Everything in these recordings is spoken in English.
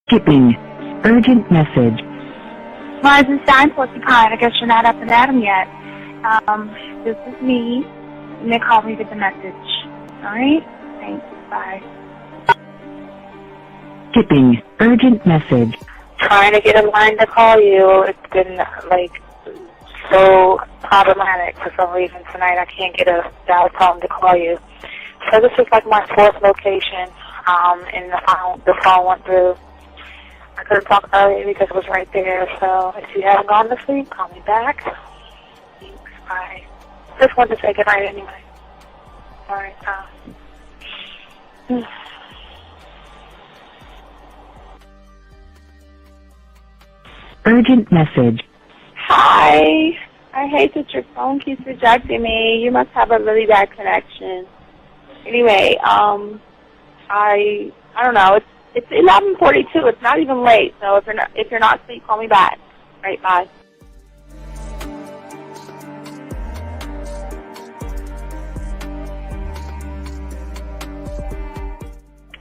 Skipping. Urgent message. Rising Stein Porcupine, I guess you're not up and at 'em yet. This is me. You may call me with the message. Alright? Thanks. Bye. Skipping. Urgent message. Trying to get a line to call you. It's been, so problematic for some reason tonight. I can't get a dial tone to call you. So this is my fourth location, and the phone went through. I couldn't talk earlier because it was right there, so if you haven't gone to sleep, call me back. Thanks, bye. Just wanted to say goodnight anyway. Alright, Urgent message. Hi. I hate that your phone keeps rejecting me. You must have a really bad connection. Anyway, I don't know. It's 11:42. It's not even late. So if you're not asleep, call me back. All right, bye.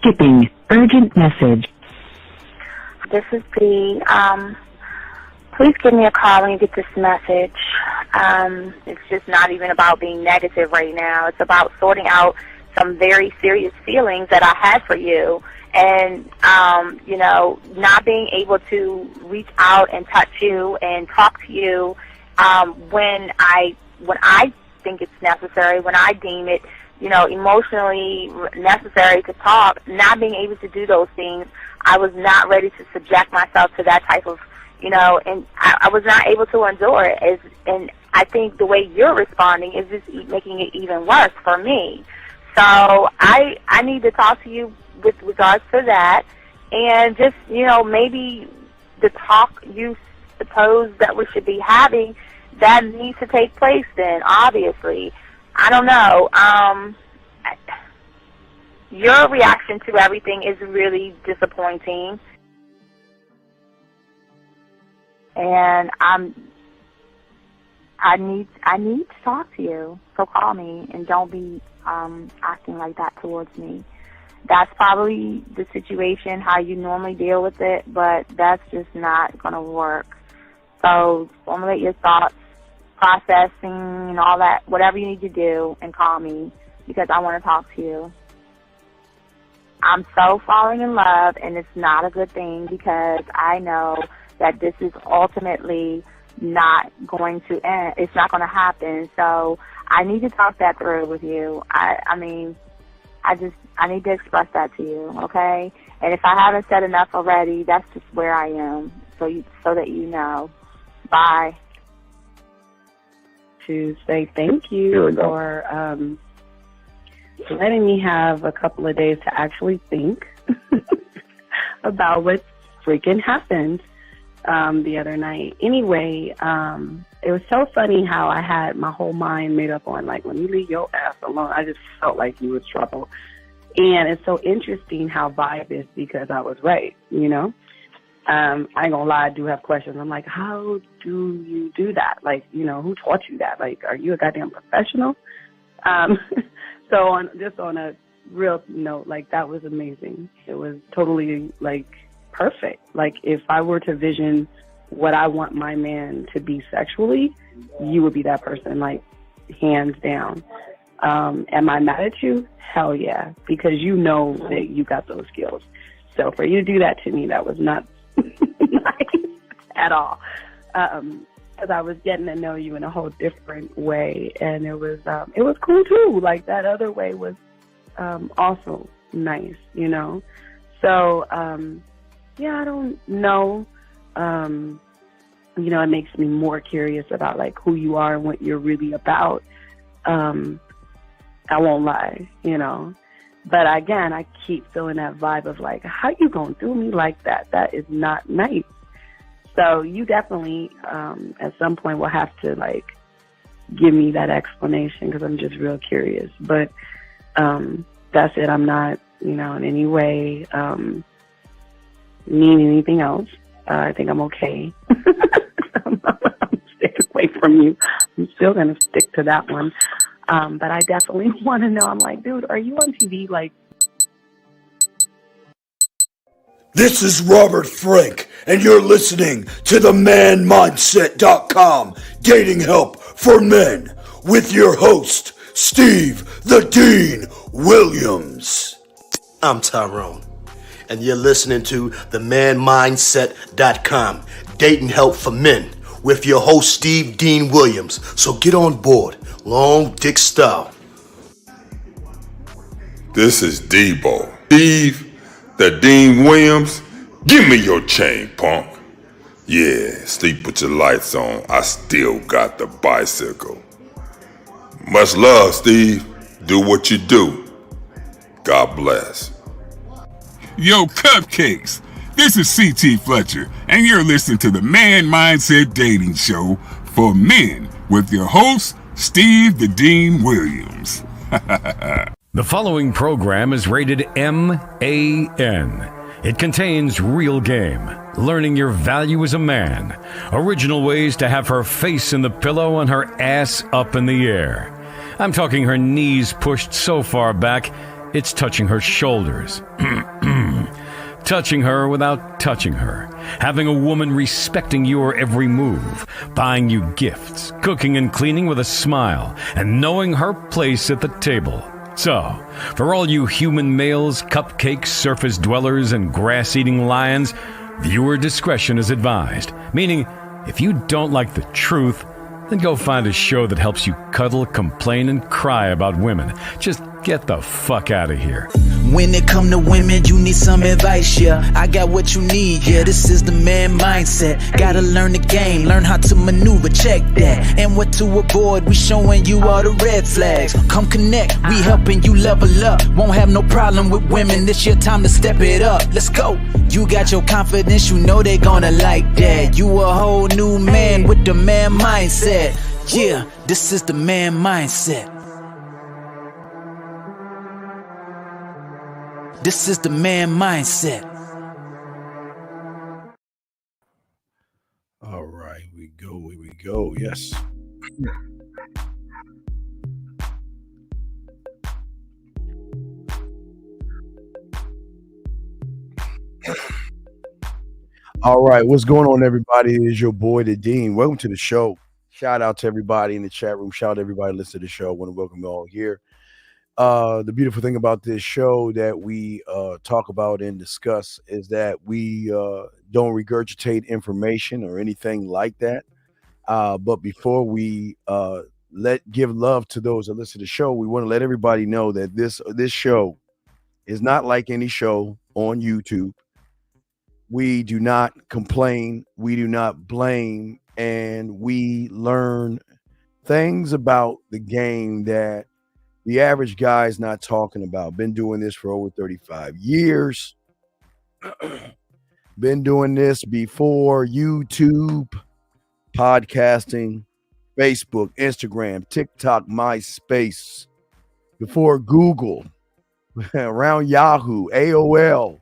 Skipping. Urgent message. This is B. Please give me a call when you get this message. It's just not even about being negative right now. It's about sorting out some very serious feelings that I had for you. And, not being able to reach out and touch you and talk to you when I think it's necessary, when I deem it, emotionally necessary to talk, not being able to do those things. I was not ready to subject myself to that type of, and I was not able to endure it. And I think the way you're responding is just making it even worse for me. So I need to talk to you with regards to that, and just, maybe the talk you suppose that we should be having, that needs to take place then, obviously. I don't know. Your reaction to everything is really disappointing, and I need to talk to you. So call me and don't be acting like that towards me. That's probably the situation, how you normally deal with it, but that's just not going to work. So formulate your thoughts, processing and all that, whatever you need to do, and call me because I want to talk to you. I'm so falling in love, and it's not a good thing because I know that this is ultimately not going to end. It's not going to happen. So I need to talk that through with you. I need to express that to you, okay? And if I haven't said enough already, that's just where I am, so that you know. Bye. To say thank you for letting me have a couple of days to actually think about what freaking happened the other night. Anyway, it was so funny how I had my whole mind made up on, when you leave your ass alone, I just felt like you was trouble. And it's so interesting how vibe is because I was right, I ain't gonna lie, I do have questions. I'm like, how do you do that? Who taught you that? Are you a goddamn professional? So on a real note, that was amazing. It was totally, perfect. If I were to vision what I want my man to be sexually, you would be that person, hands down. Am I mad at you? Hell yeah, because you know that you got those skills. So for you to do that to me, that was not nice at all. Because I was getting to know you in a whole different way, and it was cool too. That other way was also nice, So I don't know. It makes me more curious about who you are and what you're really about. I won't lie, But again, I keep feeling that vibe of how you gonna do me like that? That is not nice. So you definitely, at some point, will have to give me that explanation because I'm just real curious. But that's it. I'm not, in any way mean anything else. I think I'm okay. I'm staying away from you. I'm still gonna stick to that one. But I definitely want to know. I'm dude, are you on TV? This is Robert Frank, and you're listening to the ManMindset.com Dating Help for Men with your host, Steve the Dean Williams. I'm Tyrone, and you're listening to the ManMindset.com Dating Help for Men with your host, Steve Dean Williams. So get on board, long dick style. This is Debo. Steve the Dean Williams, give me your chain, punk. Yeah, sleep with your lights on. I still got the bicycle. Much love, Steve. Do what you do. God bless. Yo, cupcakes. This is CT Fletcher, and you're listening to the Man Mindset Dating Show for Men with your host, Steve the Dean Williams. The following program is rated MAN. It contains real game, learning your value as a man, original ways to have her face in the pillow and her ass up in the air. I'm talking her knees pushed so far back, it's touching her shoulders. Touching her without touching her. Having a woman respecting your every move. Buying you gifts. Cooking and cleaning with a smile. And knowing her place at the table. So, for all you human males, cupcake surface dwellers, and grass-eating lions, viewer discretion is advised. Meaning, if you don't like the truth, then go find a show that helps you cuddle, complain, and cry about women. Just get the fuck out of here. When it come to women, you need some advice, yeah. I got what you need, yeah. This is the man mindset. Gotta learn the game, learn how to maneuver, check that. And what to avoid, we showing you all the red flags. Come connect, we helping you level up. Won't have no problem with women, this your time to step it up. Let's go. You got your confidence, you know they gonna like that. You a whole new man with the man mindset. Yeah, this is the man mindset. This is the man mindset. All right, here we go. Yes. All right, what's going on, everybody? It is your boy, the Dean. Welcome to the show. Shout out to everybody in the chat room. Shout out to everybody listening to the show. I want to welcome you all here. The beautiful thing about this show that we talk about and discuss is that we don't regurgitate information or anything like that. But before we give love to those that listen to the show, we want to let everybody know that this show is not like any show on YouTube. We do not complain, we do not blame, and we learn things about the game that the average guy is not talking about. Been doing this for over 35 years. Been doing this before YouTube, podcasting, Facebook, Instagram, TikTok, MySpace, before Google, around Yahoo, AOL,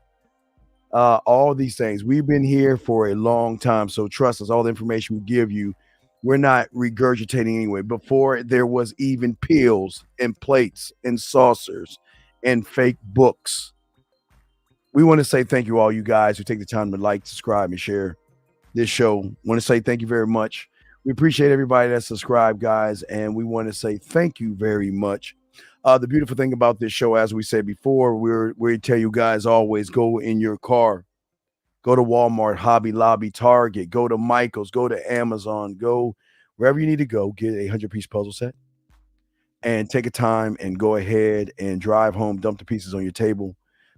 all these things. We've been here for a long time. So trust us, all the information we give you, we're not regurgitating anyway. Before there was even pills and plates and saucers and fake books. We want to say thank you all you guys who take the time to like, subscribe, and share this show. Want to say thank you very much. We appreciate everybody that subscribed, guys, and we want to say thank you very much. The beautiful thing about this show, as we said before, we tell you guys always go in your car. Go to Walmart, Hobby Lobby, Target. Go to Michael's. Go to Amazon. Go wherever you need to go. Get a 100-piece puzzle set and take a time and go ahead and drive home. Dump the pieces on your table.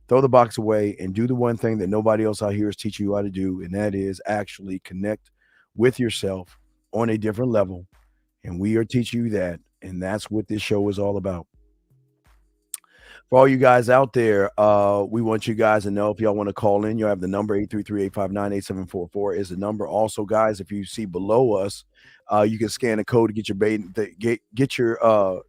Throw the box away and do the one thing that nobody else out here is teaching you how to do, and that is actually connect with yourself on a different level. And we are teaching you that, and that's what this show is all about. For all you guys out there, we want you guys to know if y'all want to call in, you'll have the number 833-859-8744 is the number. Also, guys, if you see below us, you can scan a code to get your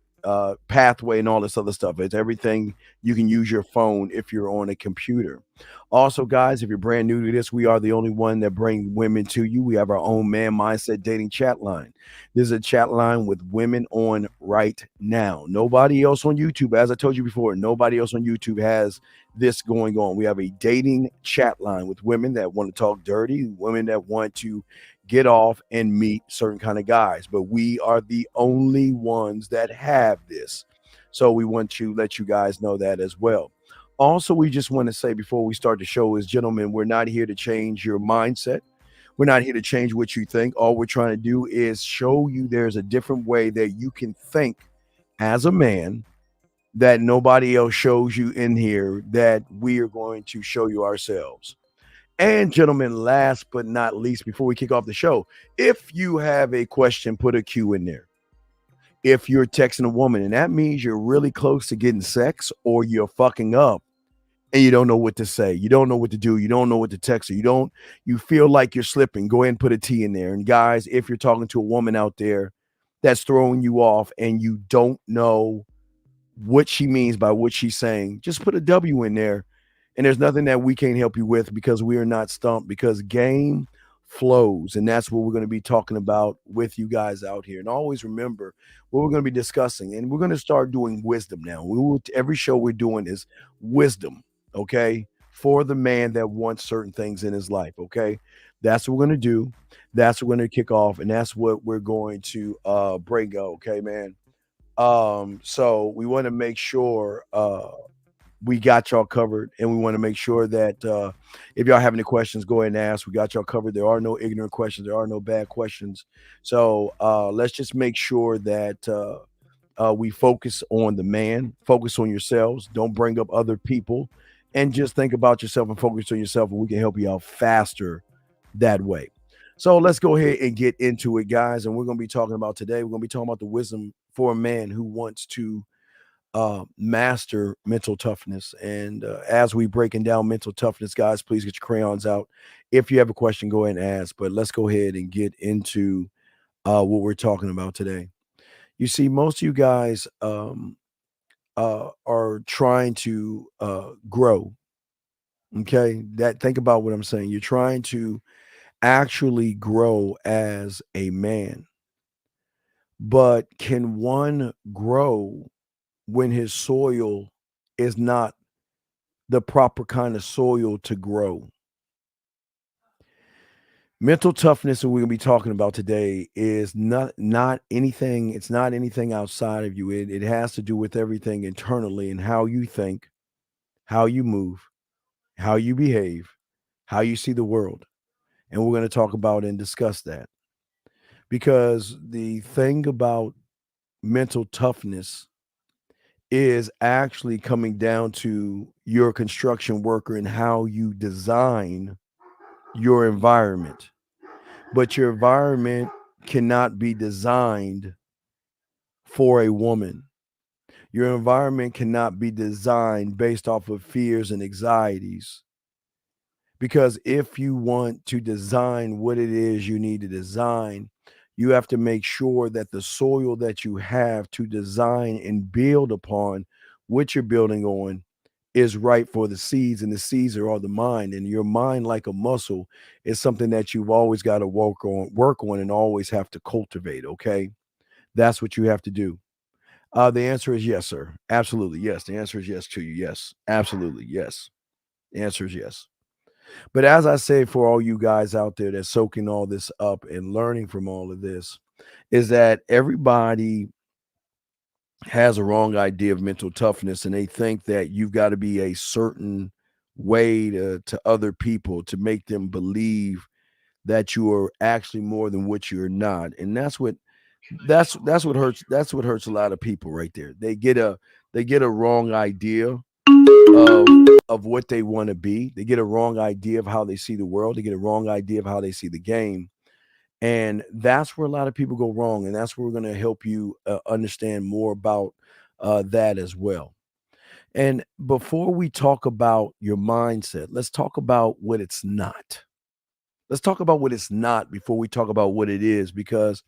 pathway and all this other stuff. It's everything you can use your phone if you're on a computer. Also, guys, if you're brand new to this, we are the only one that bring women to you. We have our own Man Mindset dating chat line. There's a chat line with women on right now. Nobody else on YouTube, as I told you before, nobody else on YouTube has this going on. We have a dating chat line with women that want to talk dirty, women that want to get off and meet certain kind of guys. But we are the only ones that have this. So we want to let you guys know that as well. Also, we just want to say before we start the show is, gentlemen, we're not here to change your mindset. We're not here to change what you think. All we're trying to do is show you there's a different way that you can think as a man that nobody else shows you in here, that we are going to show you ourselves. And gentlemen, last but not least, before we kick off the show, if you have a question, put a Q in there. If you're texting a woman and that means you're really close to getting sex, or you're fucking up and you don't know what to say, you don't know what to do, you don't know what to text her, you feel like you're slipping, go ahead and put a T in there. And guys, if you're talking to a woman out there that's throwing you off and you don't know what she means by what she's saying, just put a W in there. And there's nothing that we can't help you with, because we are not stumped, because game flows. And that's what we're going to be talking about with you guys out here. And always remember what we're going to be discussing. And we're going to start doing wisdom now. Every show we're doing is wisdom, okay, for the man that wants certain things in his life, okay? That's what we're going to do. That's what we're going to kick off. And that's what we're going to bring up, okay, man? So we want to make sure we got y'all covered, and we want to make sure that if y'all have any questions, go ahead and ask. We got y'all covered. There are no ignorant questions. There are no bad questions. So let's just make sure that we focus on the man, focus on yourselves. Don't bring up other people, and just think about yourself and focus on yourself, and we can help you out faster that way. So let's go ahead and get into it, guys. And we're going to be talking about today, we're going to be talking about the wisdom for a man who wants to master mental toughness. And as we breaking down mental toughness, guys, please get your crayons out. If you have a question, go ahead and ask. But let's go ahead and get into what we're talking about today. You see, most of you guys are trying to grow. Okay, think about what I'm saying. You're trying to actually grow as a man. But can one grow when his soil is not the proper kind of soil to grow? Mental toughness that we're going to be talking about today is not anything. It's not anything outside of you. It has to do with everything internally, and how you think, how you move, how you behave, how you see the world. And we're going to talk about and discuss that. Because the thing about mental toughness is actually coming down to your construction worker and how you design your environment. But your environment cannot be designed for a woman. Your environment cannot be designed based off of fears and anxieties. Because if you want to design what it is you need to design, you have to make sure that the soil that you have to design and build upon what you're building on is right for the seeds, and the seeds are all the mind. And your mind, like a muscle, is something that you've always got to work on and always have to cultivate. Okay, that's what you have to do. The answer is yes, sir. Absolutely yes. The answer is yes to you. Yes, absolutely yes. The answer is yes. But as I say, for all you guys out there that's soaking all this up and learning from all of this, is that everybody has a wrong idea of mental toughness, and they think that you've got to be a certain way to other people to make them believe that you are actually more than what you're not. And that's what hurts. That's what hurts a lot of people right there. They get a wrong idea of what they want to be. They get a wrong idea of how they see the world. They get a wrong idea of how they see the game. And that's where a lot of people go wrong. And that's where we're going to help you understand more about that as well. And before we talk about your mindset, let's talk about what it's not. Let's talk about what it's not before we talk about what it is, because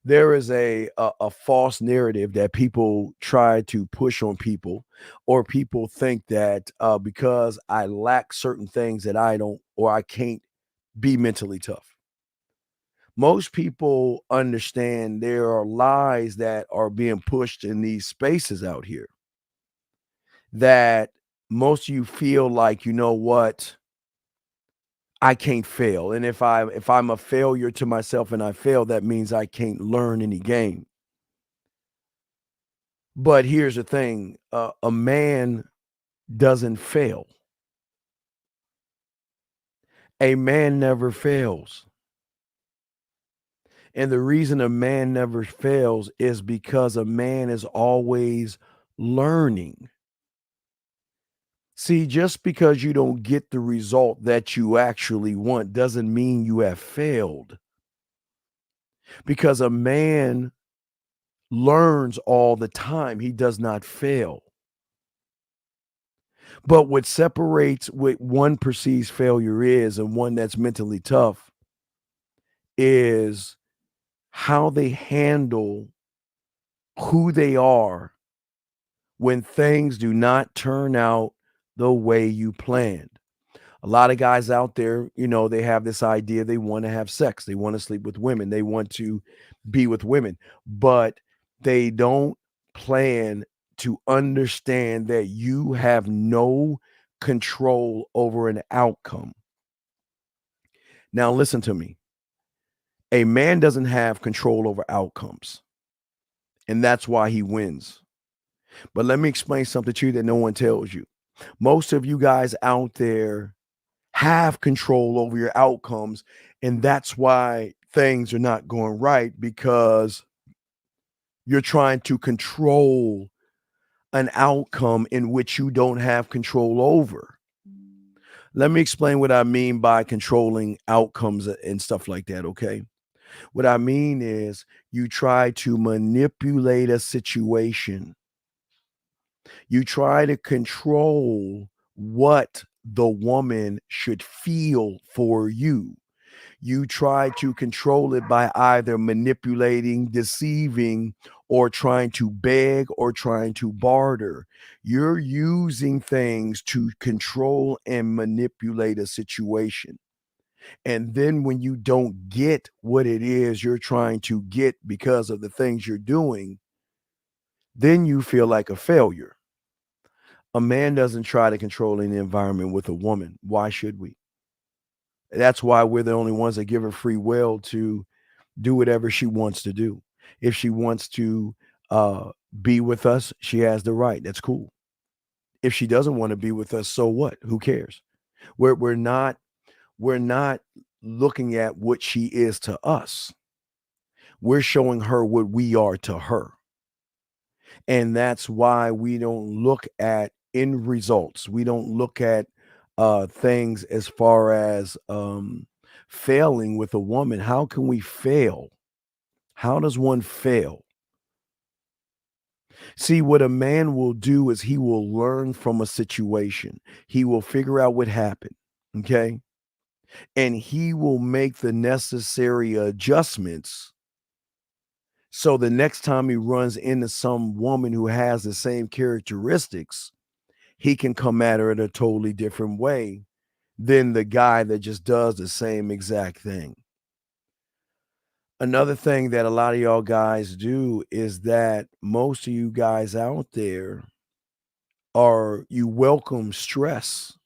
There is a false narrative that people try to push on people, or people think that because I lack certain things that I don't, or I can't be mentally tough. Most people understand there are lies that are being pushed in these spaces out here, that most of you feel like, you know what, I can't fail. And if I'm a failure to myself and I fail, that means I can't learn any game. But here's the thing, a man doesn't fail. A man never fails. And the reason a man never fails is because a man is always learning. See, just because you don't get the result that you actually want doesn't mean you have failed. Because a man learns all the time, he does not fail. But what separates what one perceives failure is, and one that's mentally tough, is how they handle who they are when things do not turn out the way you planned. A lot of guys out there, they have this idea, they want to have sex, they want to sleep with women, they want to be with women, but they don't plan to understand that you have no control over an outcome. Now, listen to me. A man doesn't have control over outcomes, and that's why he wins. But let me explain something to you that no one tells you. Most of you guys out there have control over your outcomes, and that's why things are not going right, because you're trying to control an outcome in which you don't have control over. Let me explain what I mean by controlling outcomes and stuff like that, okay? What I mean is you try to manipulate a situation. You try to control what the woman should feel for you. You try to control it by either manipulating, deceiving, or trying to beg or trying to barter. You're using things to control and manipulate a situation. And then when you don't get what it is you're trying to get because of the things you're doing, then you feel like a failure. A man doesn't try to control any environment with a woman. Why should we? That's why we're the only ones that give her free will to do whatever she wants to do. If she wants to be with us, she has the right. That's cool. If she doesn't want to be with us, so what? Who cares? We're not looking at what she is to us. We're showing her what we are to her. And that's why we don't look at end results. We don't look at things as far as failing with a woman. How can we fail? How does one fail? See, what a man will do is he will learn from a situation. He will figure out what happened. Okay. And he will make the necessary adjustments, so the next time he runs into some woman who has the same characteristics, he can come at her in a totally different way than the guy that just does the same exact thing. Another thing that a lot of y'all guys do is that most of you guys out there you welcome stress.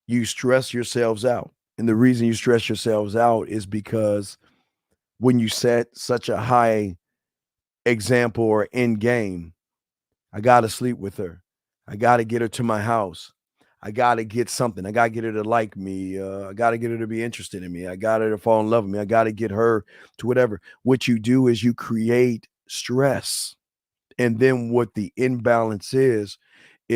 You stress yourselves out. And the reason you stress yourselves out is because when you set such a high example or end game, I got to sleep with her. I got to get her to my house. I got to get something. I got to get her to like me. I got to get her to be interested in me. I got her to fall in love with me. I got to get her to whatever. What you do is you create stress. And then what the imbalance is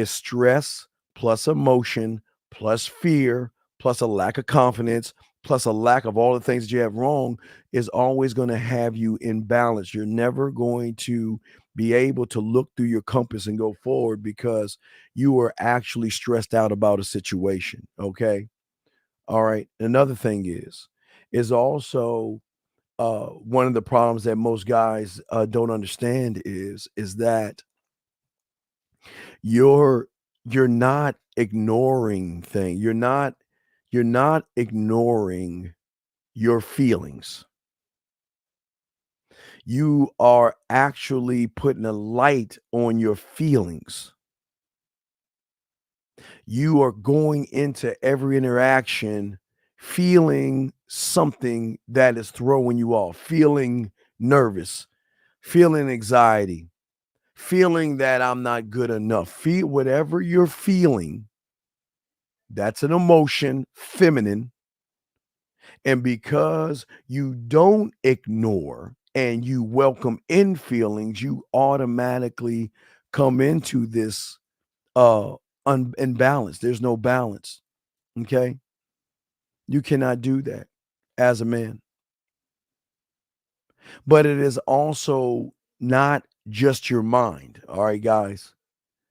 stress plus emotion plus fear plus a lack of confidence plus a lack of all the things that you have wrong is always going to have you in balance. You're never going to be able to look through your compass and go forward because you are actually stressed out about a situation. Okay. All right. Another thing is also one of the problems that most guys don't understand is that you're you're not ignoring things. You're not ignoring your feelings. You are actually putting a light on your feelings. You are going into every interaction feeling something that is throwing you off, feeling nervous, feeling anxiety, feeling that I'm not good enough. Feel whatever you're feeling, that's an emotion, feminine. And because you don't ignore and you welcome in feelings, you automatically come into this uh imbalance. There's no balance. Okay. You cannot do that as a man. But it is also not just your mind. All right, guys.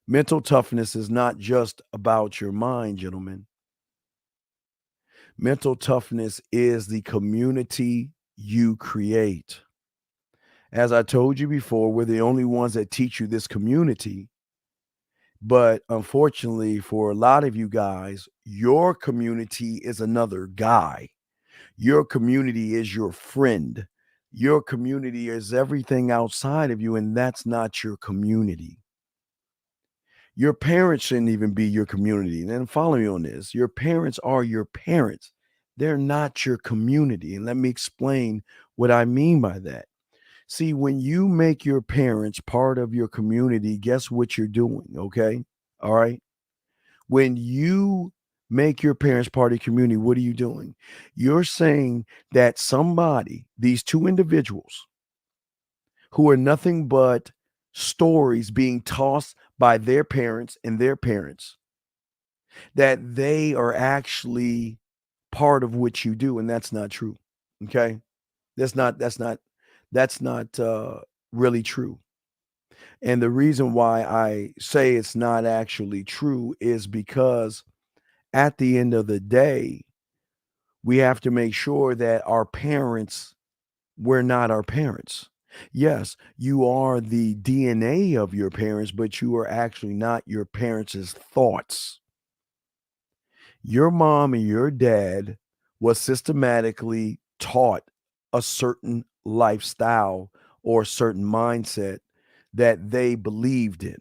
Mental toughness is not just about your mind, gentlemen. Mental toughness is the community you create. As I told you before, we're the only ones that teach you this community. But unfortunately, for a lot of you guys, your community is another guy. Your community is your friend. Your community is everything outside of you, and that's not your community. Your parents shouldn't even be your community. And follow me on this. Your parents are your parents. They're not your community. And let me explain what I mean by that. See, when you make your parents part of your community, guess what you're doing? Okay. All right. When you make your parents part of your community, what are you doing? You're saying that somebody, these two individuals who are nothing but stories being tossed by their parents and their parents, that they are actually part of what you do. And that's not true. Okay. That's not really true. And the reason why I say it's not actually true is because at the end of the day, we have to make sure that our parents, we're not our parents. Yes, you are the DNA of your parents, but you are actually not your parents' thoughts. Your mom and your dad was systematically taught a certain lifestyle or a certain mindset that they believed in.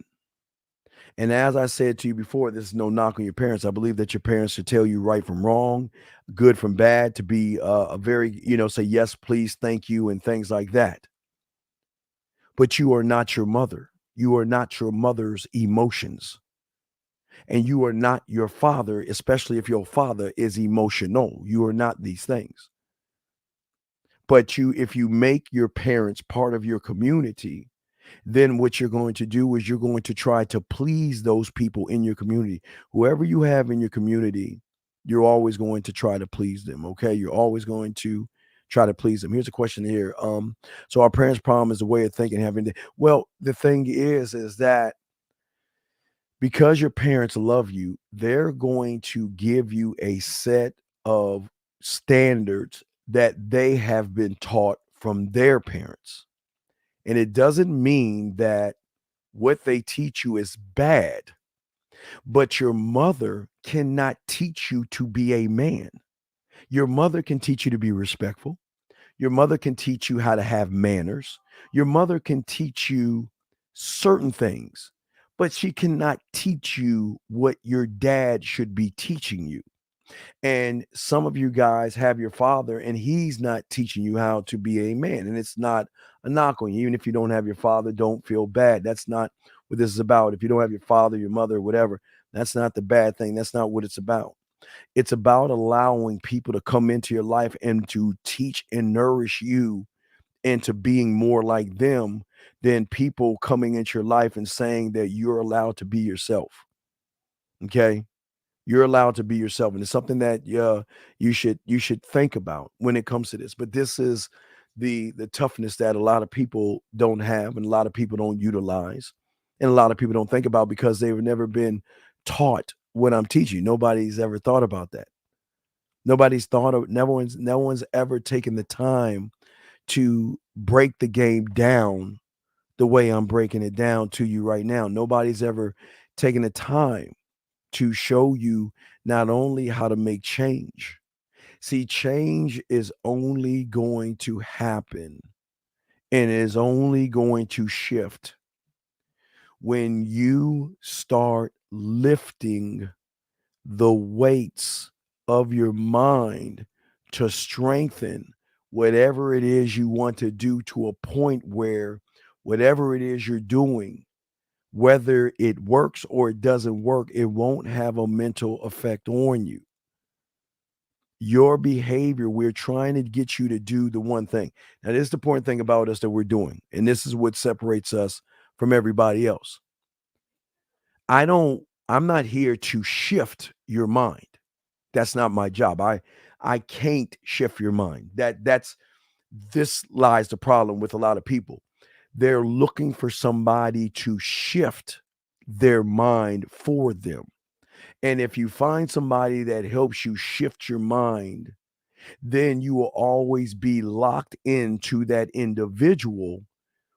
And as I said to you before, this is no knock on your parents. I believe that your parents should tell you right from wrong, good from bad, to be a very, say yes, please, thank you, and things like that. But you are not your mother. You are not your mother's emotions. And you are not your father, especially if your father is emotional. You are not these things. But if you make your parents part of your community, then what you're going to do is you're going to try to please those people in your community. Whoever you have in your community, you're always going to try to please them. Okay. You're always going to try to please them. Here's a question here. So our parents' problem is a way of thinking, well, the thing is that because your parents love you, they're going to give you a set of standards that they have been taught from their parents. And it doesn't mean that what they teach you is bad, but your mother cannot teach you to be a man. Your mother can teach you to be respectful. Your mother can teach you how to have manners. Your mother can teach you certain things, but she cannot teach you what your dad should be teaching you. And some of you guys have your father and he's not teaching you how to be a man. And it's not a knock on you. Even if you don't have your father, don't feel bad. That's not what this is about. If you don't have your father, your mother, whatever, that's not the bad thing. That's not what it's about. It's about allowing people to come into your life and to teach and nourish you into being more like them than people coming into your life and saying that you're allowed to be yourself. Okay. You're allowed to be yourself, and it's something that you should think about when it comes to this. But this is the toughness that a lot of people don't have, and a lot of people don't utilize, and a lot of people don't think about because they've never been taught what I'm teaching. Nobody's ever thought about that. No one's ever taken the time to break the game down the way I'm breaking it down to you right now. Nobody's ever taken the time to show you not only how to make change. See, change is only going to happen and is only going to shift when you start lifting the weights of your mind to strengthen whatever it is you want to do to a point where whatever it is you're doing, whether it works or it doesn't work, it won't have a mental effect on you. Your behavior, we're trying to get you to do the one thing. Now, this is the important thing about us that we're doing, and this is what separates us from everybody else. I'm not here to shift your mind. That's not my job. I can't shift your mind. This lies the problem with a lot of people. They're looking for somebody to shift their mind for them. And if you find somebody that helps you shift your mind, then you will always be locked into that individual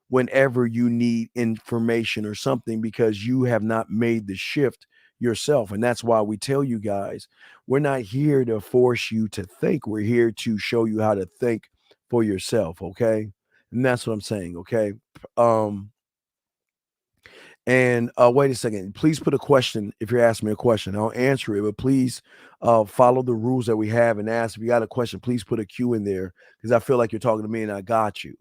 whenever you need information or something because you have not made the shift yourself. And that's why we tell you guys, we're not here to force you to think. We're here to show you how to think for yourself. Okay. And that's what I'm saying. Okay. Um, and wait a second. Please put a question if you're asking me a question. I'll answer it, but please follow the rules that we have and ask. If you got a question, please put a Q in there because I feel like you're talking to me and I got you.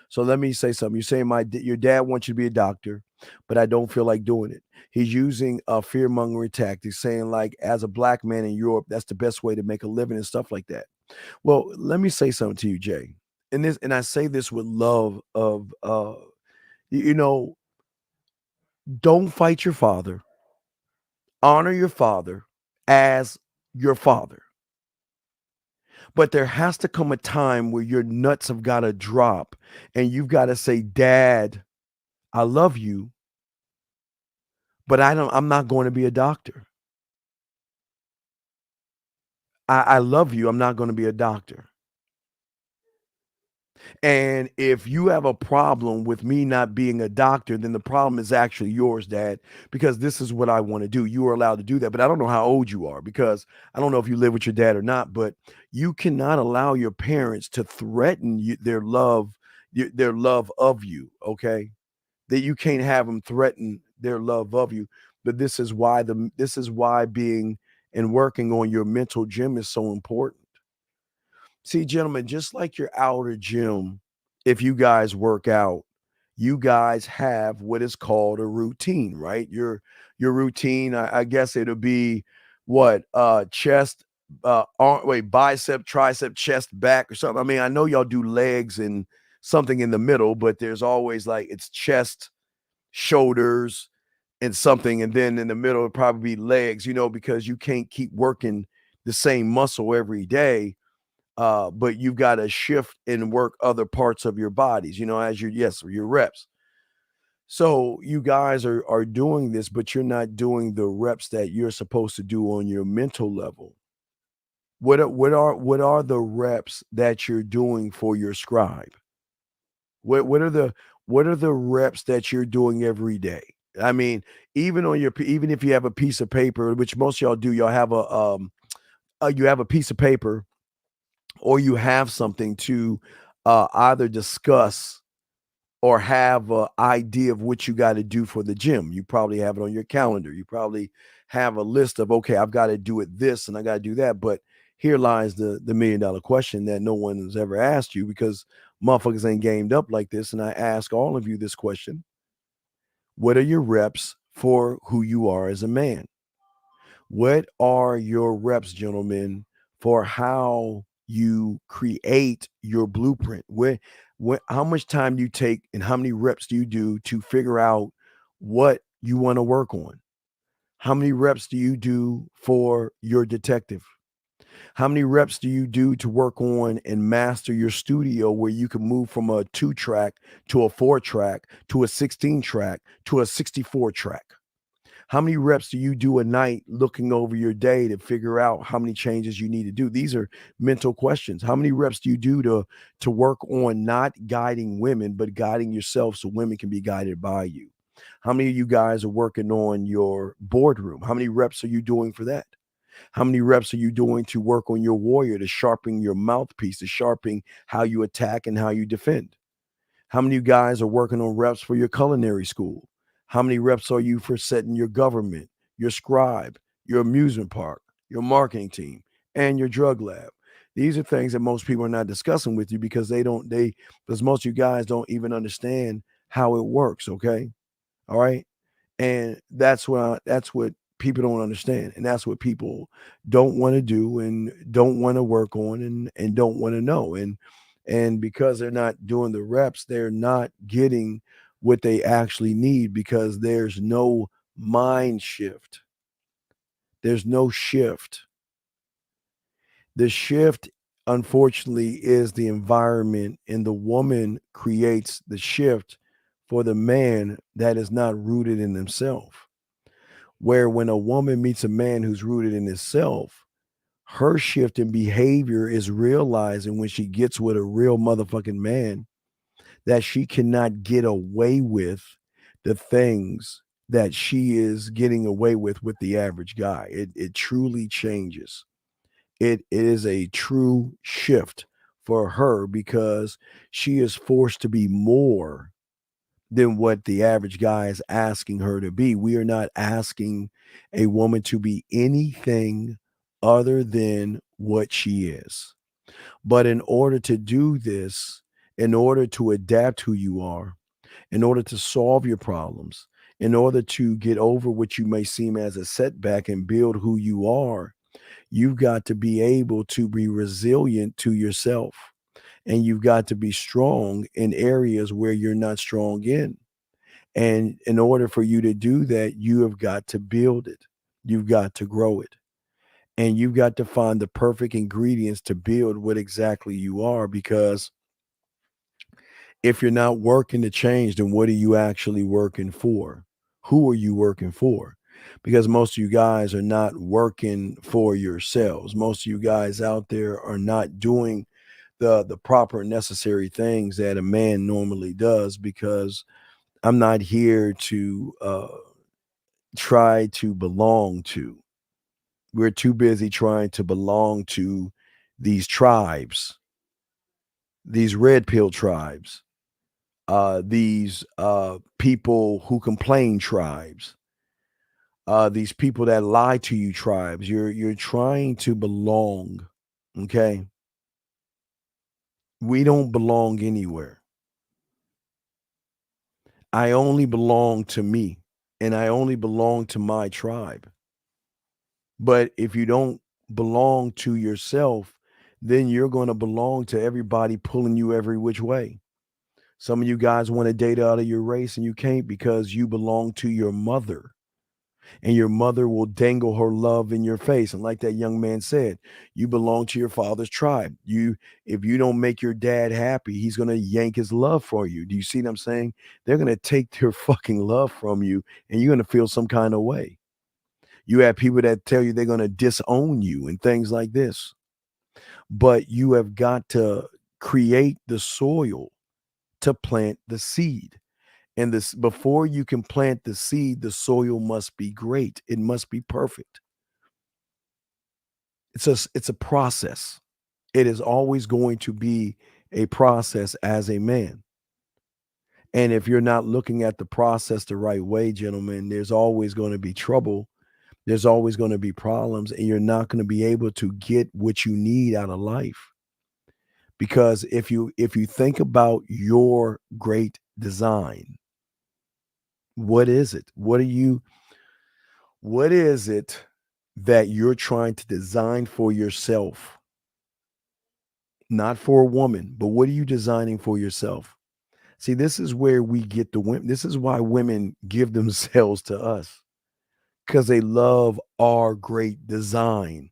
So let me say something. You're saying your dad wants you to be a doctor, but I don't feel like doing it. He's using a fear mongering tactic, saying like, as a black man in Europe, that's the best way to make a living and stuff like that. Well, let me say something to you, Jay. And I say this with love of you know, don't fight your father. Honor your father as your father. But there has to come a time where your nuts have got to drop and you've got to say, Dad, I love you, but I'm not going to be a doctor. I love you. I'm not going to be a doctor. And if you have a problem with me not being a doctor, then the problem is actually yours, Dad, because this is what I want to do. You are allowed to do that. But I don't know how old you are because I don't know if you live with your dad or not, but you cannot allow your parents to threaten their love of you. Okay. That you can't have them threaten their love of you. But this is why being and working on your mental gym is so important. See, gentlemen, just like your outer gym, if you guys work out, you guys have what is called a routine, right? Your routine, I guess it'll be what chest, bicep, tricep, chest, back, or something. I mean, I know y'all do legs and something in the middle, but there's always like it's chest, shoulders, and something, and then in the middle it'll probably be legs, because you can't keep working the same muscle every day. But you've got to shift and work other parts of your bodies, as your reps. So you guys are doing this, but you're not doing the reps that you're supposed to do on your mental level. What are the reps that you're doing for your scribe? What are the reps that you're doing every day? I mean, even if you have a piece of paper, which most of y'all do, y'all have you have a piece of paper or you have something to either discuss or have an idea of what you got to do for the gym. You probably have it on your calendar. You probably have a list of, okay, I've got to do it this and I got to do that. But here lies the $1 million question that no one has ever asked you because motherfuckers ain't gamed up like this. And I ask all of you this question. What are your reps for who you are as a man? What are your reps, gentlemen, for how you create your blueprint? How much time do you take and how many reps do you do to figure out what you want to work on? How many reps do you do for your detective? How many reps do you do to work on and master your studio where you can move from a 2-track to a 4-track to a 16-track to a 64-track? How many reps do you do a night looking over your day to figure out how many changes you need to do? These are mental questions. How many reps do you do to work on not guiding women, but guiding yourself so women can be guided by you? How many of you guys are working on your boardroom? How many reps are you doing for that? How many reps are you doing to work on your warrior, to sharpen your mouthpiece, to sharpen how you attack and how you defend? How many of you guys are working on reps for your culinary school? How many reps are you for setting your government, your scribe, your amusement park, your marketing team, and your drug lab? These are things that most people are not discussing with you because because most of you guys don't even understand how it works. Okay. All right. And that's what people don't understand. And that's what people don't want to do and don't want to work on and don't want to know. And because they're not doing the reps, they're not getting what they actually need because there's no mind shift. There's no shift. The shift, unfortunately, is the environment, and the woman creates the shift for the man that is not rooted in himself. Where when a woman meets a man who's rooted in himself, her shift in behavior is realizing when she gets with a real motherfucking man that she cannot get away with the things that she is getting away with the average guy. It truly changes. It is a true shift for her because she is forced to be more than what the average guy is asking her to be. We are not asking a woman to be anything other than what she is. But in order to do this, in order to adapt who you are, in order to solve your problems, in order to get over what you may seem as a setback and build who you are, you've got to be able to be resilient to yourself. And you've got to be strong in areas where you're not strong in. And in order for you to do that, you have got to build it. You've got to grow it. And you've got to find the perfect ingredients to build what exactly you are. Because if you're not working to change, then what are you actually working for? Who are you working for? Because most of you guys are not working for yourselves. Most of you guys out there are not doing the proper necessary things that a man normally does, because I'm not here to try to belong to. We're too busy trying to belong to these tribes, these red pill tribes, these people who complain tribes, these people that lie to you tribes. You're trying to belong. Okay. We don't belong anywhere. I only belong to me, and I only belong to my tribe. But if you don't belong to yourself, then you're going to belong to everybody pulling you every which way. Some of you guys want to date out of your race and you can't because you belong to your mother. And your mother will dangle her love in your face. And like that young man said, you belong to your father's tribe. If you don't make your dad happy, he's going to yank his love for you. Do you see what I'm saying? They're going to take their fucking love from you and you're going to feel some kind of way. You have people that tell you they're going to disown you and things like this. But you have got to create the soil to plant the seed. And this, before you can plant the seed, the soil must be great. It must be perfect. It's a process. It is always going to be a process as a man. And if you're not looking at the process the right way, gentlemen, there's always going to be trouble. There's always going to be problems, and you're not going to be able to get what you need out of life. Because if you think about your great design, what is it? What is it that you're trying to design for yourself? Not for a woman, but what are you designing for yourself? See, this is where we get the women. This is why women give themselves to us, because they love our great design.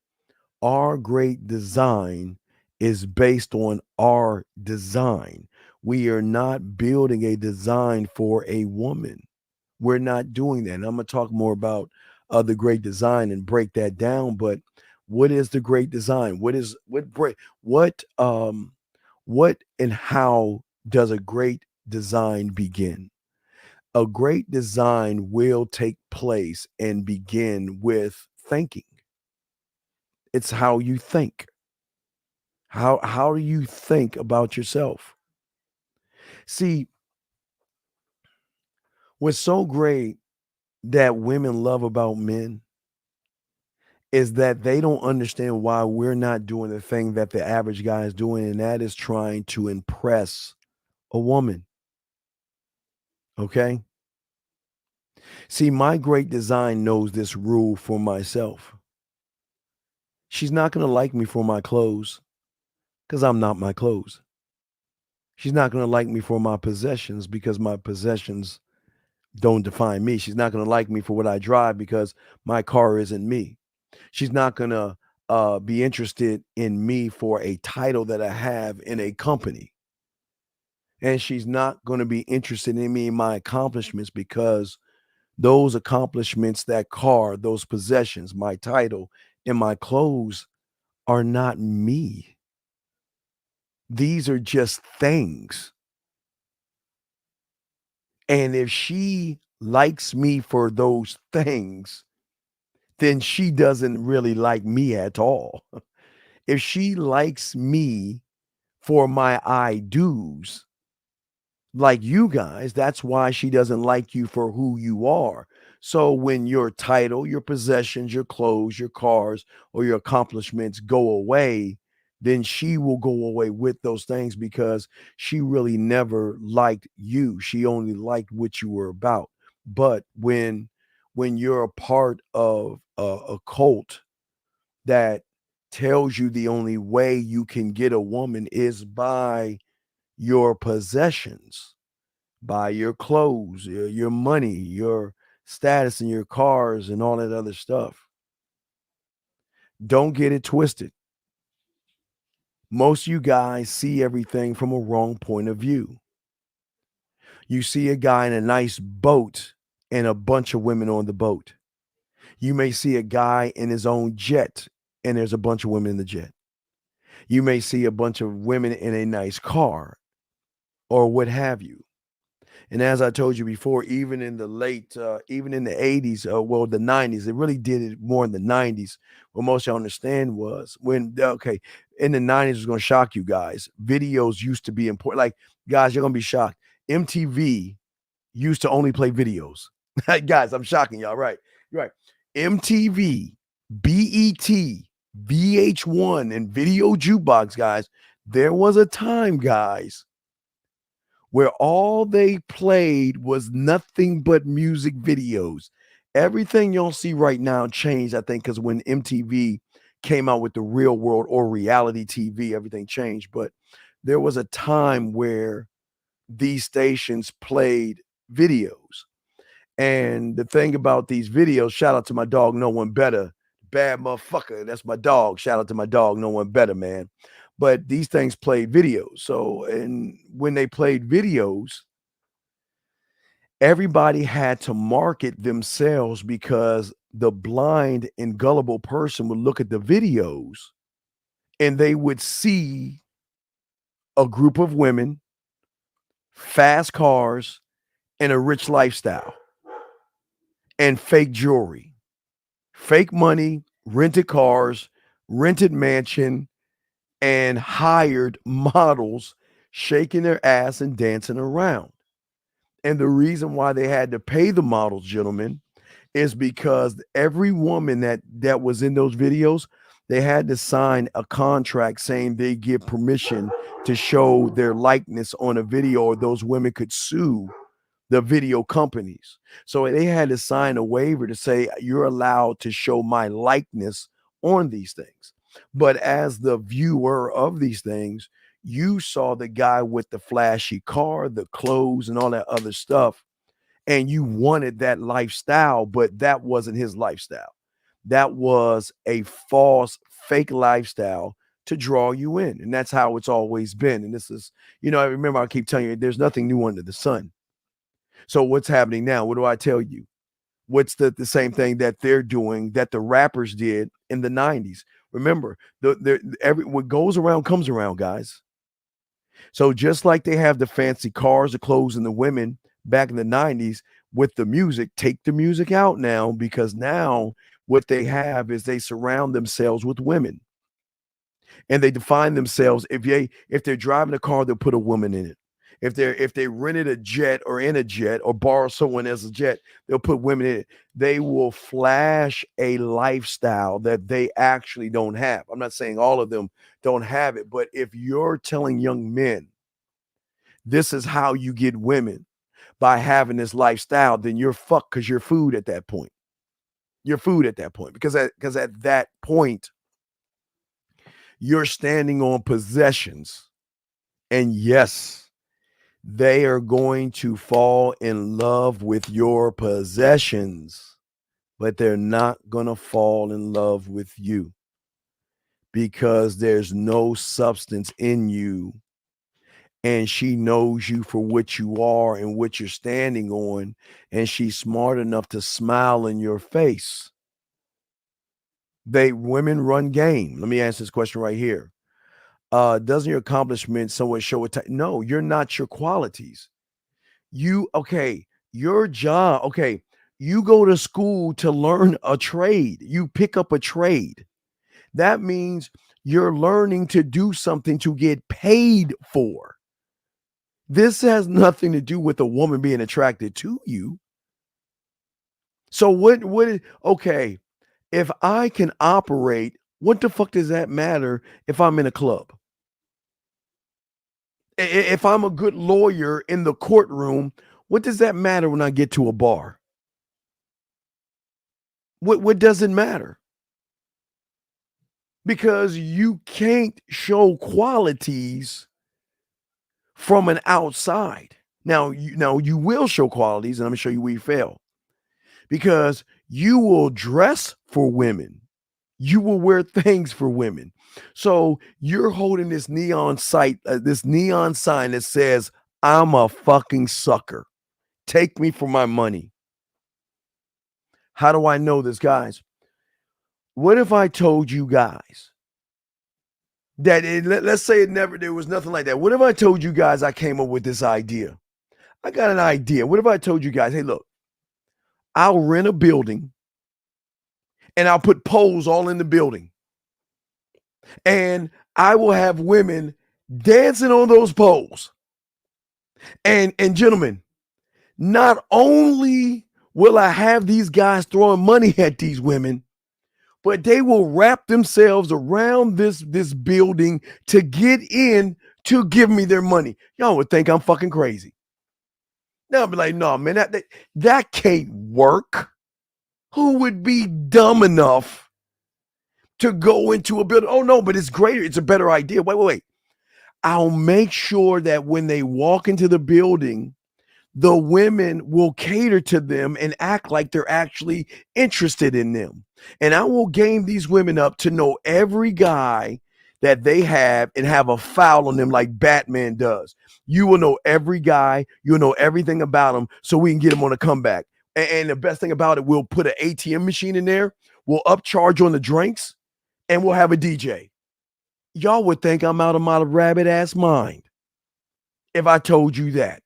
Our great design is based on our design. We are not building a design for a woman We're not doing that. And I'm going to talk more about the great design and break that down. But what is the great design? What and how does a great design begin? A great design will take place and begin with thinking. It's how you think. How do you think about yourself? See, what's so great that women love about men is that they don't understand why we're not doing the thing that the average guy is doing, and that is trying to impress a woman. Okay? See, my great design knows this rule for myself. She's not going to like me for my clothes because I'm not my clothes. She's not going to like me for my possessions because my possessions don't define me. She's not going to like me for what I drive because my car isn't me. She's not going to be interested in me for a title that I have in a company. And she's not going to be interested in me and my accomplishments because those accomplishments, that car, those possessions, my title, and my clothes are not me. These are just things. And if she likes me for those things, then she doesn't really like me at all. If she likes me for my I do's, like you guys, that's why she doesn't like you for who you are. So when your title, your possessions, your clothes, your cars, or your accomplishments go away, then she will go away with those things because she really never liked you. She only liked what you were about. But when you're a part of a cult that tells you the only way you can get a woman is by your possessions, by your clothes, your money, your status, and your cars, and all that other stuff. Don't get it twisted. Most of you guys see everything from a wrong point of view. You see a guy in a nice boat and a bunch of women on the boat. You may see a guy in his own jet and there's a bunch of women in the jet. You may see a bunch of women in a nice car or what have you. And as I told you before, even in the 80s, well, the 90s, it really did it more in the 90s. What most y'all understand was in the 90s, was going to shock you guys. Videos used to be important. Like, guys, you're going to be shocked. MTV used to only play videos. Guys, I'm shocking y'all, right? You're right. MTV, BET, VH1, and Video Jukebox, guys. There was a time, guys, where all they played was nothing but music videos. Everything you'll see right now changed, I think, because when MTV came out with the Real World or reality TV, everything changed. But there was a time where these stations played videos. And the thing about these videos, shout out to my dog, No One Better. Bad motherfucker. That's my dog. Shout out to my dog, No One Better, man. But these things played videos. So, and when they played videos, everybody had to market themselves because the blind and gullible person would look at the videos and they would see a group of women, fast cars, and a rich lifestyle, and fake jewelry, fake money, rented cars, rented mansion, and hired models shaking their ass and dancing around. And the reason why they had to pay the models, gentlemen, is because every woman that was in those videos, they had to sign a contract saying they give permission to show their likeness on a video, or those women could sue the video companies. So they had to sign a waiver to say you're allowed to show my likeness on these things. But as the viewer of these things, you saw the guy with the flashy car, the clothes, and all that other stuff, and you wanted that lifestyle, but that wasn't his lifestyle. That was a false, fake lifestyle to draw you in. And that's how it's always been. And this is, I remember I keep telling you, there's nothing new under the sun. So what's happening now? What do I tell you? What's the same thing that they're doing that the rappers did in the 90s? Remember, what goes around comes around, guys. So just like they have the fancy cars, the clothes, and the women back in the 90s with the music, take the music out now, because now what they have is they surround themselves with women. And they define themselves. If they're driving a car, they'll put a woman in it. If they rented a jet or in a jet or borrow someone else's jet, they'll put women in it. They will flash a lifestyle that they actually don't have. I'm not saying all of them don't have it, but if you're telling young men this is how you get women by having this lifestyle, then you're fucked, because you're food at that point. You're food at that point, because at that point you're standing on possessions, and yes, they are going to fall in love with your possessions, but they're not going to fall in love with you, because there's no substance in you, and she knows you for what you are and what you're standing on, and she's smart enough to smile in your face. Women run game. Let me answer this question right here. Doesn't your accomplishment somewhat show a no, you're not your qualities. Your job, you go to school to learn a trade. You pick up a trade. That means you're learning to do something to get paid for. This has nothing to do with a woman being attracted to you. So if I can operate, what the fuck does that matter if I'm in a club? If I'm a good lawyer in the courtroom, what does that matter when I get to a bar? What does it matter? Because you can't show qualities from an outside. Now you will show qualities, and I'm gonna show you where you fail. Because you will dress for women. You will wear things for women. So you're holding this neon sign that says, "I'm a fucking sucker. Take me for my money." How do I know this, guys? What if I told you guys that let's say there was nothing like that. What if I told you guys I came up with this idea? I got an idea. What if I told you guys, hey, look, I'll rent a building and I'll put poles all in the building, and I will have women dancing on those poles. And gentlemen, not only will I have these guys throwing money at these women, but they will wrap themselves around this building to get in to give me their money. Y'all would think I'm fucking crazy. Now I'll be like, no, man, that can't work. Who would be dumb enough to go into a building? Oh, no, but it's greater. It's a better idea. Wait. I'll make sure that when they walk into the building, the women will cater to them and act like they're actually interested in them. And I will game these women up to know every guy that they have and have a foul on them like Batman does. You will know every guy. You'll know everything about them so we can get them on a comeback. And the best thing about it, we'll put an ATM machine in there. We'll upcharge on the drinks, and we'll have a DJ. Y'all would think I'm out of my rabbit ass mind if I told you that.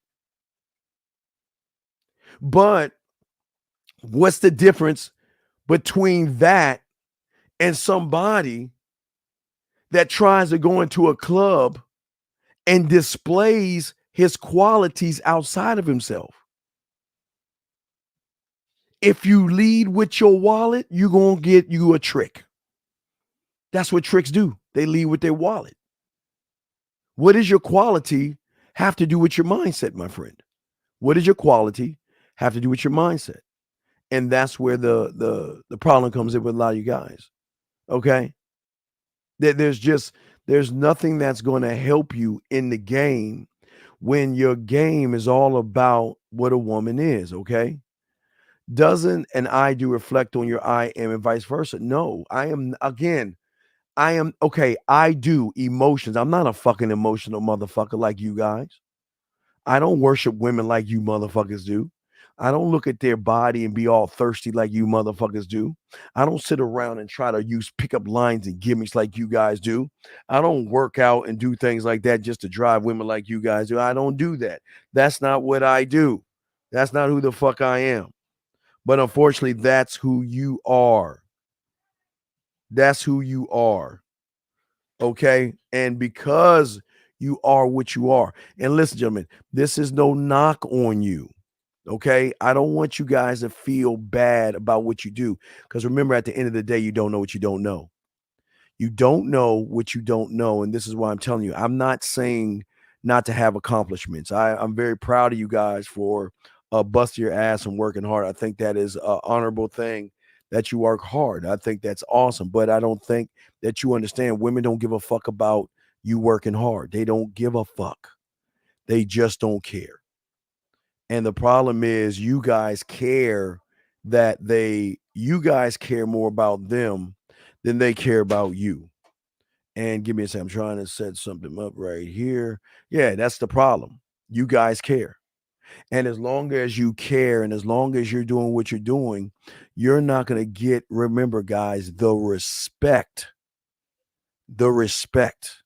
But what's the difference between that and somebody that tries to go into a club and displays his qualities outside of himself? If you lead with your wallet, you're going to get you a trick. That's what tricks do. They lead with their wallet. What does your quality have to do with your mindset, my friend? What does your quality have to do with your mindset? And that's where the problem comes in with a lot of you guys. Okay? There's nothing that's going to help you in the game when your game is all about what a woman is, okay? Doesn't an I do reflect on your I am and vice versa? No, I am okay. I do emotions. I'm not a fucking emotional motherfucker like you guys. I don't worship women like you motherfuckers do. I don't look at their body and be all thirsty like you motherfuckers do. I don't sit around and try to use pickup lines and gimmicks like you guys do. I don't work out and do things like that just to drive women like you guys do. I don't do that. That's not what I do. That's not who the fuck I am. But unfortunately, that's who you are. That's who you are. Okay. And because you are what you are. And listen, gentlemen, this is no knock on you. Okay. I don't want you guys to feel bad about what you do. Because remember, at the end of the day, you don't know what you don't know. You don't know what you don't know. And this is why I'm telling you, I'm not saying not to have accomplishments. I'm very proud of you guys for busting your ass and working hard. I think that is an honorable thing that you work hard. I think that's awesome. But I don't think that you understand women don't give a fuck about you working hard. They don't give a fuck. They just don't care. And the problem is you guys care you guys care more about them than they care about you. And give me a second. I'm trying to set something up right here. Yeah, that's the problem. You guys care. And as long as you care and as long as you're doing what you're doing, you're not going to get, remember, guys, the respect. The respect.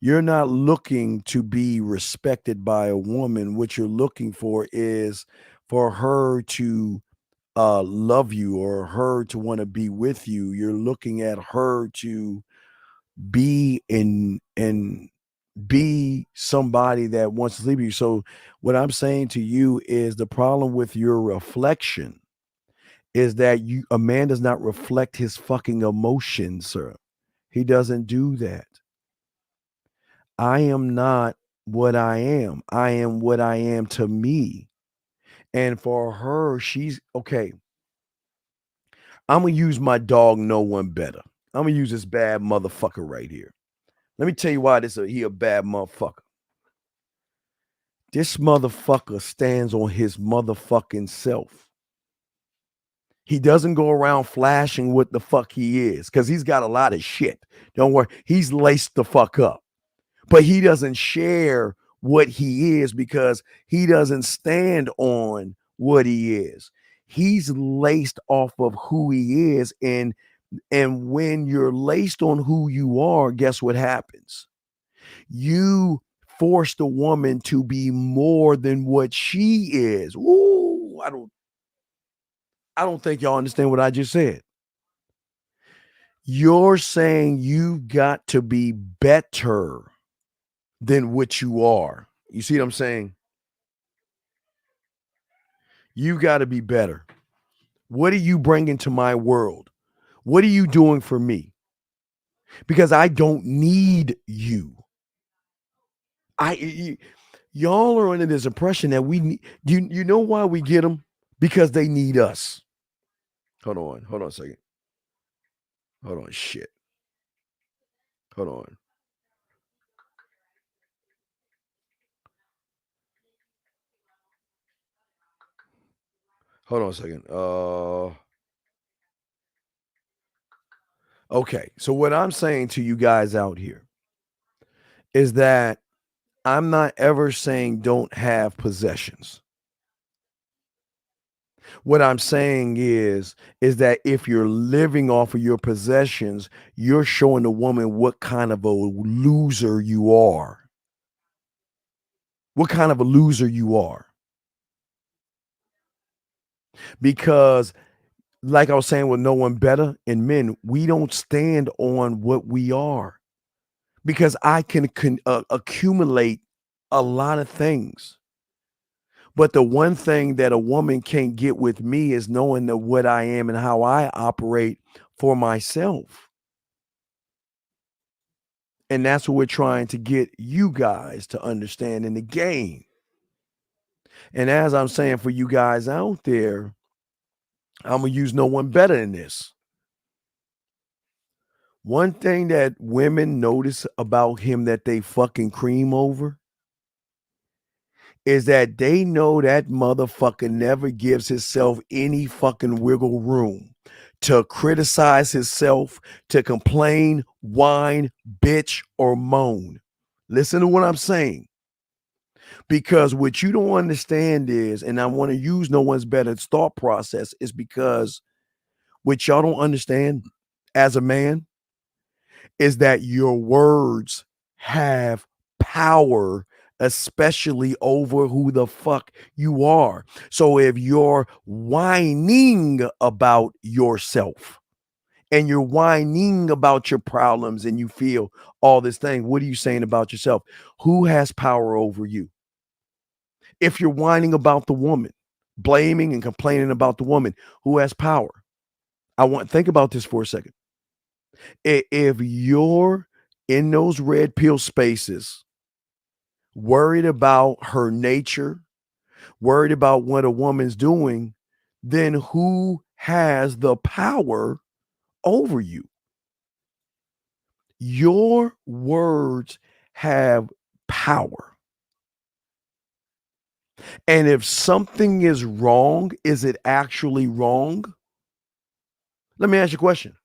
You're not looking to be respected by a woman. What you're looking for is for her to love you or her to want to be with you. You're looking at her to be and be somebody that wants to leave you. So what I'm saying to you is the problem with your reflection is that a man does not reflect his fucking emotions, sir. He doesn't do that. I am not what I am. I am what I am to me. And for her, she's okay. I'm gonna use my dog, no one better. I'm gonna use this bad motherfucker right here. Let me tell you why he a bad motherfucker. This motherfucker stands on his motherfucking self. He doesn't go around flashing what the fuck he is because he's got a lot of shit. Don't worry. He's laced the fuck up. But he doesn't share what he is because he doesn't stand on what he is. He's laced off of who he is. And when you're laced on who you are, guess what happens? You force the woman to be more than what she is. Ooh, I don't think y'all understand what I just said. You're saying you've got to be better than what you are. You see what I'm saying? You got to be better. What are you bringing to my world? What are you doing for me? Because I don't need you. Y'all are under this impression that we need. You know why we get them? Because they need us. Hold on a second. Hold on, shit. Hold on. Hold on a second. Okay, so what I'm saying to you guys out here is that I'm not ever saying don't have possessions. What I'm saying is that if you're living off of your possessions, you're showing the woman what kind of a loser you are. What kind of a loser you are. Because like I was saying with no one better in men, we don't stand on what we are. Because I can accumulate a lot of things. But the one thing that a woman can't get with me is knowing that what I am and how I operate for myself. And that's what we're trying to get you guys to understand in the game. And as I'm saying for you guys out there, I'm going to use no one better than this. One thing that women notice about him that they fucking cream over is that they know that motherfucker never gives himself any fucking wiggle room to criticize himself, to complain, whine, bitch, or moan. Listen to what I'm saying. Because what you don't understand is, and I want to use no one's better thought process, is because what y'all don't understand as a man is that your words have power, especially over who the fuck you are. So if you're whining about yourself and you're whining about your problems and you feel all this thing, what are you saying about yourself? Who has power over you? If you're whining about the woman, blaming and complaining about the woman, who has power? Think about this for a second. If you're in those red pill spaces, worried about her nature, worried about what a woman's doing, then who has the power over you? Your words have power. And if something is wrong, is it actually wrong? Let me ask you a question.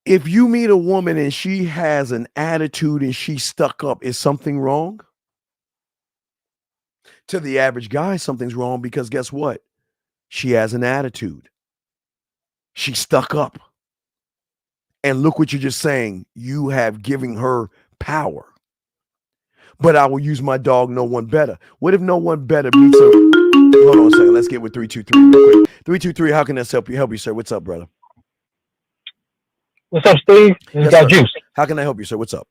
If you meet a woman and she has an attitude and she's stuck up, is something wrong? To the average guy, something's wrong because guess what? She has an attitude. She's stuck up. And look what you're just saying. You have given her power. But I will use my dog, No One Better. What if No One Better meets a... Hold on a second. Let's get with 323 real quick. 323, how can this help you? Help you, sir. What's up, brother? What's up, Steve? This guy Juice. How can I help you, sir? What's up?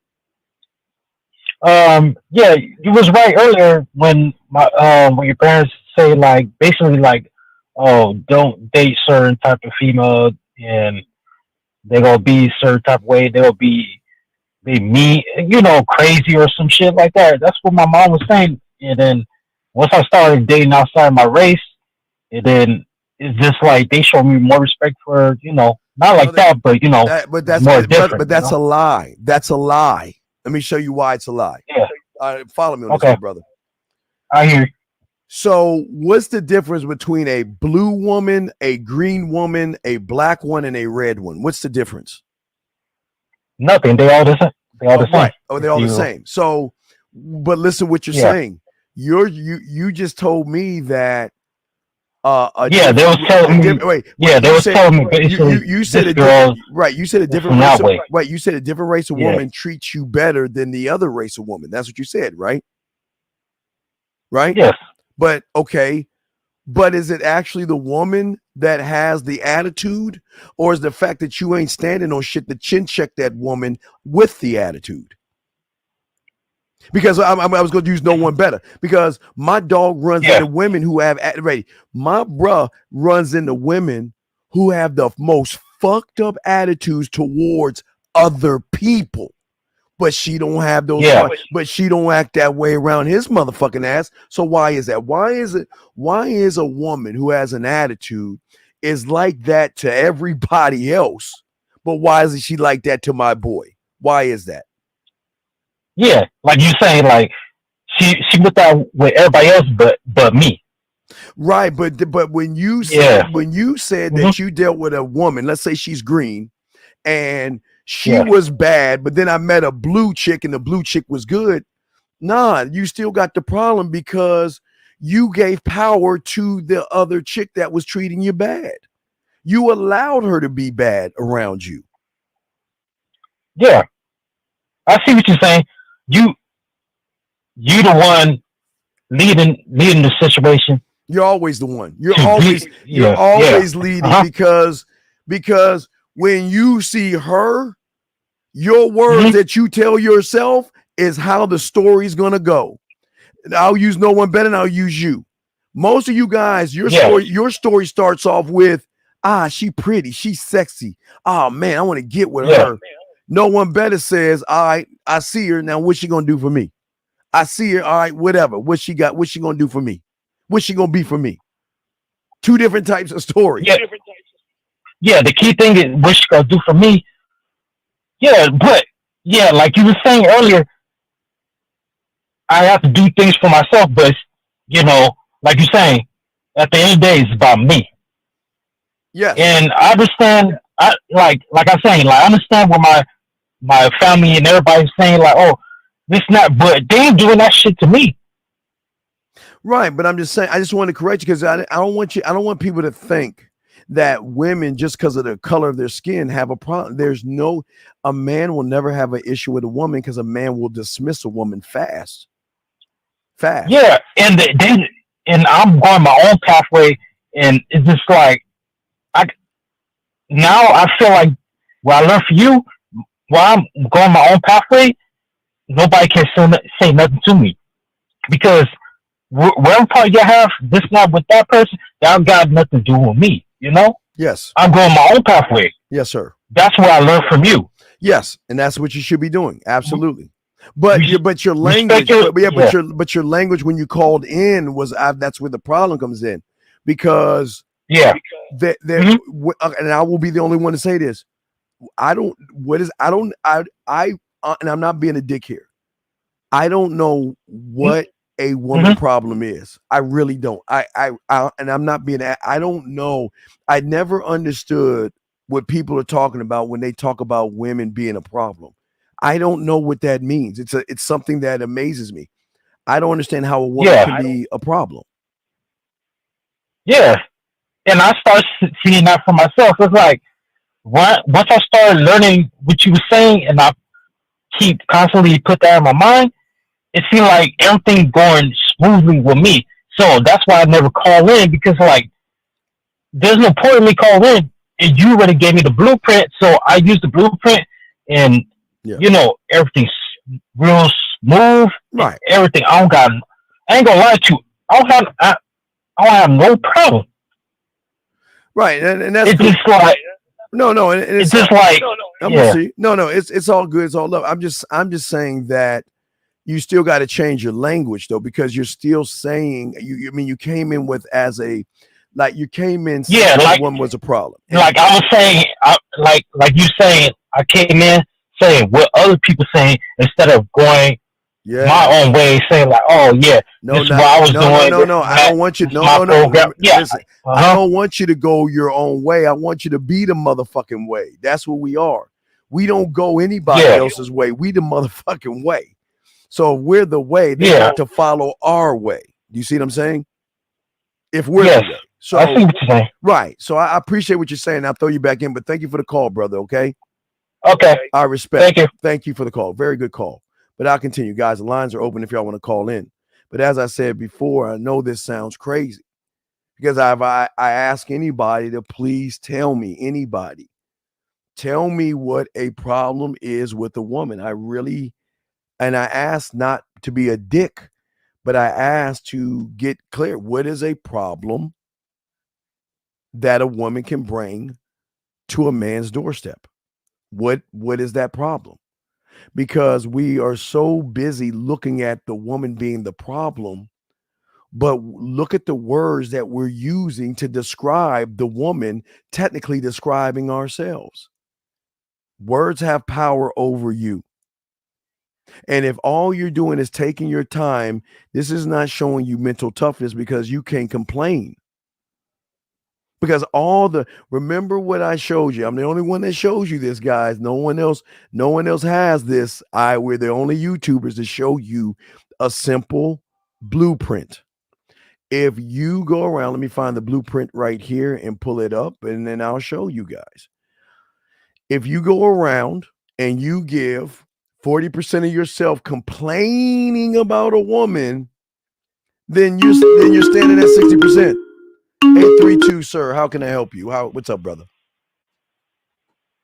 Yeah, you was right earlier when your parents say like basically like, oh, don't date certain type of female and they're gonna be certain type of way, they'll be mean, crazy or some shit like that. That's what my mom was saying. And then once I started dating outside my race, and then it's just like they show me more respect for, not like that, but that's more different. But that's a lie. That's a lie. Let me show you why it's a lie. Yeah. Follow me on this one, brother. I hear you. So what's the difference between a blue woman, a green woman, a black one, and a red one? What's the difference? Nothing. They all the same. They all the same. Right. Oh, they're all the same. So, but listen what you're saying. You just told me that they was telling me. They was telling me basically. You said a different, right. You said a different race. Right. You said a different race of woman treats you better than the other race of woman. That's what you said, right? Right. Yes. But okay. But is it actually the woman that has the attitude, or is the fact that you ain't standing on shit to chin check that woman with the attitude? Because I was going to use No One Better, because my dog runs into women who have my bruh runs into women who have the most fucked up attitudes towards other people, but she don't have those. But she don't act that way around his motherfucking ass. So why is that? Why is a woman who has an attitude is like that to everybody else, but why isn't she like that to my boy? Why is that? Yeah, like you saying, like she with that with everybody else, but me. Right, but when you said that you dealt with a woman, let's say she's green, and she was bad, but then I met a blue chick and the blue chick was good. Nah, you still got the problem because you gave power to the other chick that was treating you bad. You allowed her to be bad around you. Yeah, I see what you're saying. You the one leading the situation. You're always the one. You're always leading because when you see her, your words that you tell yourself is how the story's gonna go. I'll use No One Better and I'll use you. Most of you guys, your story starts off with, she pretty, she's sexy. Oh man, I want to get with her. No One Better says, all right, I see her. Now what's she gonna do for me? I see her, all right, whatever. What she got, what's she gonna do for me? What's she gonna be for me? Two different types of stories. Yeah, the key thing is what she gonna do for me. Yeah, but like you were saying earlier, I have to do things for myself, but like you're saying, at the end of the day, it's about me. Yeah. And I understand. I understand what my family and everybody's saying. Like, oh, this not, but they ain't doing that shit to me. Right, but I'm just saying. I just want to correct you because I don't want you. I don't want people to think that women, just because of the color of their skin, have a problem. A man will never have an issue with a woman because a man will dismiss a woman fast. Yeah, and I'm going my own pathway, and it's just like I feel like what I learned from you, while I'm going my own pathway, nobody can say nothing to me because whatever part you have, this not with that person, that got nothing to do with me. You know? Yes. I'm going my own pathway. Yes, sir. That's what I learned from you. Yes, and that's what you should be doing. Absolutely. But your language, but your language when you called in was that's where the problem comes in, because and I will be the only one to say this. And I'm not being a dick here. I don't know what a woman problem is. I really don't. And I'm not being. I don't know. I never understood what people are talking about when they talk about women being a problem. I don't know what that means. It's something that amazes me. I don't understand how a woman can be a problem. Yeah, and I start seeing that for myself. It's like once I started learning what you were saying, and I keep constantly put that in my mind, it seemed like everything going smoothly with me. So that's why I never call in, because like there's no point in me calling in, and you already gave me the blueprint. So I use the blueprint, and everything's real smooth. Right. Everything. I ain't gonna lie to you. I don't have no problem. Right, and that's it's just like it's just like it's all good. It's all love. I'm just saying that you still got to change your language though, because you're still saying you came in with saying one was a problem. Like I was saying, like you saying, I came in saying what other people saying instead of going my own way, saying like, oh yeah, this is what I was doing. No. I don't want you. No. Listen, I don't want you to go your own way. I want you to be the motherfucking way. That's what we are. We don't go anybody else's way. We the motherfucking way. So if we're the way, they have to follow our way. Do you see what I'm saying? If we're the way. So I see what you're saying. Right. So I appreciate what you're saying. I'll throw you back in, but thank you for the call, brother. Okay. Okay. I respect. Thank you. Thank you for the call. Very good call. But I'll continue, guys. The lines are open if y'all want to call in. But as I said before, I know this sounds crazy because I ask anybody to please tell me, tell me what a problem is with a woman. And I ask not to be a dick, but I ask to get clear. What is a problem that a woman can bring to a man's doorstep? What is that problem? Because we are so busy looking at the woman being the problem, but look at the words that we're using to describe the woman, technically describing ourselves. Words have power over you. And if all you're doing is taking your time, this is not showing you mental toughness because you can't complain. Because remember what I showed you. I'm the only one that shows you this, guys. No one else has this. We're the only YouTubers to show you a simple blueprint. If you go around, let me find the blueprint right here and pull it up, and then I'll show you guys. If you go around and you give 40% of yourself complaining about a woman, then you're standing at 60%. 832, sir. How can I help you? What's up, brother?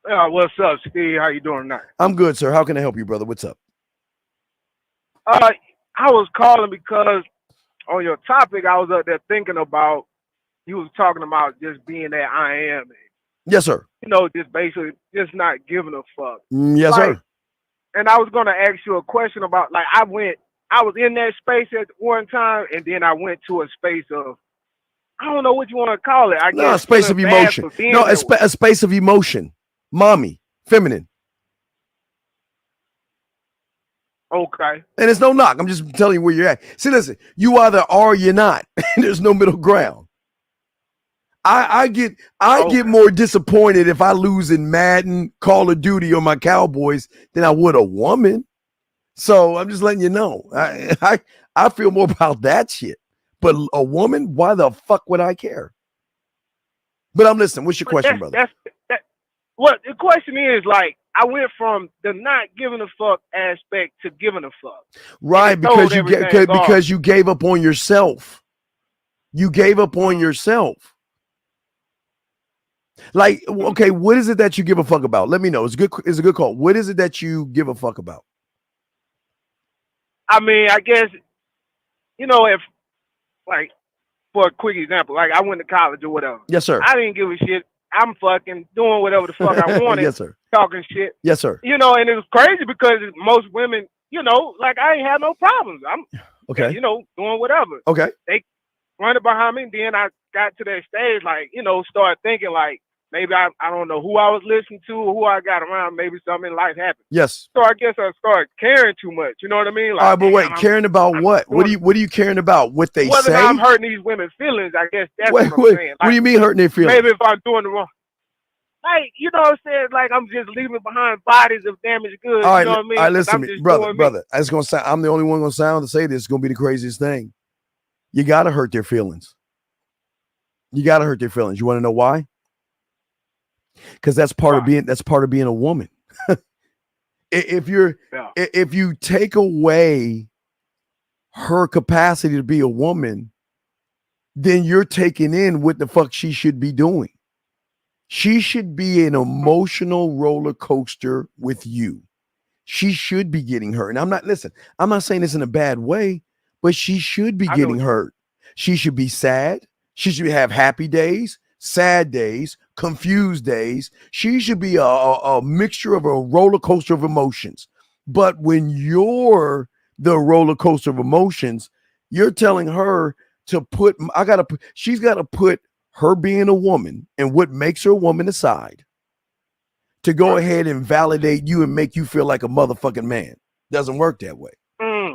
What's up, Steve? How you doing tonight? I'm good, sir. How can I help you, brother? What's up? I was calling because on your topic, I was up there thinking about, you was talking about just being that I am. Yes, sir. Just basically just not giving a fuck. Yes, sir. And I was going to ask you a question about, like, I was in that space at one time, and then I went to a space of, I don't know what you want to call it. I guess a space of emotion. No, a space of emotion. Mommy, feminine. Okay. And it's no knock. I'm just telling you where you're at. See, listen, you either are or you're not. There's no middle ground. I get more disappointed if I lose in Madden, Call of Duty, or my Cowboys than I would a woman. So I'm just letting you know. I feel more about that shit. But a woman, why the fuck would I care? But I'm listening. What's your question, brother? What the question is, like, I went from the not giving a fuck aspect to giving a fuck. Right, because you gave up on yourself. You gave up on yourself. Like, okay, what is it that you give a fuck about? Let me know. It's a good call. What is it that you give a fuck about? I mean, I guess, if, like, for a quick example, like I went to college or whatever. Yes, sir. I didn't give a shit. I'm fucking doing whatever the fuck I wanted. Yes, sir. Talking shit. Yes, sir. And it was crazy because most women, like I ain't had no problems. I'm, doing whatever. Okay. They running behind me. And then I got to that stage, like, started thinking like, maybe I don't know who I was listening to or who I got around. Maybe something in life happened. Yes. So I guess I started caring too much. You know what I mean? Like, all right, but wait, caring about what? What are you caring about? What they whether say? I'm hurting these women's feelings, I guess that's what I'm saying. Like, what do you mean hurting their feelings? Maybe if I'm doing the wrong. Like, what I'm saying? Like, I'm just leaving behind bodies of damaged goods. All right, you know what I mean? all right, listen to me, brother. Me. I'm the only one gonna sound to say this. It's gonna be the craziest thing. You gotta hurt their feelings. You gotta hurt their feelings. You want to know why? Because that's part of being a woman. if you take away her capacity to be a woman, then you're taking in what the fuck she should be doing. She should be an emotional roller coaster with you. She should be getting hurt. And I'm not saying this in a bad way, but she should be getting hurt. She should be sad. She should have happy days, sad days, confused days. She should be a mixture of a roller coaster of emotions. But when you're the roller coaster of emotions, you're telling her to she's got to put her being a woman and what makes her a woman aside to go ahead and validate you and make you feel like a motherfucking man. Doesn't work that way.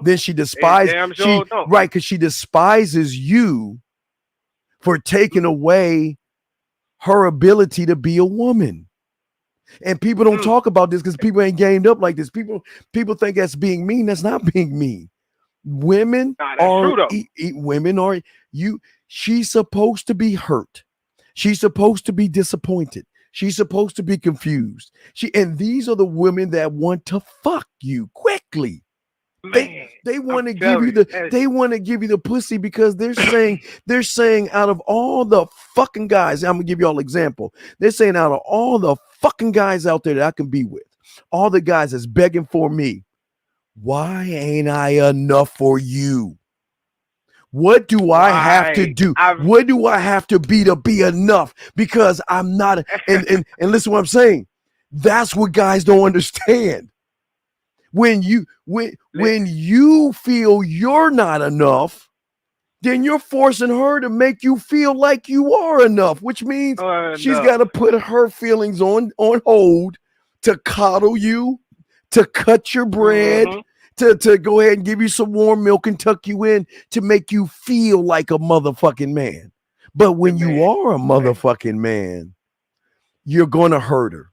Then she despises, right? Because she despises you for taking away her ability to be a woman. And people don't talk about this because people ain't gamed up like this. People think that's being mean. That's not being mean. Women she's supposed to be hurt. She's supposed to be disappointed. She's supposed to be confused. And these are the women that want to fuck you quickly. Man, they want to give you the pussy because they're saying out of all the fucking guys, I'm gonna give you all an example. They're saying out of all the fucking guys out there that I can be with, all the guys that's begging for me, why ain't I enough for you? What do I have to do? What do I have to be enough? Because I'm not. And listen to what I'm saying. That's what guys don't understand. When you feel you're not enough, then you're forcing her to make you feel like you are enough, which means she's got to put her feelings on hold to coddle you, to cut your bread, to go ahead and give you some warm milk and tuck you in to make you feel like a motherfucking man. But when you are a motherfucking man, you're going to hurt her.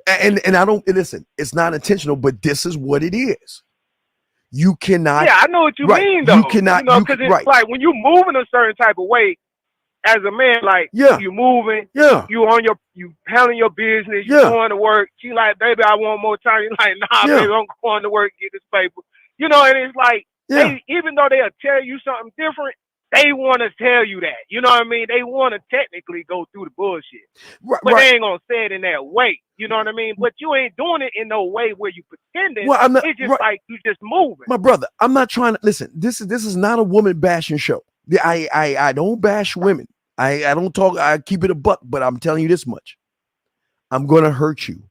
And I don't listen, it's not intentional, but this is what it is. You cannot. Yeah, I know what you mean, though. You cannot. Because it's like when you move in a certain type of way as a man, like you moving, you handling your business, you going to work. She like, baby, I want more time. You're like, nah, baby, I'm going to work, get this paper. And it's like, they, even though they'll tell you something different, they want to tell you that. You know what I mean? They want to technically go through the bullshit. But they ain't going to say it in that way. You know what I mean? But you ain't doing it in no way where you pretending. Well, I'm not, it's just like you just moving. My brother, I'm not trying to listen. This is not a woman bashing show. I don't bash women. I don't talk. I keep it a buck. But I'm telling you this much: I'm going to hurt you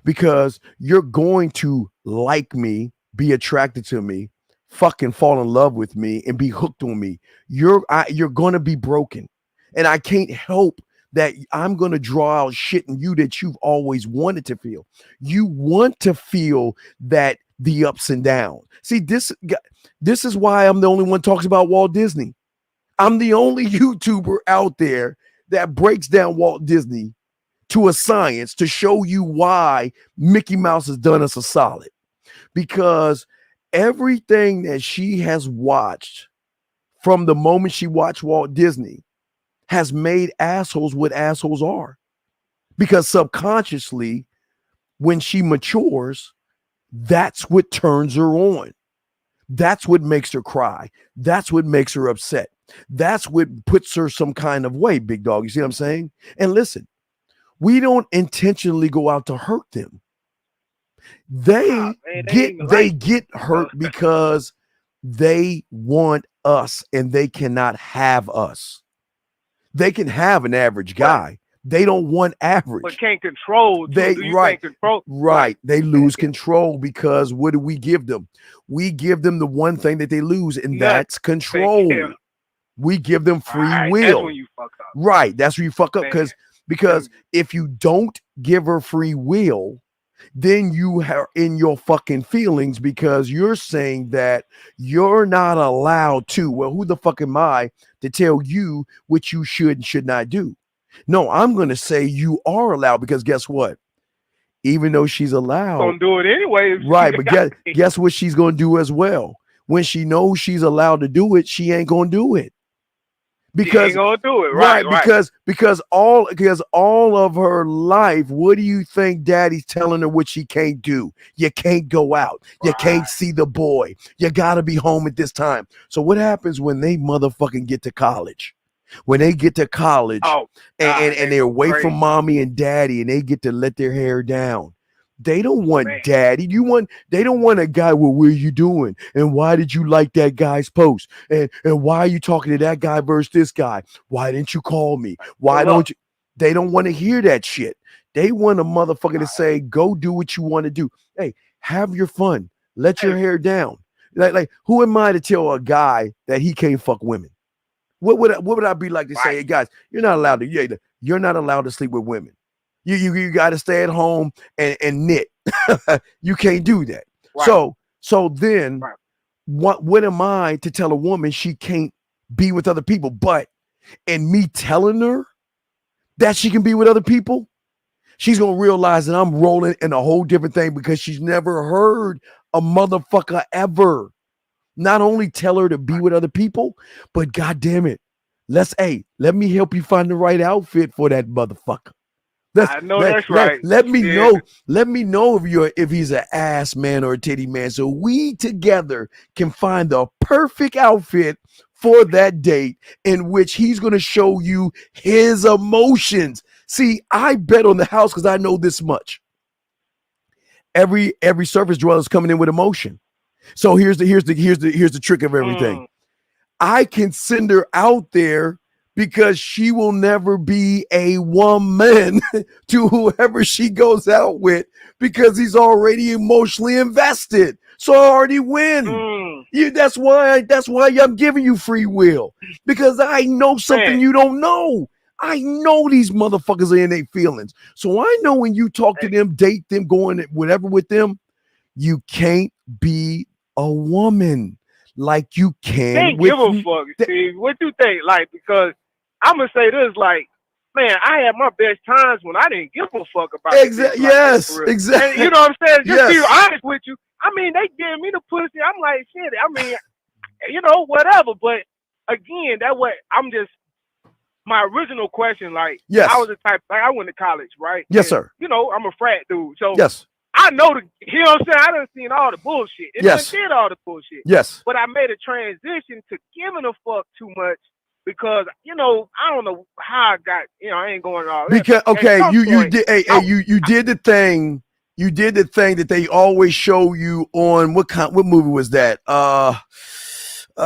because you're going to like me, be attracted to me, fucking fall in love with me, and be hooked on me. You're going to be broken, and I can't help that. I'm going to draw out shit in you that you've always wanted to feel. You want to feel that the ups and downs. See, this is why I'm the only one talks about Walt Disney. I'm the only YouTuber out there that breaks down Walt Disney to a science to show you why Mickey Mouse has done us a solid. Because everything that she has watched from the moment she watched Walt Disney has made assholes what assholes are. Because subconsciously, when she matures, that's what turns her on. That's what makes her cry. That's what makes her upset. That's what puts her some kind of way, big dog. You see what I'm saying? And listen, we don't intentionally go out to hurt them. They get hurt because they want us and they cannot have us. They can have an average guy. They don't want average. But can't control. They control? Right. They lose control because what do we give them? We give them the one thing that they lose, and that's control. We give them free will. That's when you fuck up. Right. That's where you fuck up because if you don't give her free will, then you are in your fucking feelings because you're saying that you're not allowed to. Well, who the fuck am I to tell you what you should and should not do? No, I'm going to say you are allowed because guess what? Even though she's allowed. Gonna do it anyway. Right, but guess what she's going to do as well? When she knows she's allowed to do it, she ain't going to do it. Because she ain't gonna do it, right? Because all of her life, what do you think daddy's telling her what she can't do? You can't go out. You can't see the boy. You gotta be home at this time. So what happens when they motherfucking get to college? When they get to college and they're away from mommy and daddy and they get to let their hair down. They don't want daddy. They don't want a guy, well, what are you doing? And why did you like that guy's post? And why are you talking to that guy versus this guy? Why didn't you call me? Why don't you? They don't want to hear that shit. They want a motherfucker to say, go do what you want to do. Hey, have your fun. Let your hair down. Like, who am I to tell a guy that he can't fuck women? What would I be like to say, hey guys, you're not allowed to sleep with women. You got to stay at home and knit. You can't do that. Right. So then what am I to tell a woman she can't be with other people? But and me telling her that she can be with other people, she's going to realize that I'm rolling in a whole different thing because she's never heard a motherfucker ever not only tell her to be with other people, but God damn it, let me help you find the right outfit for that motherfucker. That's right. Let me know if he's an ass man or a titty man, so we together can find the perfect outfit for that date in which he's going to show you his emotions. See, I bet on the house because I know this much. Every surface dweller is coming in with emotion. So here's the trick of everything. I can send her out there because she will never be a woman to whoever she goes out with because he's already emotionally invested. So I already win. That's why I'm giving you free will, because I know something you don't know. I know these motherfuckers are in their feelings. So I know when you talk to them, date them, going whatever with them, you can't be a woman like you can. They give a fuck, Steve. What you think? Like, because I'm gonna say this, like, man, I had my best times when I didn't give a fuck about exactly. Yes, exactly. And you know what I'm saying? Just be honest with you. I mean, they give me the pussy. I'm like, shit. I mean, whatever. But again, I'm just. My original question, like, I was the type, like, I went to college, right? Yes, sir. I'm a frat dude, so yes. I know you know what I'm saying? I done seen all the bullshit. I did all the bullshit. Yes. But I made a transition to giving a fuck too much because, I don't know how I got, I ain't going all that. Because, okay, you did the thing. You did the thing that they always show you on, what movie was that? Okay,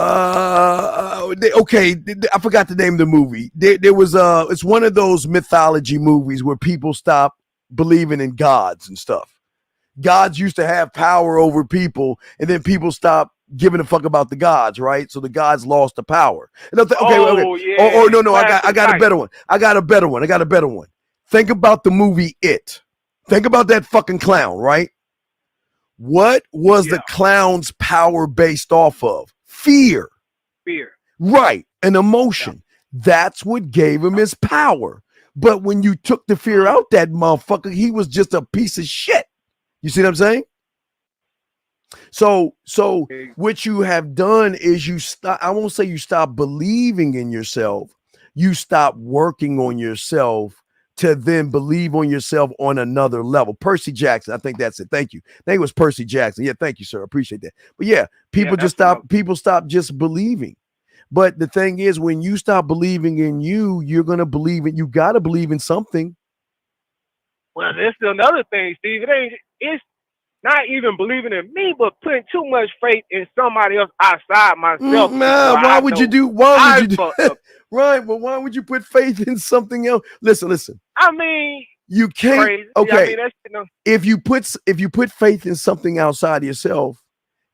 I forgot the name of the movie. There was it's one of those mythology movies where people stop believing in gods and stuff. Gods used to have power over people, and then people stopped giving a fuck about the gods, right? So the gods lost the power. And okay. Yeah. Oh no, I got a better one. I got a better one. Think about the movie It. Think about that fucking clown, right? What was the clown's power based off of? Fear. Right. An emotion. That's what gave him his power. But when you took the fear out that motherfucker, he was just a piece of shit. You see what I'm saying? So what you have done is you stop. I won't say you stop believing in yourself. You stop working on yourself to then believe on yourself on another level. Percy Jackson, I think that's it. Thank you. I think it was Percy Jackson. Yeah, thank you, sir. Appreciate that. But yeah, people stop just believing. But the thing is, when you stop believing in you, you're gonna believe in. You gotta believe in something. Well, that's another thing, Steve. It's not even believing in me, but putting too much faith in somebody else outside myself. Why would you do? Right, well, why would you put faith in something else? Listen. I mean, you can't. Crazy. Okay, I mean, if you put faith in something outside of yourself,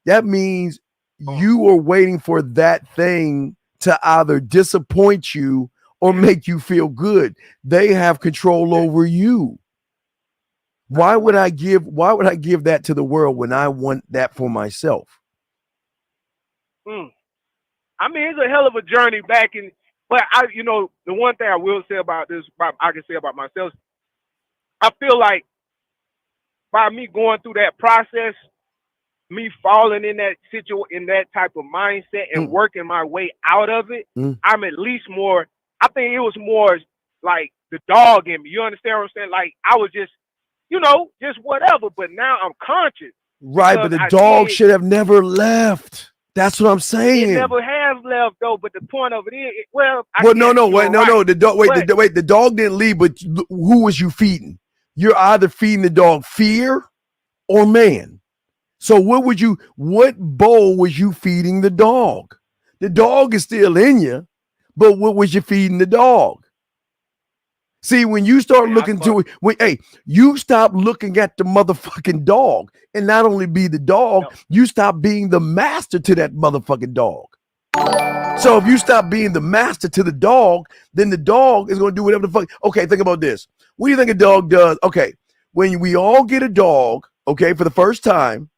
that means you are waiting for that thing to either disappoint you or make you feel good. They have control over you. Why would I give that to the world when I want that for myself? I mean, it's a hell of a journey back in, but the one thing I will say about this, I can say about myself, I feel like by me going through that process, me falling in that in that type of mindset and working my way out of it, I'm at least more, I think it was more like the dog in me. You understand what I'm saying? Like I was just, just whatever, but now I'm conscious. Right, but the dog should have never left. That's what I'm saying. It never has left though, but the point of it is, no. The dog. Wait, the dog didn't leave, but who was you feeding? You're either feeding the dog fear or man. So what bowl was you feeding the dog? The dog is still in you, but what was you feeding the dog? See, when you start looking to it, you stop looking at the motherfucking dog, and not only be the dog, you stop being the master to that motherfucking dog. So if you stop being the master to the dog, then the dog is going to do whatever the fuck. Okay, think about this. What do you think a dog does? Okay, when we all get a dog, okay, for the first time,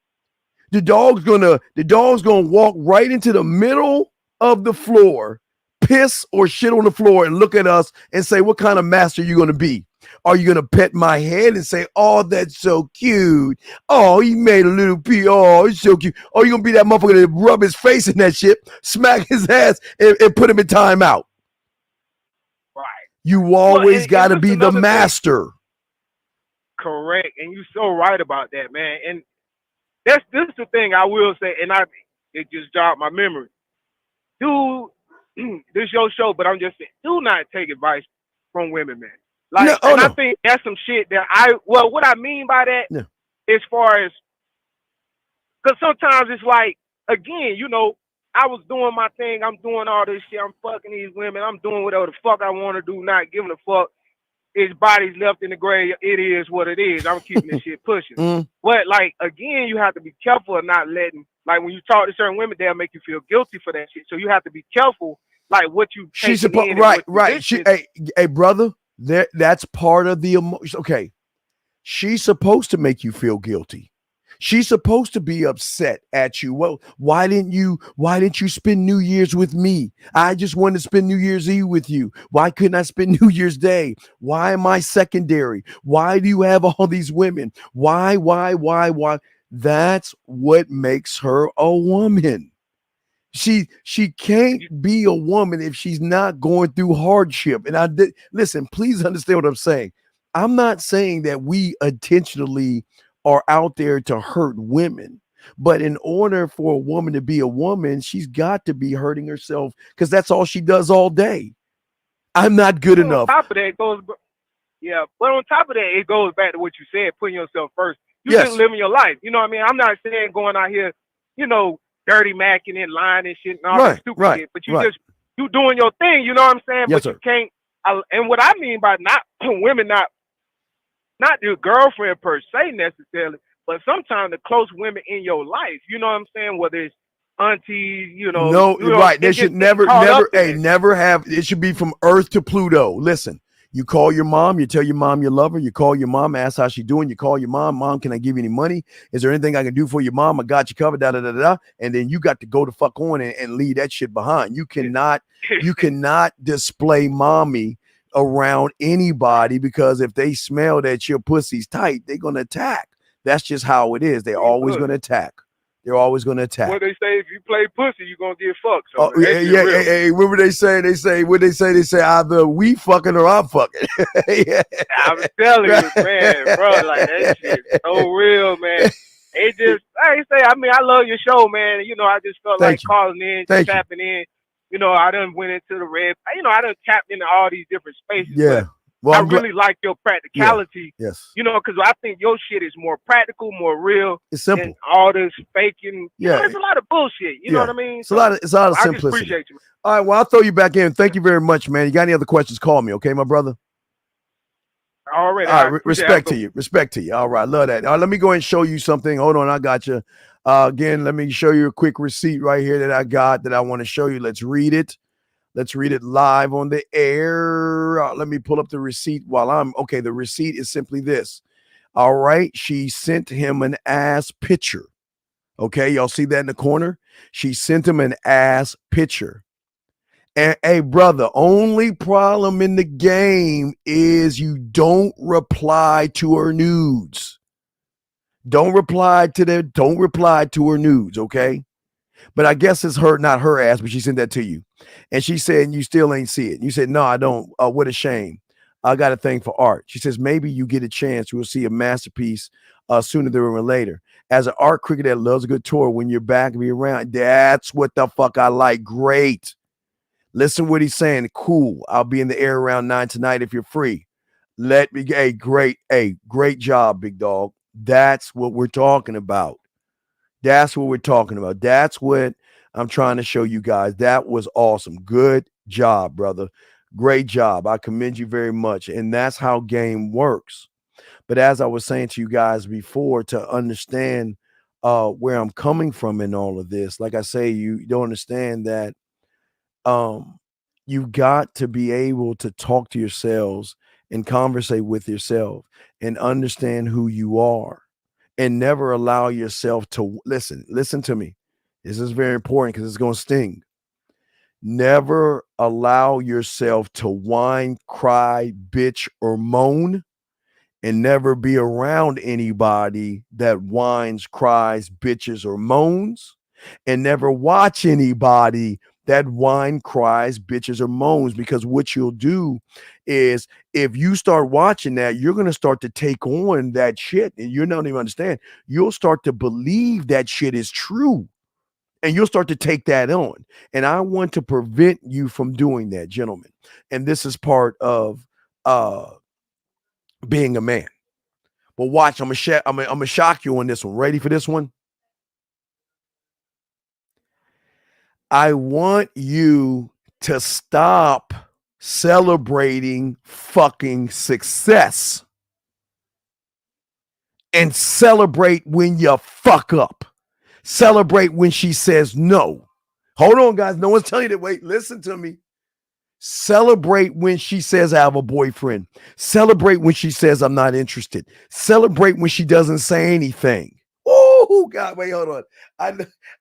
the dog's gonna walk right into the middle of the floor, piss or shit on the floor, and look at us and say, what kind of master are you going to be? Are you going to pet my head and say, oh, that's so cute? Oh, he made a little pee. Oh, it's so cute. Oh, you going to be that motherfucker that rub his face in that shit, smack his ass, and put him in timeout. Right. You always got to be the master. Correct. And you're so right about that, man. And this is the thing I will say, and it just jogged my memory. Dude, this your show, but I'm just saying, do not take advice from women, man. Like, I think that's some shit that what I mean by that, as far as, because sometimes it's like, again, I was doing my thing, I'm doing all this shit, I'm fucking these women, I'm doing whatever the fuck I want to do, not giving a fuck. His body's left in the grave, it is what it is. I'm keeping this shit pushing. But, like, again, you have to be careful of not letting, like, when you talk to certain women, they'll make you feel guilty for that shit. So you have to be careful, like, what you take in. Right. Hey, brother, that's part of the emotion. Okay. She's supposed to make you feel guilty. She's supposed to be upset at you. Well, why didn't you spend New Year's with me? I just wanted to spend New Year's Eve with you. Why couldn't I spend New Year's Day? Why am I secondary? Why do you have all these women? Why? That's what makes her a woman. She can't be a woman if she's not going through hardship. And listen, please understand what I'm saying. I'm not saying that we intentionally are out there to hurt women. But in order for a woman to be a woman, she's got to be hurting herself because that's all she does all day. I'm not good enough. On top of that, but on top of that, it goes back to what you said, putting yourself first. You just living your life. You know what I mean? I'm not saying going out here, dirty macking and lying and shit and all that stupid shit, but you doing your thing, you know what I'm saying? Yes, but you can't, and what I mean by not women, not your girlfriend per se necessarily, but sometimes the close women in your life, you know what I'm saying? Whether it's aunties, They should never have, it should be from Earth to Pluto. Listen, you call your mom, you tell your mom you love her, you call your mom, ask how she's doing, you call your mom, can I give you any money? Is there anything I can do for your mom? I got you covered, and then you got to go the fuck on and leave that shit behind. You cannot display mommy around anybody, because if they smell that your pussy's tight, they're gonna attack. That's just how it is. They're always gonna attack. They're always going to attack. What they say, if you play pussy, you're going to get fucked. So Hey, remember they say, they say either we fucking or I'm fucking. Yeah. I'm telling you, man, bro, like that shit so real, man. It just, like I say, I mean, I love your show, man. You know, I just felt like calling in, tapping in. You know, I done went into the red. You know, I done tapped into all these different spaces. Yeah. Well, I really like your practicality. Yeah. Yes. You know, because I think your shit is more practical, more real. It's simple. Than all this faking. Yeah. You know, there's a lot of bullshit. You know what I mean? It's a lot of simplicity. I just appreciate you. All right. Well, I'll throw you back in. Thank you very much, man. You got any other questions? Call me, okay, my brother? All right. All right. Respect to you. Respect to you. All right. Love that. All right, let me go ahead and show you something. Hold on. I got you. Again, let me show you a quick receipt right here that I got that I want to show you. Let's read it. Let's read it live on the air. Let me pull up the receipt okay. The receipt is simply this. All right. She sent him an ass picture. Okay. Y'all see that in the corner? She sent him an ass picture. And hey, brother, only problem in the game is you don't reply to her nudes. Don't reply to her nudes, okay? But I guess it's her, not her ass, but she sent that to you. And she said, you still ain't see it. You said, no, I don't. What a shame. I got a thing for art. She says, maybe you get a chance. You will see a masterpiece sooner than later. As an art critic that loves a good tour, when you're back and be around, that's what the fuck I like. Great. Listen what he's saying. Cool. I'll be in the air around 9 tonight if you're free. Great job, big dog. That's what we're talking about. That's what we're talking about. That's what I'm trying to show you guys. That was awesome. Good job, brother. Great job. I commend you very much. And that's how game works. But as I was saying to you guys before, to understand where I'm coming from in all of this, like I say, you don't understand that you got to be able to talk to yourselves and conversate with yourself and understand who you are and never allow yourself to listen to me. This is very important because it's going to sting. Never allow yourself to whine, cry, bitch, or moan, and never be around anybody that whines, cries, bitches, or moans, and never watch anybody that whine, cries, bitches, or moans, because what you'll do is if you start watching that, you're going to start to take on that shit and you don't even understand. You'll start to believe that shit is true and you'll start to take that on. And I want to prevent you from doing that, gentlemen. And this is part of being a man. But watch, I'm gonna shock you on this one. Ready for this one? I want you to stop celebrating fucking success and celebrate when you fuck up. Celebrate when she says no. Hold on, guys. No one's telling you that. Wait, listen to me. Celebrate when she says I have a boyfriend. Celebrate when she says I'm not interested. Celebrate when she doesn't say anything. Oh God, wait, hold on.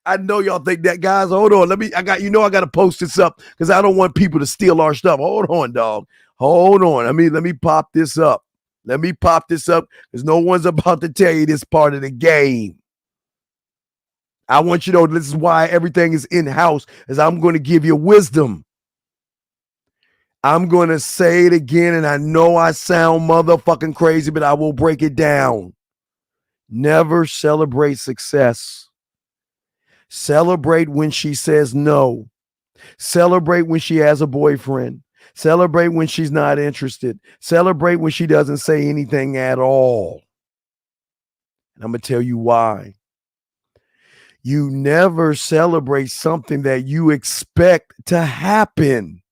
I know y'all think that, guys. Hold on. I got to post this up because I don't want people to steal our stuff. Hold on, dog. Hold on. Let me pop this up. Let me pop this up because no one's about to tell you this part of the game. I want you to know this is why everything is in-house, is I'm going to give you wisdom. I'm going to say it again, and I know I sound motherfucking crazy, but I will break it down. Never celebrate success. Celebrate when she says no. Celebrate when she has a boyfriend. Celebrate when she's not interested. Celebrate when she doesn't say anything at all. And I'm going to tell you why. You never celebrate something that you expect to happen.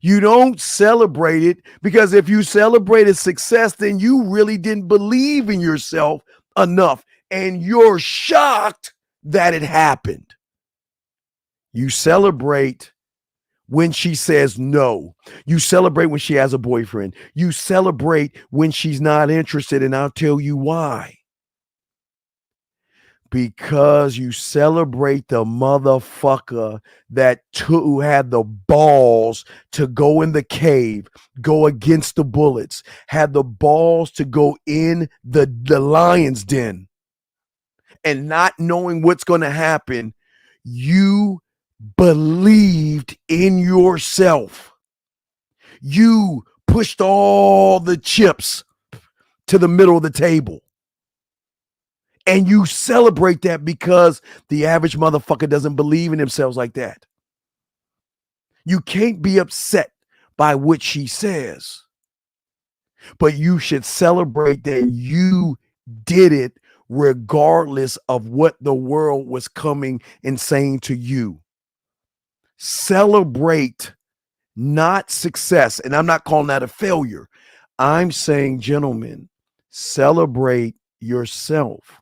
You don't celebrate it because if you celebrated success, then you really didn't believe in yourself enough and you're shocked that it happened. You celebrate when she says no. You celebrate when she has a boyfriend. You celebrate when she's not interested, and I'll tell you why. Because you celebrate the motherfucker who had the balls to go in the cave, go against the bullets, had the balls to go in the lion's den and not knowing what's going to happen, you believed in yourself. You pushed all the chips to the middle of the table. And you celebrate that because the average motherfucker doesn't believe in themselves like that. You can't be upset by what she says, but you should celebrate that you did it regardless of what the world was coming and saying to you. Celebrate not success. And I'm not calling that a failure. I'm saying, gentlemen, celebrate yourself.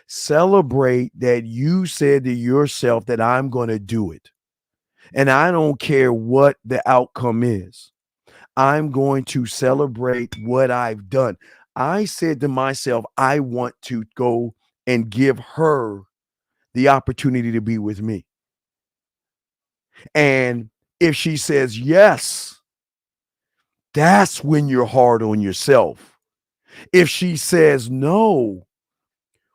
Celebrate that you said to yourself that I'm going to do it. And I don't care what the outcome is. I'm going to celebrate what I've done. I said to myself, I want to go and give her the opportunity to be with me. And if she says yes, that's when you're hard on yourself. If she says no,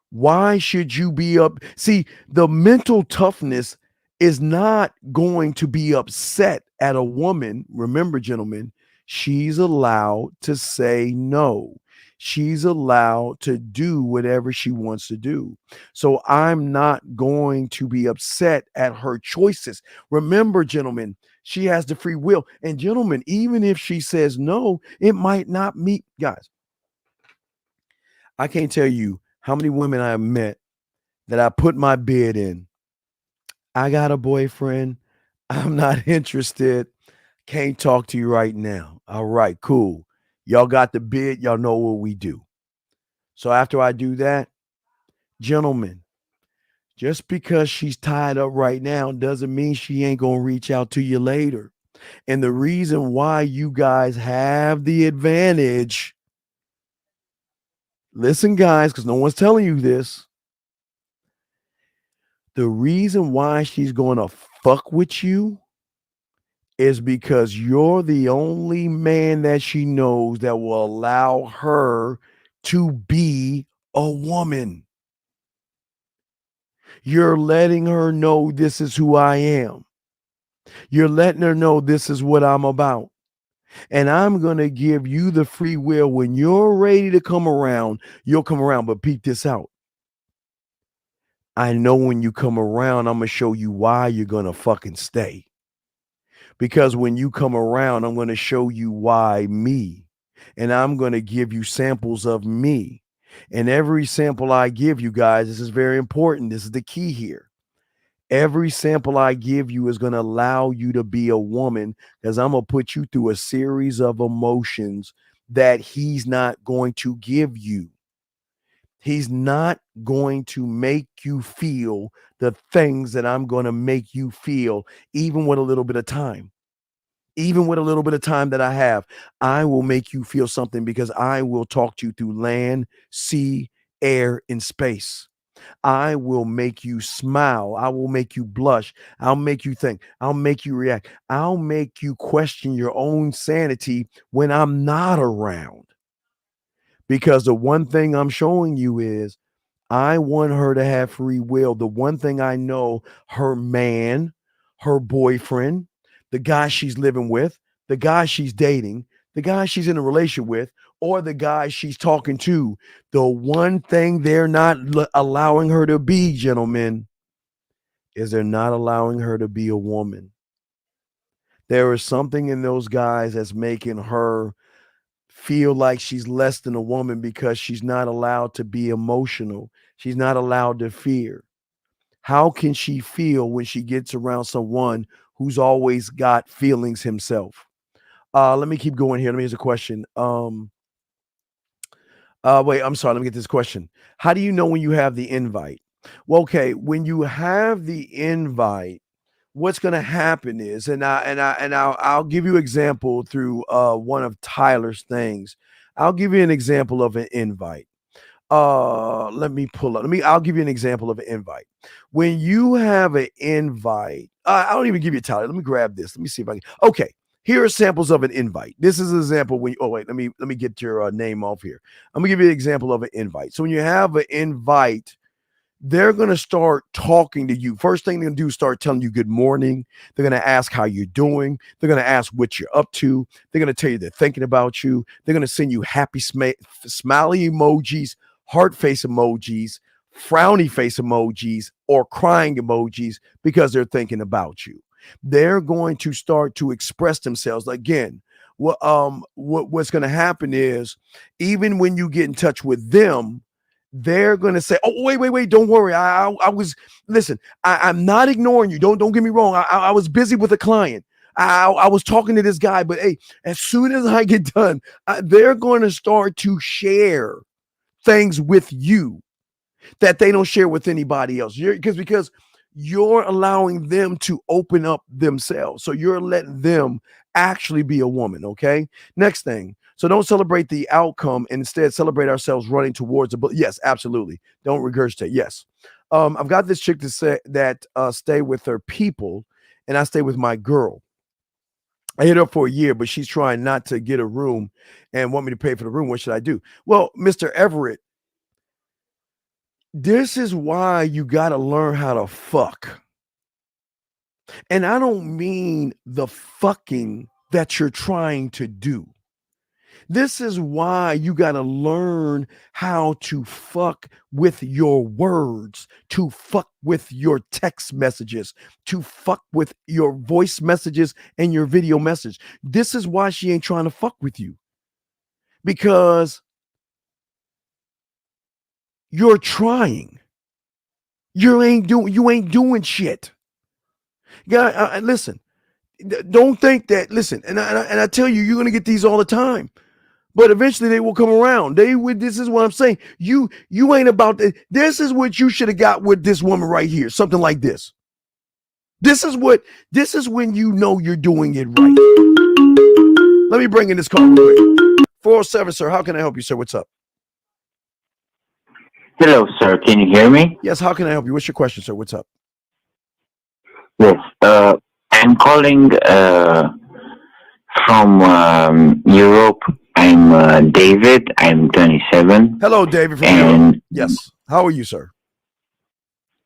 why should you be up? See, the mental toughness is not going to be upset at a woman. Remember, gentlemen, she's allowed to say no. She's allowed to do whatever she wants to do. So I'm not going to be upset at her choices. Remember, gentlemen, she has the free will. And gentlemen, even if she says no, it might not meet, guys. I can't tell you how many women I have met that I put my bid in. I got a boyfriend. I'm not interested. Can't talk to you right now. All right, cool. Y'all got the bid. Y'all know what we do. So after I do that, gentlemen, just because she's tied up right now doesn't mean she ain't going to reach out to you later. And the reason why you guys have the advantage, listen, guys, because no one's telling you this. The reason why she's going to fuck with you is because you're the only man that she knows that will allow her to be a woman. You're letting her know this is who I am. You're letting her know this is what I'm about. And I'm going to give you the free will. When you're ready to come around, you'll come around. But peep this out. I know when you come around, I'm going to show you why you're going to fucking stay. Because when you come around, I'm going to show you why me. And I'm going to give you samples of me. And every sample I give you guys, this is very important. This is the key here. Every sample I give you is going to allow you to be a woman, because I'm going to put you through a series of emotions that he's not going to give you. He's not going to make you feel the things that I'm going to make you feel, even with a little bit of time. Even with a little bit of time that I have, I will make you feel something, because I will talk to you through land, sea, air, and space. I will make you smile. I will make you blush. I'll make you think. I'll make you react. I'll make you question your own sanity when I'm not around. Because the one thing I'm showing you is I want her to have free will. The one thing I know, her man, her boyfriend, the guy she's living with, the guy she's dating, the guy she's in a relationship with, or the guy she's talking to, the one thing they're not allowing her to be, gentlemen, is they're not allowing her to be a woman. There is something in those guys that's making her feel like she's less than a woman, because she's not allowed to be emotional. She's not allowed to fear. How can she feel when she gets around someone who's always got feelings himself? Let me keep going here. Let me ask a question. Wait, I'm sorry. Let me get this question. How do you know when you have the invite? Well, okay, when you have the invite, what's going to happen is, I'll give you an example through one of Tyler's things. I'll give you an example of an invite. Let me pull up. I'll give you an example of an invite. When you have an invite, I don't even give you a Tyler. Let me grab this. Let me see if I can. Okay. Here are samples of an invite. This is an example when let me get your name off here. I'm gonna give you an example of an invite. So when you have an invite, they're going to start talking to you. First thing they're going to do is start telling you good morning. They're going to ask how you're doing. They're going to ask what you're up to. They're going to tell you they're thinking about you. They're going to send you happy smiley emojis, heart face emojis, frowny face emojis, or crying emojis because they're thinking about you. They're going to start to express themselves. Again, what's going to happen is even when you get in touch with them, they're going to say, oh, wait, don't worry. I was, listen, I'm not ignoring you. Don't get me wrong. I was busy with a client. I was talking to this guy, but hey, as soon as I get done, they're going to start to share things with you that they don't share with anybody else. Because you're allowing them to open up themselves. So you're letting them actually be a woman. Okay. Next thing. So don't celebrate the outcome. Instead, celebrate ourselves running towards the book. Yes, absolutely. Don't regurgitate. Yes. I've got this chick to say that stay with her people, and I stay with my girl. I hit her up for a year, but she's trying not to get a room and want me to pay for the room. What should I do? Well, Mr. Everett, this is why you got to learn how to fuck. And I don't mean the fucking that you're trying to do. This is why you got to learn how to fuck with your words, to fuck with your text messages, to fuck with your voice messages and your video message. This is why she ain't trying to fuck with you. Because you're trying. You ain't doing shit. God, listen, don't think that, listen, and I tell you, you're going to get these all the time. But eventually they will come around. This is what I'm saying. You ain't about that. This is what you should have got with this woman right here. Something like this. This is when you know you're doing it right. Let me bring in this call real quick. 407, sir. How can I help you, sir? What's up? Hello, sir. Can you hear me? Yes. How can I help you? What's your question, sir? What's up? Yes. I'm calling from Europe. I'm David. I'm 27. Hello, David from Europe. Yes. How are you, sir?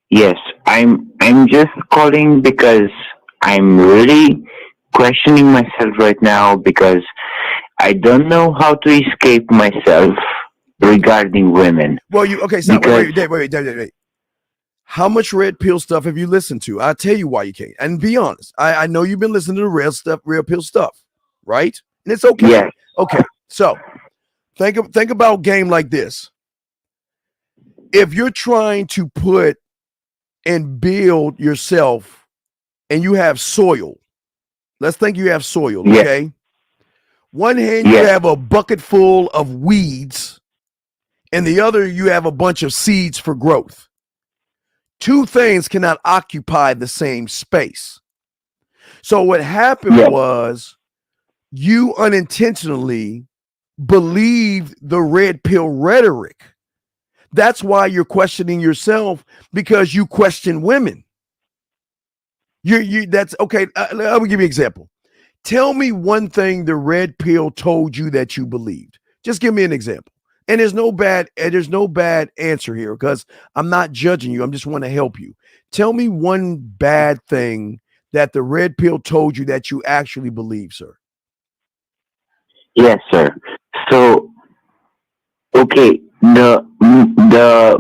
Yes, I'm just calling because I'm really questioning myself right now because I don't know how to escape myself regarding women. Well, wait. How much red pill stuff have you listened to? I'll tell you why you can't. And be honest. I know you've been listening to real pill stuff, right? And it's okay. Yeah. Okay. So think about a game like this. If you're trying to put and build yourself and you have soil, let's think you have soil, okay? Yeah. One hand you have a bucket full of weeds, and the other you have a bunch of seeds for growth. Two things cannot occupy the same space. So what happened was you unintentionally believed the red pill rhetoric. That's why you're questioning yourself, because you question women. That's okay. I will give you an example. Tell me one thing the red pill told you that you believed. Just give me an example. And there's no bad answer here, because I'm not judging you. I just want to help you. Tell me one bad thing that the red pill told you that you actually believe, sir. Yes, sir. So, okay, the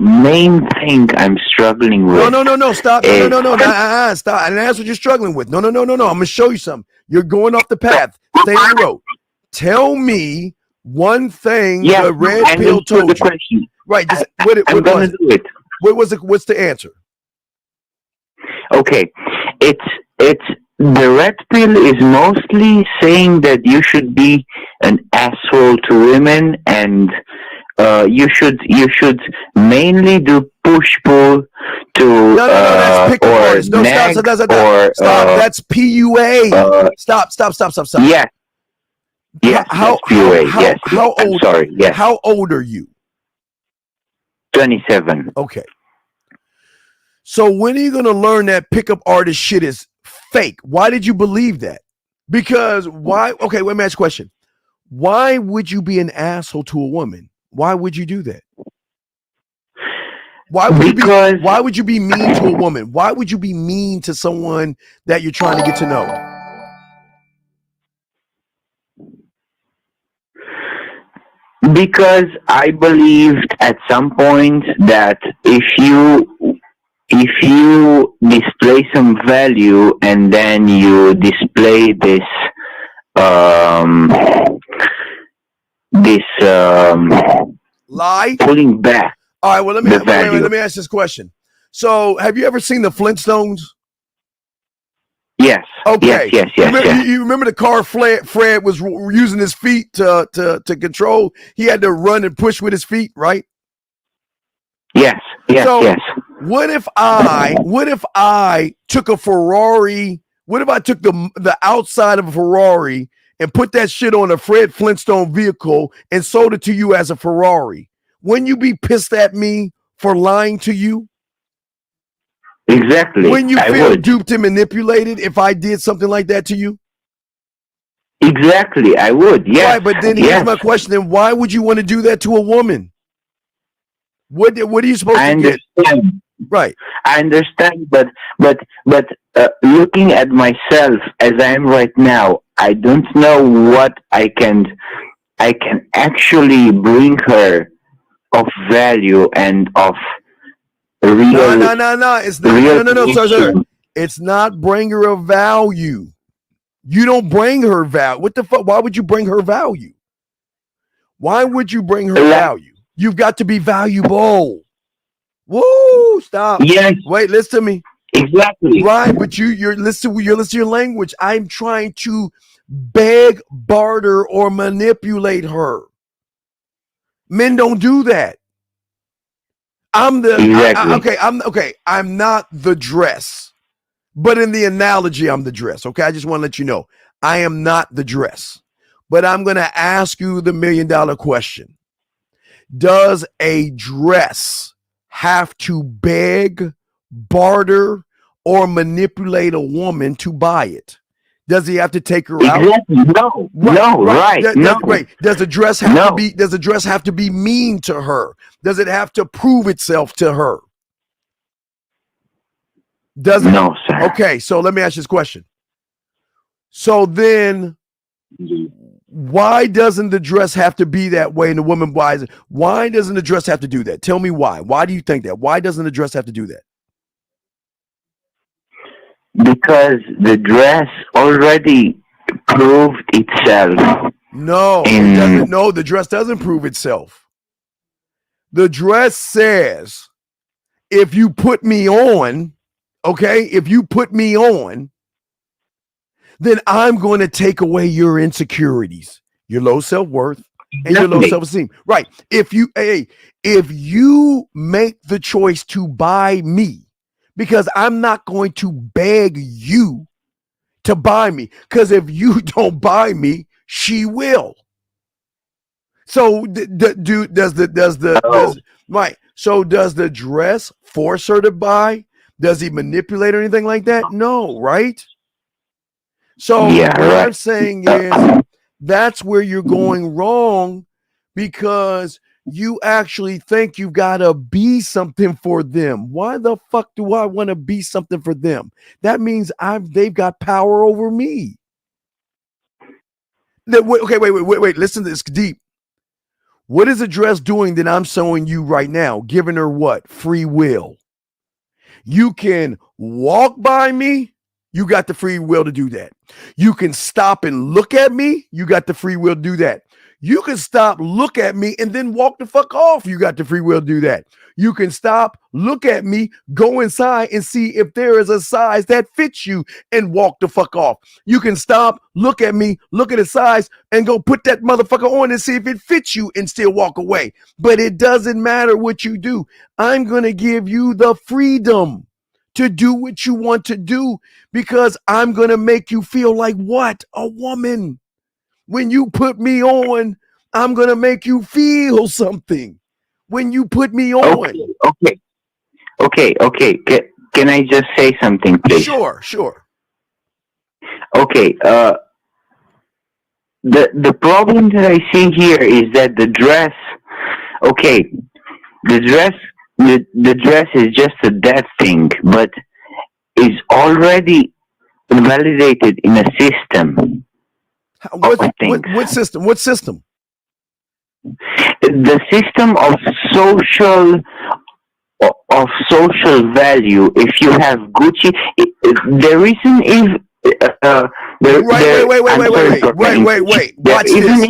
main thing I'm struggling with. No, stop. No, stop. And that's what you're struggling with. No. I'm gonna show you something. You're going off the path. Stay on the road. Tell me one thing the red pill told you. Question. Right. I'm gonna do it. What's the answer? Okay, it's the red pill is mostly saying that you should be an asshole to women, and you should mainly do push pull to no, that's pick or artist. No, nag stop. Or, that's PUA. Stop. Yeah. Yes, how PUA. Yes. How old? I'm sorry. Yes. How old are you? 27. Okay. So when are you going to learn that pickup artist shit is fake? Why did you believe that? Because why? Okay, let me ask you a question. Why would you be an asshole to a woman? Why would you do that? Why would you be mean to a woman? Why would you be mean to someone that you're trying to get to know? Because I believed at some point that if you display some value and then you display this lie, pulling back. All right, well let me ask this question. So, have you ever seen the Flintstones? Yes. Okay. Yes. You remember the car Fred was using his feet to control? He had to run and push with his feet, right? Yes. So, what if I took a Ferrari? What if I took the outside of a Ferrari and put that shit on a Fred Flintstone vehicle and sold it to you as a Ferrari? Wouldn't you be pissed at me for lying to you? Exactly. When you feel duped and manipulated if I did something like that to you? Exactly, I would, yes. Right, but then here's my question. Then why would you want to do that to a woman? What are you supposed to get? Right. I understand, but looking at myself as I am right now, I don't know what I can actually bring her of value and of real. No. It's not. No, sir. It's not bring her a value. You don't bring her value. What the fuck? Why would you bring her value? Why would you bring her value? You've got to be valuable. Woo! Stop. Yes. Wait, listen to me. Exactly. Right, but you're listening to your language. I'm trying to beg, barter, or manipulate her. Men don't do that. I'm not the dress, but in the analogy, I'm the dress. Okay, I just want to let you know I am not the dress, but I'm going to ask you the $1 million question: does a dress have to beg, barter, or manipulate a woman to buy it? Does he have to take her out? No. Right. Does the dress have to be mean to her? Does it have to prove itself to her? Does it? No, sir. Okay, so let me ask you this question. So then, why doesn't the dress have to be that way and the woman buys it? Why doesn't the dress have to do that? Tell me why. Why do you think that? Why doesn't the dress have to do that? Because the dress already proved itself. No, it doesn't. No, the dress doesn't prove itself. The dress says, if you put me on, okay, then I'm going to take away your insecurities, your low self-worth, and your low self-esteem. Right. If you make the choice to buy me, because I'm not going to beg you to buy me, because if you don't buy me, she will. So does the dress force her to buy? Does he manipulate or anything like that? No, right? So what I'm saying is that's where you're going wrong, because you actually think you've got to be something for them. Why the fuck do I want to be something for them? That means they've got power over me. Okay, wait. Listen to this deep. What is the dress doing that I'm showing you right now? Giving her what? Free will. You can walk by me. You got the free will to do that. You can stop and look at me. You got the free will to do that. You can stop, look at me, and then walk the fuck off. You got the free will to do that. You can stop, look at me, go inside and see if there is a size that fits you and walk the fuck off. You can stop, look at me, look at the size, and go put that motherfucker on and see if it fits you and still walk away. But it doesn't matter what you do. I'm going to give you the freedom to do what you want to do, because I'm going to make you feel like what? A woman. When you put me on, I'm going to make you feel something. When you put me on. Okay. Can I just say something, please? Sure. Okay. The problem that I see here is that the dress the dress is just a dead thing, but is already validated in a system. What system? What system? The system of social value. If you have Gucci, the reason is wait. Watch this.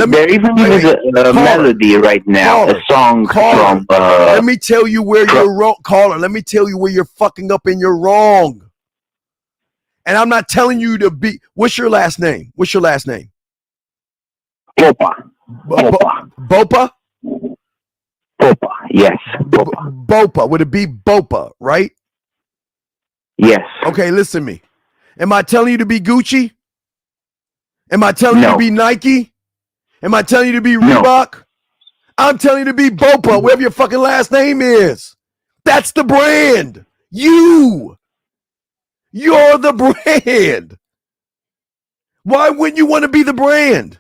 There even is a melody right now, a song from. Let me tell you where you're wrong, caller. Let me tell you where you're fucking up and you're wrong. And I'm not telling you to be. What's your last name? What's your last name? Bopa. Bopa? Bopa, yes. Bopa. Bopa. Would it be Bopa, right? Yes. Okay, listen to me. Am I telling you to be Gucci? Am I telling you to be Nike? Am I telling you to be Reebok? I'm telling you to be Bopa, whatever your fucking last name is. That's the brand. You're the brand. Why wouldn't you want to be the brand?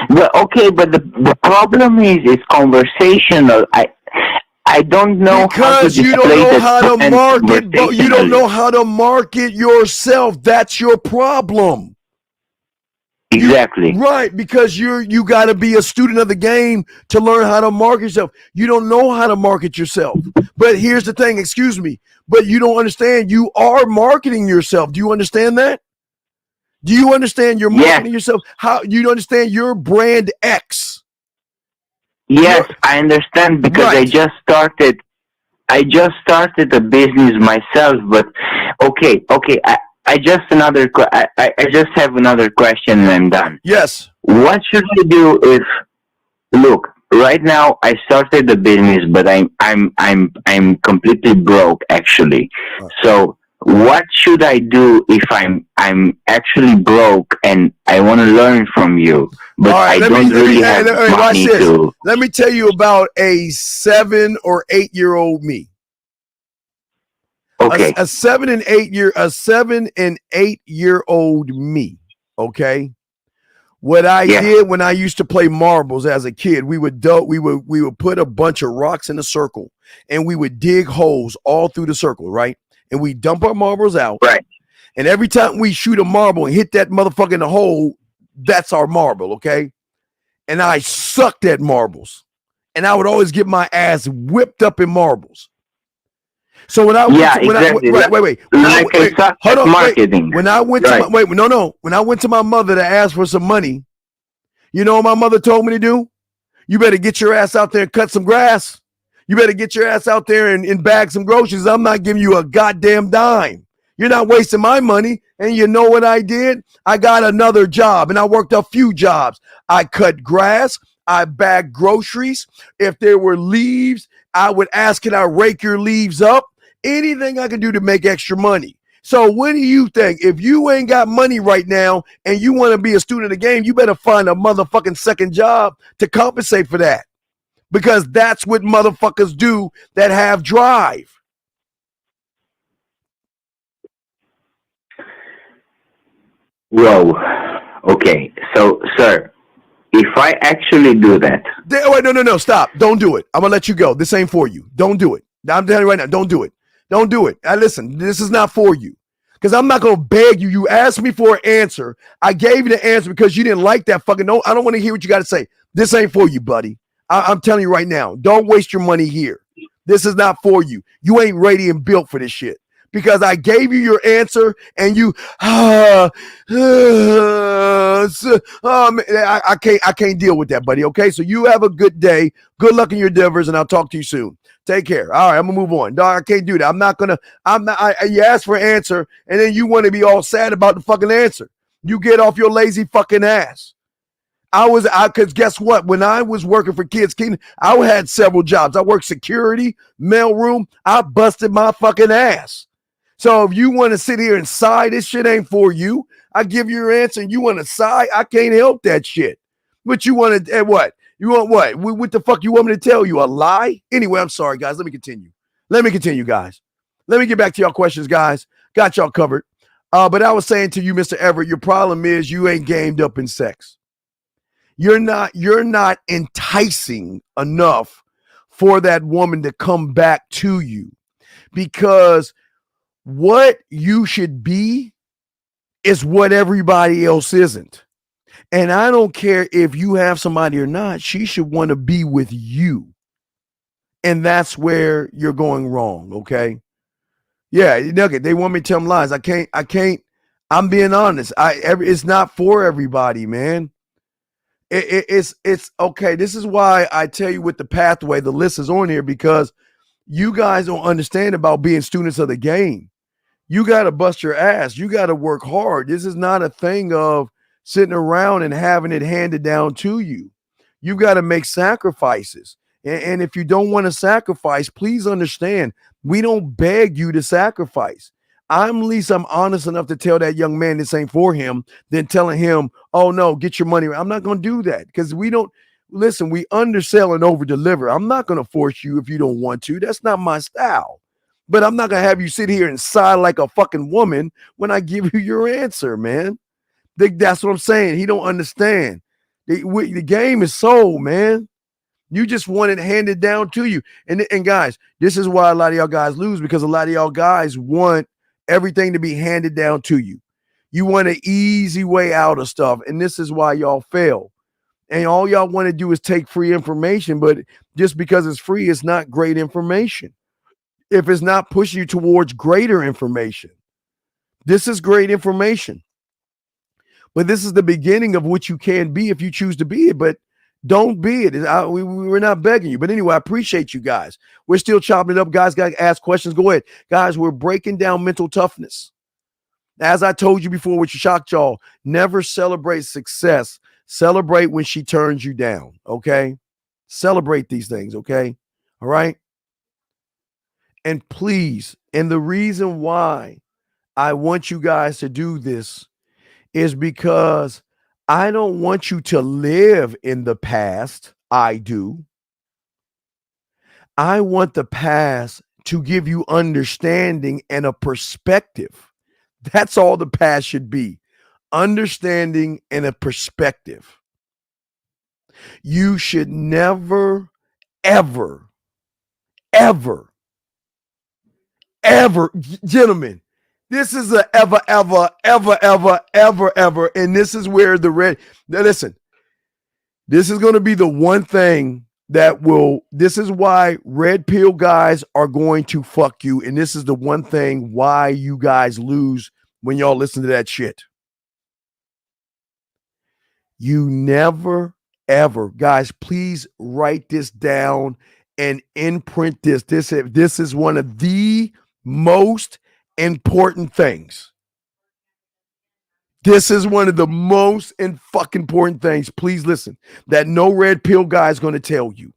Well, okay, but the problem is it's conversational. I don't know because you don't know how to market. You don't know how to market yourself. That's your problem. Exactly. Right, because you got to be a student of the game to learn how to market yourself. You don't know how to market yourself. But here's the thing, excuse me, but you don't understand. You are marketing yourself. Do you understand that? Do you understand you're marketing yourself? How you understand your brand X? Yes, I understand because I just started a business myself, but okay. I just have another question and I'm done. Yes. What should I do if look, right now I started the business but I'm completely broke actually. So what should I do if I'm actually broke and I want to learn from you, but I don't really have money to. Let me tell you about a 7 or 8 year old me. Okay. A 7 and 8 year old me. Okay. What I did when I used to play marbles as a kid, we would put a bunch of rocks in a circle and we would dig holes all through the circle, right? And we dump our marbles out. Right. And every time we shoot a marble and hit that motherfucker in the hole, that's our marble, okay? And I sucked at marbles. And I would always get my ass whipped up in marbles. So when I went when I went to my mother to ask for some money, you know what my mother told me to do? You better get your ass out there and cut some grass. You better get your ass out there and bag some groceries. I'm not giving you a goddamn dime. You're not wasting my money. And you know what I did? I got another job and I worked a few jobs. I cut grass. I bagged groceries. If there were leaves, I would ask, can I rake your leaves up? Anything I can do to make extra money. So what do you think? If you ain't got money right now and you want to be a student of the game, you better find a motherfucking second job to compensate for that. Because that's what motherfuckers do that have drive. Whoa. Okay. So, sir, if I actually do that. No. Stop. Don't do it. I'm going to let you go. This ain't for you. Don't do it. I'm telling you right now. Don't do it. Don't do it. Listen, this is not for you. Because I'm not going to beg you. You asked me for an answer. I gave you the answer because you didn't like that fucking. No, I don't want to hear what you got to say. This ain't for you, buddy. I'm telling you right now, don't waste your money here. This is not for you. You ain't ready and built for this shit. Because I gave you your answer and you, I can't deal with that, buddy. Okay, so you have a good day. Good luck in your endeavors, and I'll talk to you soon. Take care. All right, I'm gonna move on. Dog, I can't do that. You ask for an answer, and then you want to be all sad about the fucking answer. You get off your lazy fucking ass. Because guess what? When I was working for Kids Kingdom, I had several jobs. I worked security, mailroom. I busted my fucking ass. So if you want to sit here and sigh, this shit ain't for you. I give you your answer and you want to sigh, I can't help that shit. But you want to, what? You want what? What the fuck you want me to tell you? A lie? Anyway, I'm sorry, guys. Let me continue, guys. Let me get back to y'all questions, guys. Got y'all covered. But I was saying to you, Mr. Everett, your problem is you ain't gamed up in sex. You're not enticing enough for that woman to come back to you, because what you should be is what everybody else isn't. And I don't care if you have somebody or not, she should want to be with you. And that's where you're going wrong, okay? Yeah, they want me to tell them lies. I can't, I'm being honest. It's not for everybody, man. It's okay. This is why I tell you with the pathway, the list is on here, because you guys don't understand about being students of the game. You got to bust your ass. You got to work hard. This is not a thing of sitting around and having it handed down to you. You got to make sacrifices. And if you don't want to sacrifice, please understand, we don't beg you to sacrifice. At least I'm honest enough to tell that young man this ain't for him, than telling him, oh no, get your money. I'm not going to do that, because we don't, listen, we undersell and over deliver. I'm not going to force you if you don't want to. That's not my style. But I'm not going to have you sit here and sigh like a fucking woman when I give you your answer, man. That's what I'm saying. He don't understand. The game is sold, man. You just want it handed down to you. And guys, this is why a lot of y'all guys lose, because a lot of y'all guys want everything to be handed down to you. You want an easy way out of stuff. And this is why y'all fail. And all y'all want to do is take free information. But just because it's free, it's not great information if it's not pushing you towards greater information. This is great information. But this is the beginning of what you can be if you choose to be it. But don't be it. We're not begging you. But anyway, I appreciate you guys. We're still chopping it up. Guys got to ask questions. Go ahead. Guys, we're breaking down mental toughness. As I told you before, which shocked y'all, never celebrate success. Celebrate when she turns you down, okay? Celebrate these things, okay? All right? And please, and the reason why I want you guys to do this is because I don't want you to live in the past. I do. I want the past to give you understanding and a perspective. That's all the past should be. Understanding and a perspective. You should never, ever, ever, ever, gentlemen, this is a ever, ever, ever, ever, ever, ever. And this is where now listen, this is going to be the one thing that this is why red pill guys are going to fuck you. And this is the one thing why you guys lose when y'all listen to that shit. You never, ever, guys, please write this down and imprint this. This is one of the most important things. This is one of the most fucking important things. Please listen, that no red pill guy is going to tell you.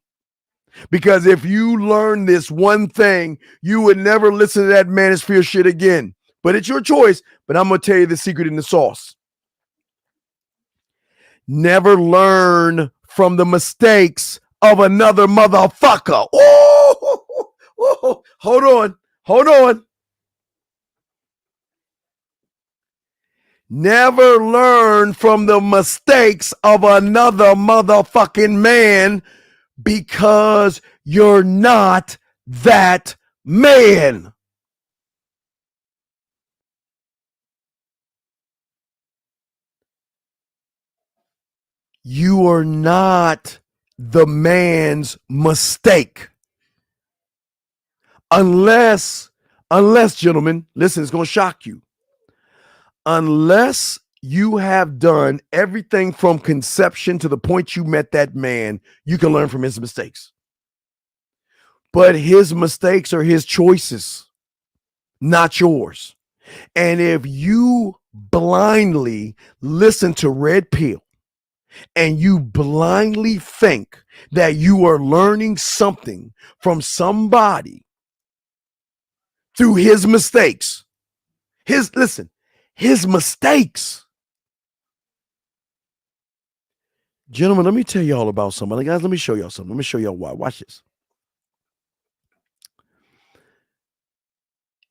Because if you learn this one thing, you would never listen to that manosphere shit again. But it's your choice. But I'm going to tell you the secret in the sauce. Never learn from the mistakes of another motherfucker. Oh, hold on. Never learn from the mistakes of another motherfucking man, because you're not that man. You are not the man's mistake. Unless, gentlemen, listen, it's going to shock you. Unless you have done everything from conception to the point you met that man, you can learn from his mistakes. But his mistakes are his choices, not yours. And if you blindly listen to red pill and you blindly think that you are learning something from somebody through his mistakes, his mistakes. Gentlemen, let me tell y'all about somebody. Guys, let me show y'all something. Let me show y'all why. Watch this.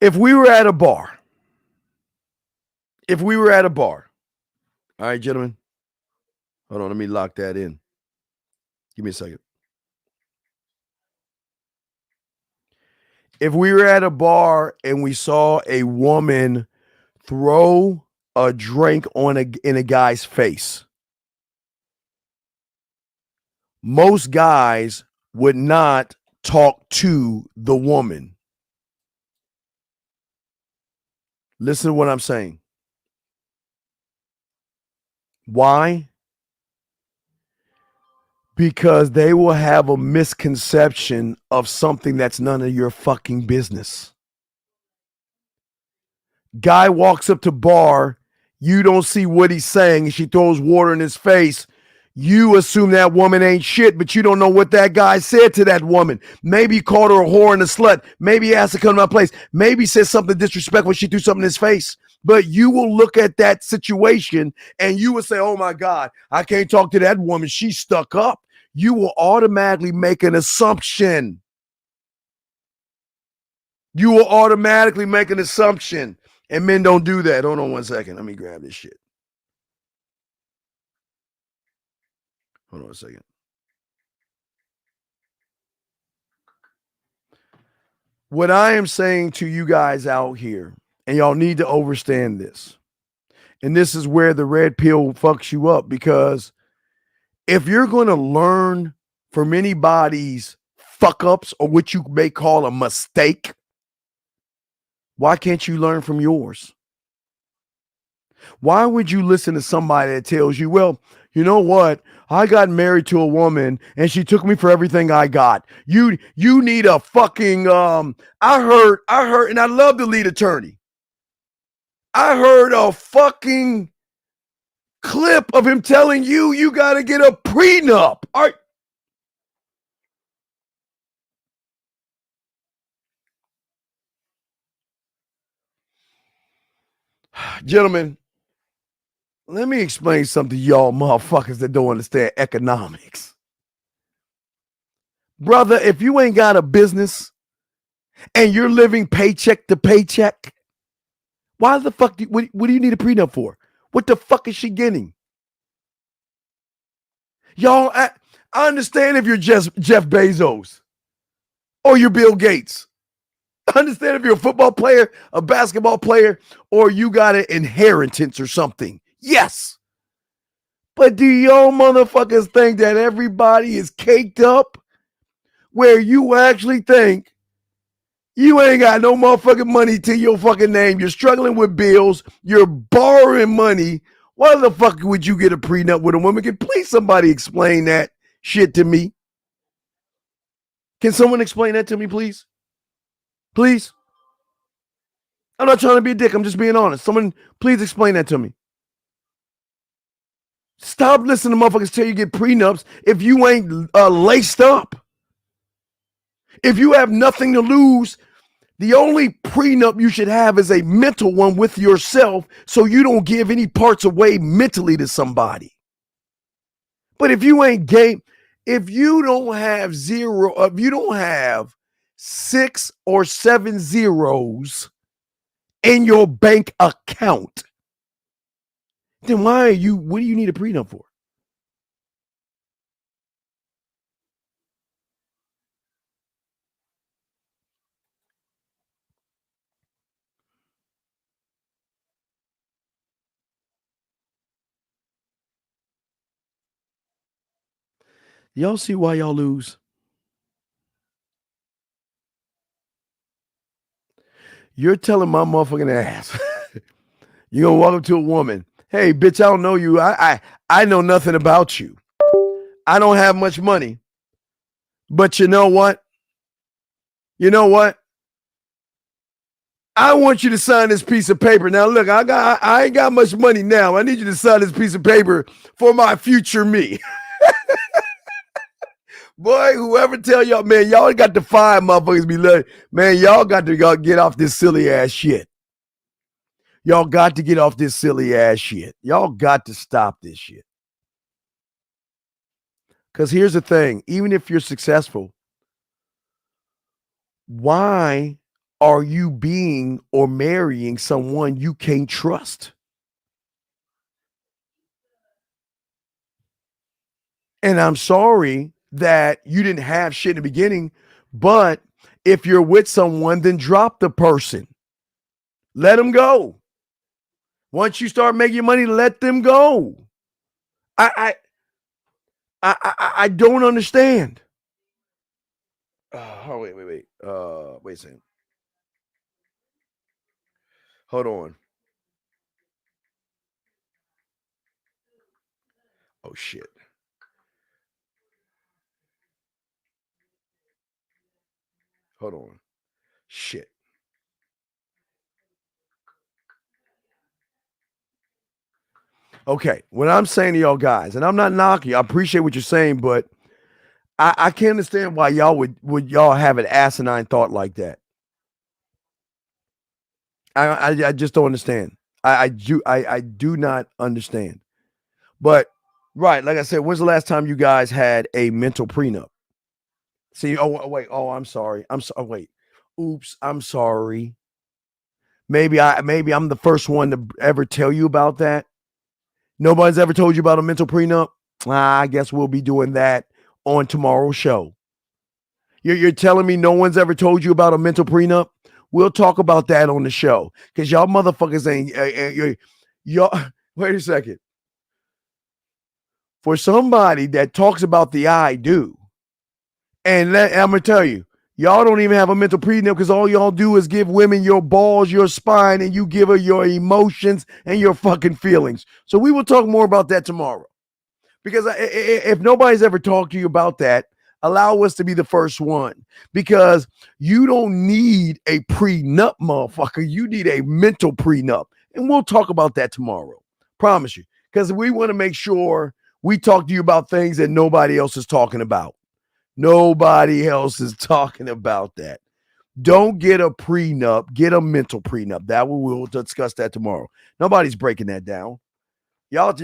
If we were at a bar, all right, gentlemen, hold on, let me lock that in. Give me a second. If we were at a bar and we saw a woman throw a drink in a guy's face, most guys would not talk to the woman. Listen to what I'm saying. Why? Because they will have a misconception of something that's none of your fucking business. Guy walks up to bar, you don't see what he's saying, and she throws water in his face. You assume that woman ain't shit, but you don't know what that guy said to that woman. Maybe he called her a whore and a slut. Maybe he asked her to come to my place. Maybe he said something disrespectful. She threw something in his face. But you will look at that situation and you will say, oh my God, I can't talk to that woman. She's stuck up. You will automatically make an assumption. You will automatically make an assumption. And men don't do that. Hold on 1 second. Let me grab this shit. Hold on a second. What I am saying to you guys out here, and y'all need to understand this, and this is where the red pill fucks you up, because if you're going to learn from anybody's fuck ups or what you may call a mistake, why can't you learn from yours? Why would you listen to somebody that tells you, well, you know what? I got married to a woman and she took me for everything I got. You need a fucking I heard, and I love the lead attorney. I heard a fucking clip of him telling you got to get a prenup. All right. Gentlemen, let me explain something to y'all motherfuckers that don't understand economics. Brother, if you ain't got a business and you're living paycheck to paycheck, why the fuck what do you need a prenup for? What the fuck is she getting? Y'all, I understand if you're Jeff Bezos or you're Bill Gates. I understand if you're a football player, a basketball player, or you got an inheritance or something. Yes. But do y'all motherfuckers think that everybody is caked up where you actually think you ain't got no motherfucking money to your fucking name? You're struggling with bills. You're borrowing money. Why the fuck would you get a prenup with a woman? Can please somebody explain that shit to me? Can someone explain that to me, please? Please? I'm not trying to be a dick. I'm just being honest. Someone, please explain that to me. Stop listening to motherfuckers tell you get prenups if you ain't laced up. If you have nothing to lose, the only prenup you should have is a mental one with yourself so you don't give any parts away mentally to somebody. But if you ain't gay, if you don't have if you don't have 6 or 7 zeros in your bank account, then what do you need a prenup for? Y'all see why y'all lose? You're telling my motherfucking ass. You're gonna walk up to a woman. Hey, bitch, I don't know you. I know nothing about you. I don't have much money. But you know what? You know what? I want you to sign this piece of paper. Now, look, I ain't got much money now. I need you to sign this piece of paper for my future me. Boy, whoever tell y'all, man, y'all got to find motherfuckers be like, man, y'all got to get off this silly ass shit. Y'all got to get off this silly ass shit. Y'all got to stop this shit. Because here's the thing, even if you're successful, why are you being or marrying someone you can't trust? And I'm sorry that you didn't have shit in the beginning, but If you're with someone, then drop the person. Let them go. Once you start making money, let them go. I don't understand. Oh, wait. Wait a second. Hold on. Oh, shit. Hold on. Shit. Okay. What I'm saying to y'all guys, and I'm not knocking you, I appreciate what you're saying, but I can't understand why y'all would y'all have an asinine thought like that. I just don't understand. I do not understand. But right, like I said, when's the last time you guys had a mental prenup? See, wait, I'm sorry. Wait. Oops, I'm sorry. Maybe I'm the first one to ever tell you about that. Nobody's ever told you about a mental prenup. I guess we'll be doing that on tomorrow's show. You're telling me no one's ever told you about a mental prenup? We'll talk about that on the show because y'all motherfuckers ain't y'all. Wait a second. For somebody that talks about the I do, and I'm gonna tell you, y'all don't even have a mental prenup because all y'all do is give women your balls, your spine, and you give her your emotions and your fucking feelings. So we will talk more about that tomorrow. Because if nobody's ever talked to you about that, allow us to be the first one. Because you don't need a prenup, motherfucker. You need a mental prenup. And we'll talk about that tomorrow. Promise you. Because we want to make sure we talk to you about things that nobody else is talking about. Nobody else is talking about that. Don't get a prenup. Get a mental prenup. We'll discuss that tomorrow. Nobody's breaking that down. Y'all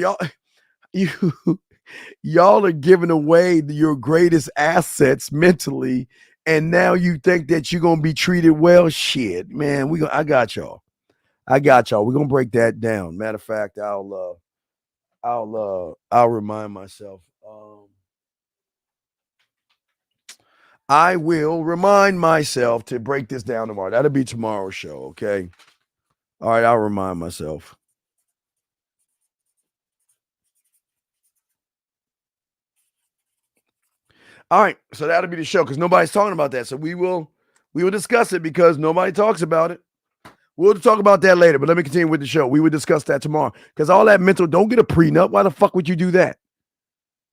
are giving away your greatest assets mentally, and now you think that you're gonna be treated well. Shit, man. I got y'all. We're gonna break that down. Matter of fact, I'll remind myself. I will remind myself to break this down tomorrow. That'll be tomorrow's show, okay? All right, I'll remind myself. All right, so that'll be the show because nobody's talking about that. So we will discuss it because nobody talks about it. We'll talk about that later, but let me continue with the show. We will discuss that tomorrow because all that mental, don't get a prenup. Why the fuck would you do that?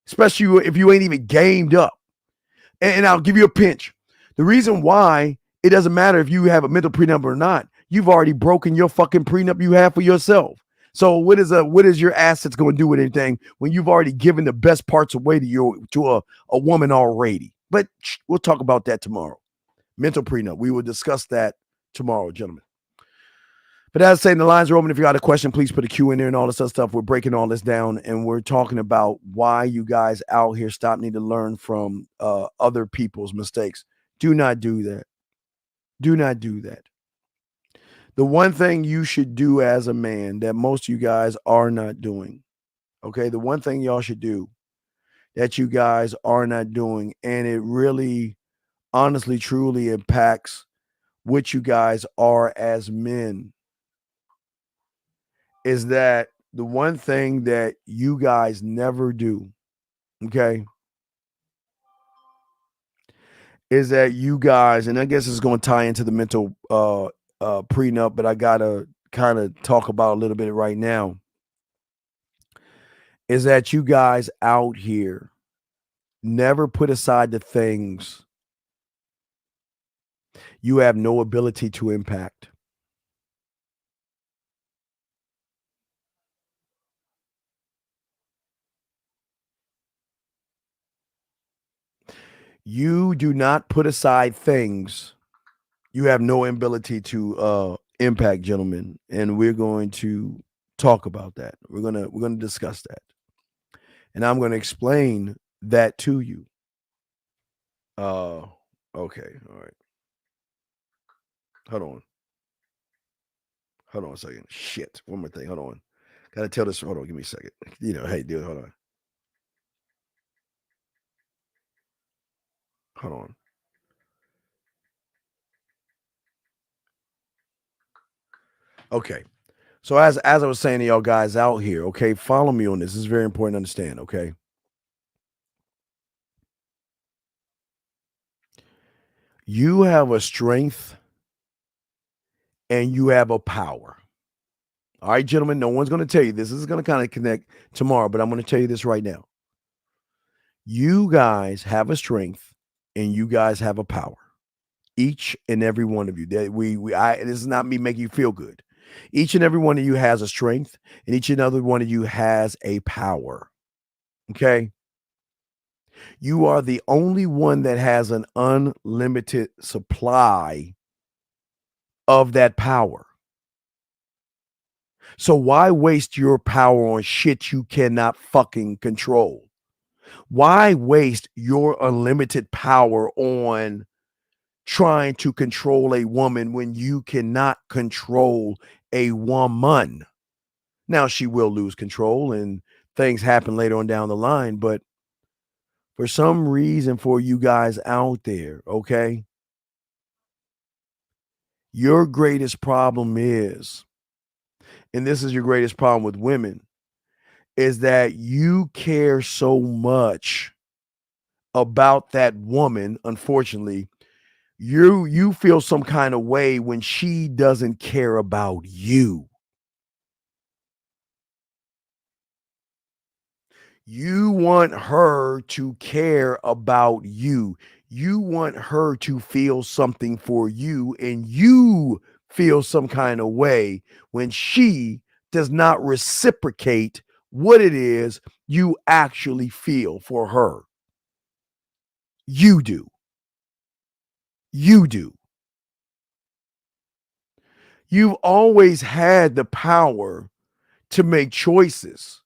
Especially if you ain't even gamed up. And I'll give you a pinch. The reason why it doesn't matter if you have a mental prenup or not, you've already broken your fucking prenup you have for yourself. So what is your assets going to do with anything when you've already given the best parts away to a woman already? But we'll talk about that tomorrow. Mental prenup. We will discuss that tomorrow, gentlemen. But as I say, the lines are open. If you got a question, please put a Q in there and all this other stuff. We're breaking all this down, and we're talking about why you guys out here stop need to learn from other people's mistakes. Do not do that. Do not do that. The one thing you should do as a man that most of you guys are not doing, okay? The one thing y'all should do that you guys are not doing, and it really, honestly, truly impacts what you guys are as men, is that the one thing that you guys never do, okay, is that you guys, and I guess it's going to tie into the mental prenup, but I got to kind of talk about a little bit right now, is that you guys out here never put aside the things you have no ability to impact. You do not put aside things you have no ability to impact, gentlemen, and we're going to talk about that. We're gonna discuss that, and I'm going to explain that to you. Okay, all right. Hold on a second. Shit, one more thing. Hold on. Gotta tell this. Hold on, give me a second. Hey, dude, hold on. Hold on. Okay. So as I was saying to y'all guys out here, okay, follow me on this. This is very important to understand, okay? You have a strength and you have a power. All right, gentlemen, no one's going to tell you this. This is going to kind of connect tomorrow, but I'm going to tell you this right now. You guys have a strength and you guys have a power. Each and every one of you. That this is not me making you feel good. Each and every one of you has a strength and each and every one of you has a power. Okay? You are the only one that has an unlimited supply of that power. So why waste your power on shit you cannot fucking control? Why waste your unlimited power on trying to control a woman when you cannot control a woman? Now, she will lose control and things happen later on down the line, but for some reason for you guys out there, okay, your greatest problem is, and this is your greatest problem with women, is that you care so much about that woman. Unfortunately, you feel some kind of way when she doesn't care about you. You want her to care about you. You want her to feel something for you, and you feel some kind of way when she does not reciprocate what it is you actually feel for her. You do. You do. You've always had the power to make choices.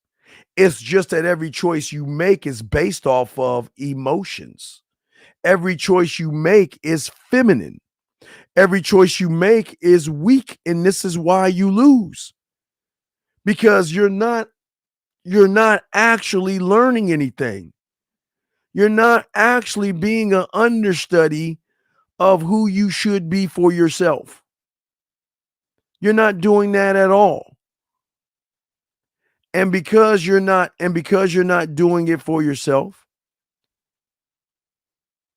It's just that every choice you make is based off of emotions. Every choice you make is feminine. Every choice you make is weak, and this is why you lose. Because you're not actually learning anything. You're not actually being an understudy of who you should be for yourself. You're not doing that at all. And because you're not doing it for yourself,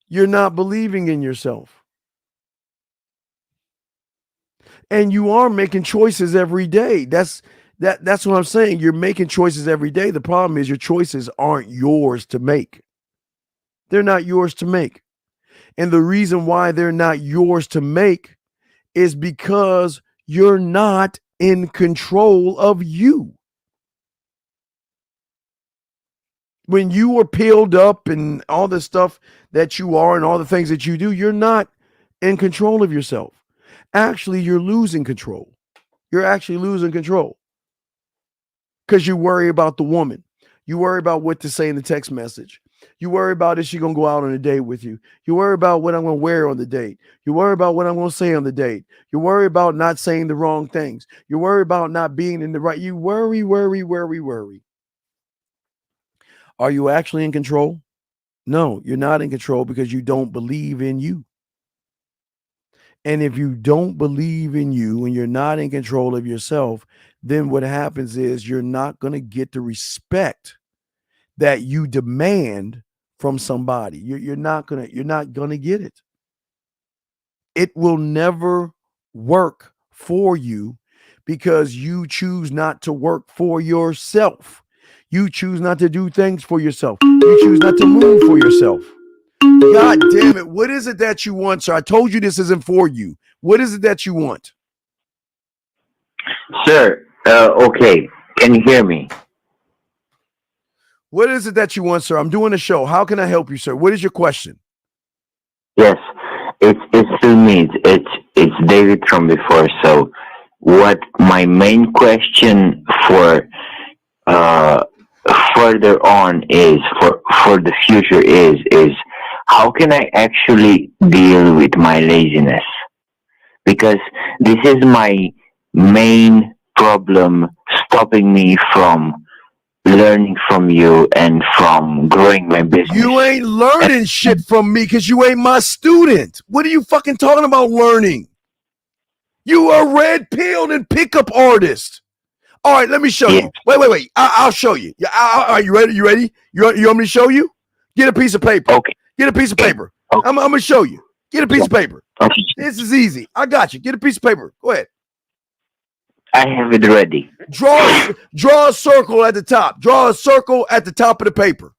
you're not believing in yourself. And you are making choices every day. That's what I'm saying. You're making choices every day. The problem is your choices aren't yours to make. They're not yours to make. And the reason why they're not yours to make is because you're not in control of you. When you are peeled up and all the stuff that you are and all the things that you do, you're not in control of yourself. Actually, you're losing control. You're actually losing control because you worry about the woman. You worry about what to say in the text message. You worry about is she going to go out on a date with you. You worry about what I'm going to wear on the date. You worry about what I'm going to say on the date. You worry about not saying the wrong things. You worry about not being in the right. You worry. Are you actually in control? No, you're not in control because you don't believe in you. And if you don't believe in you and you're not in control of yourself, then what happens is you're not going to get the respect that you demand from somebody. You're not going to get it. It will never work for you because you choose not to work for yourself. You choose not to do things for yourself. You choose not to move for yourself. God damn it. What is it that you want, sir? I told you this isn't for you. What is it that you want? Sir, okay. Can you hear me? What is it that you want, sir? I'm doing a show. How can I help you, sir? What is your question? Yes, it's still me. It's David from before. So, what my main question for further on is for the future is how can I actually deal with my laziness? Because this is my main problem stopping me from learning from you and from growing my business. You ain't learning shit from me because you ain't my student. What are you fucking talking about learning? You are red-pilled and pickup artist. All right, let me show you. Wait. I'll show you. Are you ready? You want me to show you? Get a piece of paper. Okay. Get a piece of paper. I'm going to show you. Get a piece of paper. Okay. This is easy. I got you. Get a piece of paper. Go ahead. I have it ready. Draw a circle at the top. Draw a circle at the top of the paper.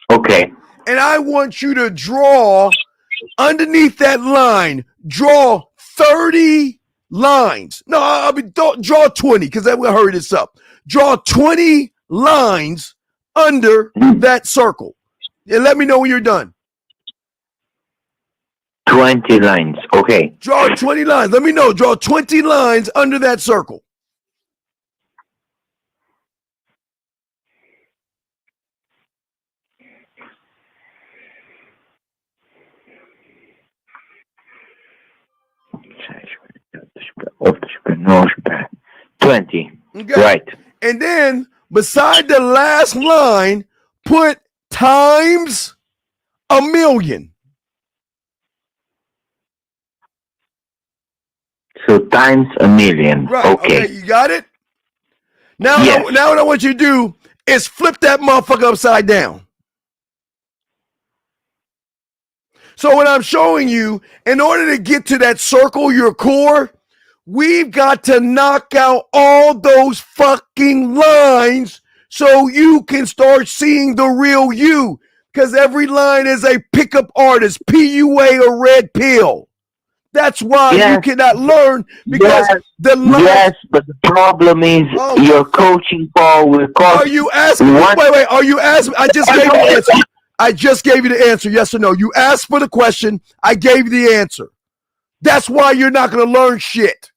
Okay. And I want you to draw underneath that line. Draw 30 lines. No, I mean, don't draw 20 because that will hurry this up. Draw 20 lines under that circle. And let me know when you're done. 20 lines. Okay. Draw 20 lines. Let me know. Draw 20 lines under that circle. No, 20. Okay. Right. And then beside the last line, put times 1,000,000. So times 1,000,000. Right. Okay. You got it? Now, yes. now what I want you to do is flip that motherfucker upside down. So what I'm showing you, in order to get to that circle, your core, we've got to knock out all those fucking lines so you can start seeing the real you. Because every line is a pickup artist, PUA or red pill. That's why you cannot learn because the line. Yes, but the problem is your coaching call will cost. Are you asking? Wait. Are you asking? I just gave you the answer. I just gave you the answer. Yes or no? You asked for the question. I gave you the answer. That's why you're not going to learn shit.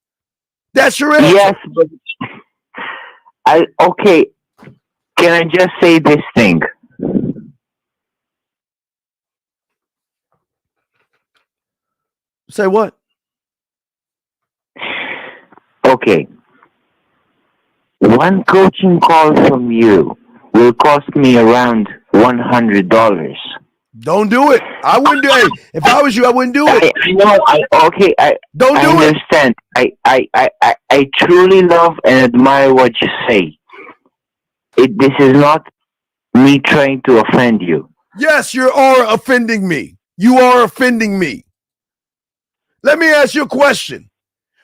That's your answer. Yes, but okay. Can I just say this thing? Say what? Okay. One coaching call from you will cost me around $100. Don't do it. I wouldn't do it. If I was you, I wouldn't do it. I know. Don't do it. I understand. I truly love and admire what you say. This is not me trying to offend you. Yes, you are offending me. You are offending me. Let me ask you a question.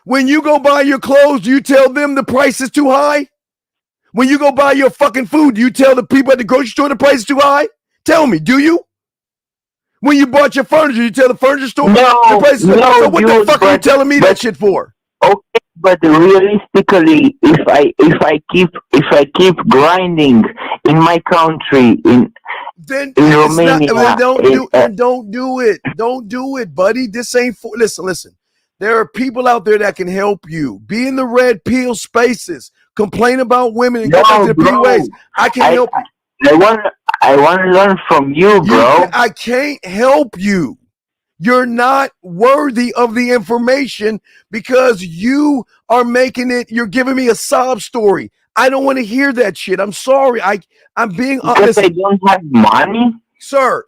When you go buy your clothes, do you tell them the price is too high? When you go buy your fucking food, do you tell the people at the grocery store the price is too high? Tell me, do you? When you bought your furniture, you tell the furniture store the price is too high? So what the fuck are you telling me that shit for? Okay, but realistically, if I keep grinding in my country in Romania, don't do it. Don't do it, buddy. This ain't for. Listen. There are people out there that can help you. Be in the red pill spaces. Complain about women and go back to the PUAs. I can help you. I want to learn from you, bro. I can't help you. You're not worthy of the information because you are making it. You're giving me a sob story. I don't want to hear that shit. I'm sorry. I'm being honest. Because I don't have money? Sir,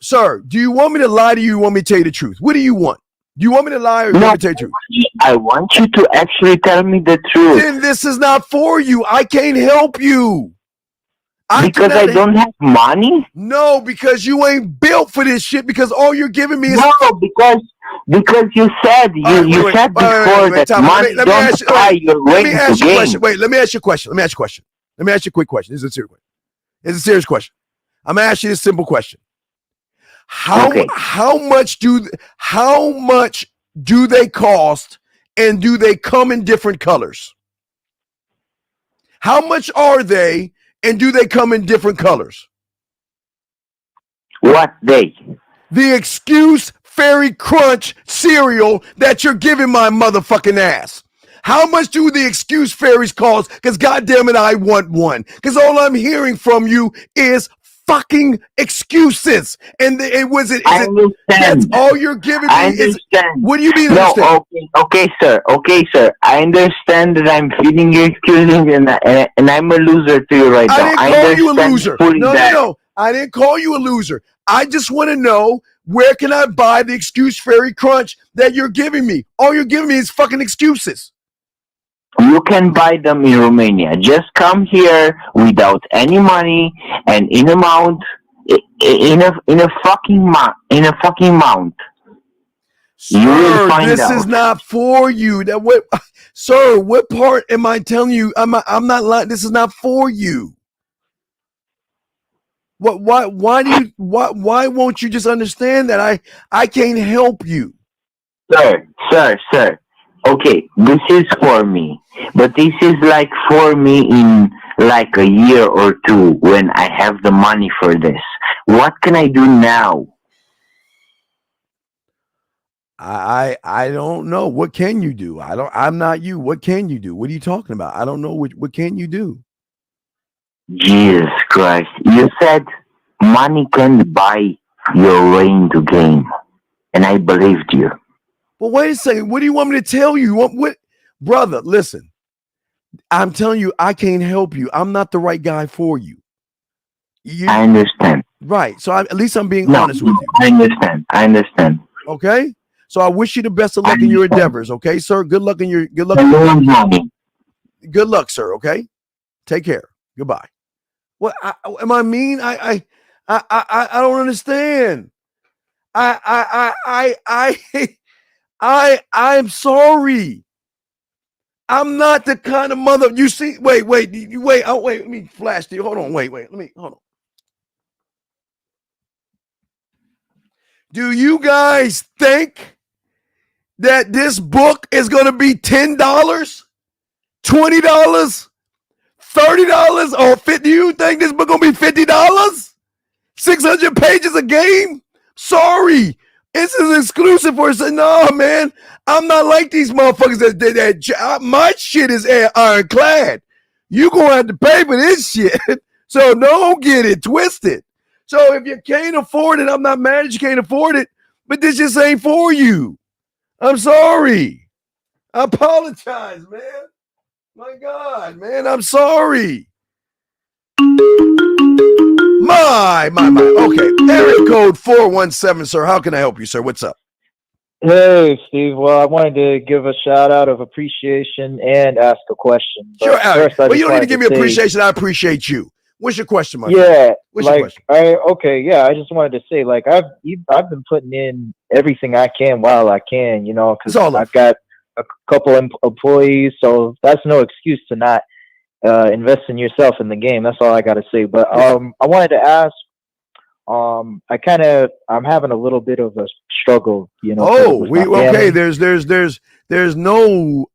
do you want me to lie to you? You want me to tell you the truth? What do you want? Do you want me to lie or do you want me to tell you the truth? I want you to actually tell me the truth. Then this is not for you. I can't help you. Because I don't have money? No, because you ain't built for this shit because all you're giving me is... No, because you said you said before that money don't buy your way to game. Wait, let me ask you a question. Let me ask you a quick question. This is a serious question. It's a serious question. I'm going to ask you this simple question. How much do they cost and do they come in different colors? How much are they and do they come in different colors? What they? The Excuse Fairy Crunch cereal that you're giving my motherfucking ass. How much do the Excuse Fairies cost? Because goddamn it, I want one. Because all I'm hearing from you is fucking excuses. And I understand. That's all you're giving me. I understand. What do you mean understand? Okay, sir. I understand that I'm feeding you excuses and I'm a loser to you right now. I didn't call you a loser. No. I didn't call you a loser. I just want to know Where can I buy the excuse fairy crunch that you're giving me? All you're giving me is fucking excuses. You can buy them in Romania. Just come here without any money and in a month, in a fucking month. Sir, you will find this out. is not for you. That what, sir? What part am I telling you? I'm not lying. This is not for you. What? Why do you? Why won't you just understand that I can't help you? Sir. Okay, this is for me, but this is like for me in like a year or two when I have the money for this. What can I do now? I don't know. What can you do? I'm not you. What can you do? What are you talking about? I don't know. What can you do? Jesus Christ! You said money can't buy your way into game, and I believed you. Well, wait a second. What do you want me to tell you? What, brother? Listen, I'm telling you, I can't help you. I'm not the right guy for you. I understand. Right. So at least I'm being honest with you. I understand. Okay. So I wish you the best of luck in your endeavors. Okay, sir. Good luck in your good luck. Good luck, sir. Okay. Take care. Goodbye. What am I mean? I don't understand. I'm sorry. I'm not the kind of mother. You see, wait. Let me flash to you. Hold on. Wait. Hold on. Do you guys think that this book is going to be $10, $20, $30, or $50? Do you think this book going to be $50? 600 pages a game? Sorry. This is exclusive for us. No, man. I'm not like these motherfuckers that my shit is ironclad. You going to have to pay for this shit. So don't get it twisted. So if you can't afford it, I'm not mad that you can't afford it, but this just ain't for you. I'm sorry. I apologize, man. My God, man, I'm sorry. My. Okay, area code 417, sir. How can I help you, sir? What's up? Hey, Steve. Well, I wanted to give a shout out of appreciation and ask a question. But sure, first, well, you don't need to give me appreciation. I appreciate you. What's your question, my friend? Yeah, What's your question? I just wanted to say, like, I've been putting in everything I can while I can, you know, because I've got a couple employees, so that's no excuse to not invest in yourself in the game. That's all I got to say. But I wanted to ask. I'm having a little bit of a struggle, you know. Okay. There's no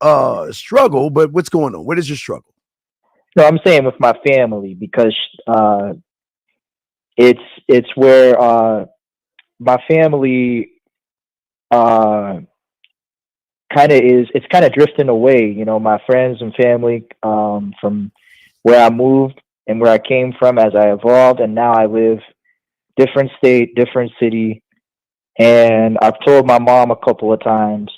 struggle, but what's going on? What is your struggle? No, I'm saying with my family because it's where my family kind of drifting away. You know, my friends and family from where I moved and where I came from as I evolved, and now I live different state, different city. And I've told my mom a couple of times,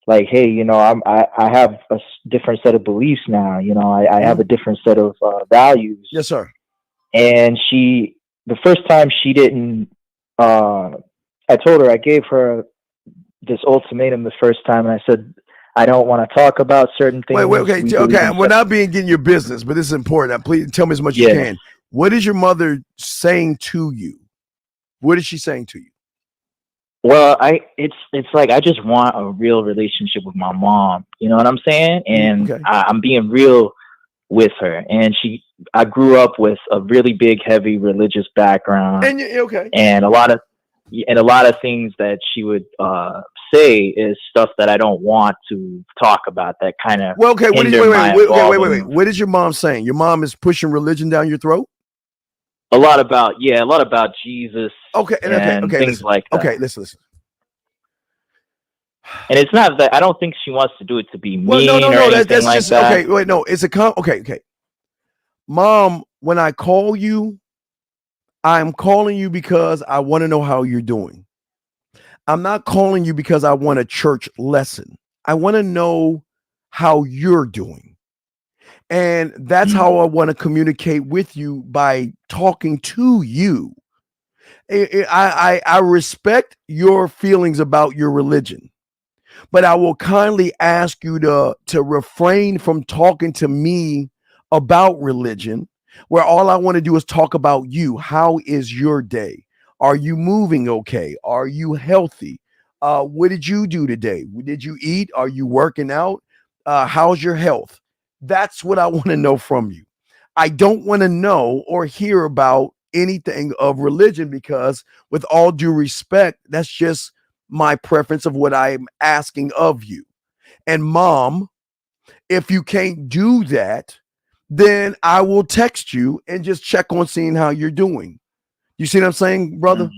like, hey, you know, I have a different set of beliefs now. You know, I have a different set of values. Yes, sir. And the first time she didn't, I told her, I gave her this ultimatum the first time, and I said, I don't want to talk about certain things. Okay. We're not getting your business, but this is important. Please tell me as much as you can. What is your mother saying to you? What is she saying to you? Well, it's like I just want a real relationship with my mom. You know what I'm saying? And I'm being real with her. And I grew up with a really big, heavy religious background. And a lot of things that she would say is stuff that I don't want to talk about. That kind of wait. What is your mom saying? Your mom is pushing religion down your throat? A lot about Jesus. Okay. Things like that. Okay, listen. And it's not that I don't think she wants to do it to be mean or anything that's like just that. Okay. Wait, no, it's okay. Mom, when I call you, I'm calling you because I want to know how you're doing. I'm not calling you because I want a church lesson. I want to know how you're doing. And that's how I want to communicate with you, by talking to you. I respect your feelings about your religion, but I will kindly ask you to refrain from talking to me about religion, where all I want to do is talk about you. How is your day? Are you moving okay? Are you healthy? What did you do today? Did you eat? Are you working out? How's your health? That's what I want to know from you. I don't want to know or hear about anything of religion because, with all due respect, that's just my preference of what I'm asking of you. And mom, if you can't do that, then I will text you and just check on seeing how you're doing. You see what I'm saying, brother?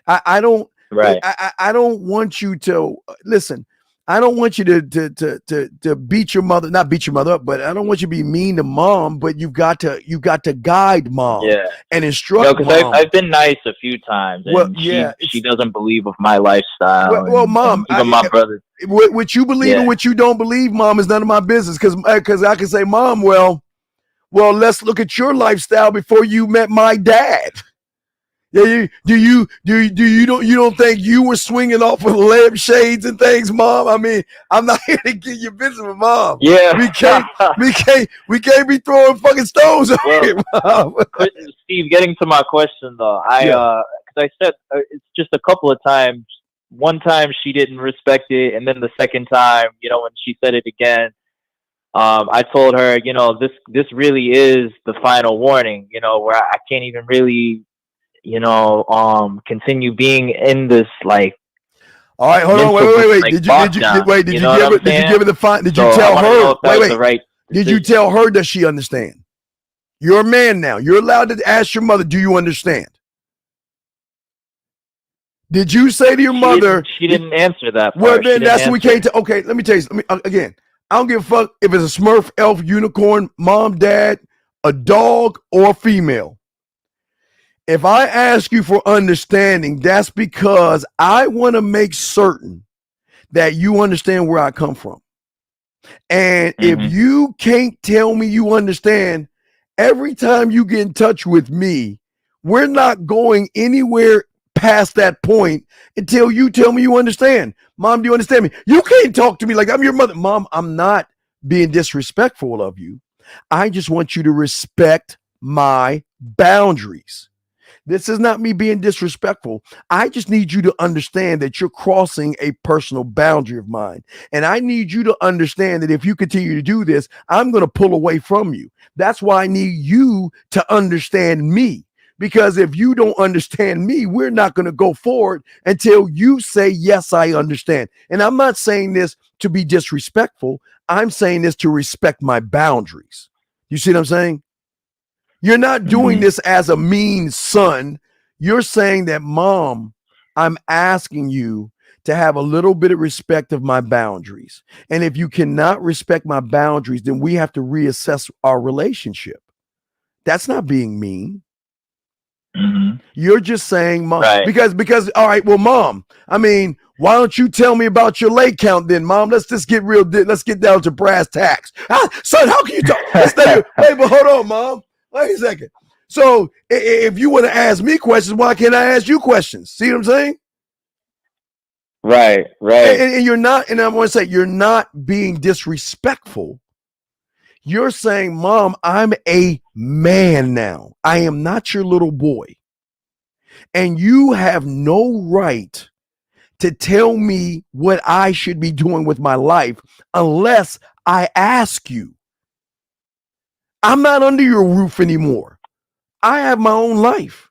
I don't Right. I don't want you to listen. I don't want you to beat your mother, not beat your mother up, but I don't want you to be mean to mom. But you've got to guide mom and instruct No, because mom. I've been nice a few times, and Well, yeah, she doesn't believe of my lifestyle. well, mom, and even my brother. What you believe and what you don't believe, mom, is none of my business. Because I can say, mom, well, let's look at your lifestyle before you met my dad. Yeah, you don't think you were swinging off of lampshades and things, mom? I mean, I'm not here to get your business with mom. Yeah, we can't be throwing fucking stones over here, mom. Steve, getting to my question though, because I said it's just a couple of times. One time she didn't respect it, and then the second time, when she said it again, I told her, this really is the final warning. Where I can't even really. Continue being in this like. All right, hold on, wait. Like, did you give her the fine? Did you tell her? Wait. Did you tell her that she understand? You're a man now. You're allowed to ask your mother, do you understand? Did you say to your mother? She didn't answer that. Well, then that's what we can't. Okay, let me tell you. Again, I don't give a fuck if it's a Smurf, elf, unicorn, mom, dad, a dog, or a female. If I ask you for understanding, that's because I want to make certain that you understand where I come from. And if you can't tell me you understand, every time you get in touch with me, we're not going anywhere past that point until you tell me you understand. Mom, do you understand me? You can't talk to me like I'm your mother. Mom, I'm not being disrespectful of you. I just want you to respect my boundaries. This is not me being disrespectful. I just need you to understand that you're crossing a personal boundary of mine. And I need you to understand that if you continue to do this, I'm going to pull away from you. That's why I need you to understand me. Because if you don't understand me, we're not going to go forward until you say, yes, I understand. And I'm not saying this to be disrespectful. I'm saying this to respect my boundaries. You see what I'm saying? You're not doing this as a mean son. You're saying that, mom, I'm asking you to have a little bit of respect of my boundaries. And if you cannot respect my boundaries, then we have to reassess our relationship. That's not being mean. You're just saying, mom, because all right, well, mom, I mean, why don't you tell me about your leg count then, mom? Let's just get real. Let's get down to brass tacks. Son, how can you talk? Wait, but hold on, mom. Wait a second. So if you want to ask me questions, why can't I ask you questions? See what I'm saying? Right. And you're not, and I want to say, you're not being disrespectful. You're saying, mom, I'm a man now. I am not your little boy. And you have no right to tell me what I should be doing with my life unless I ask you. I'm not under your roof anymore. I have my own life.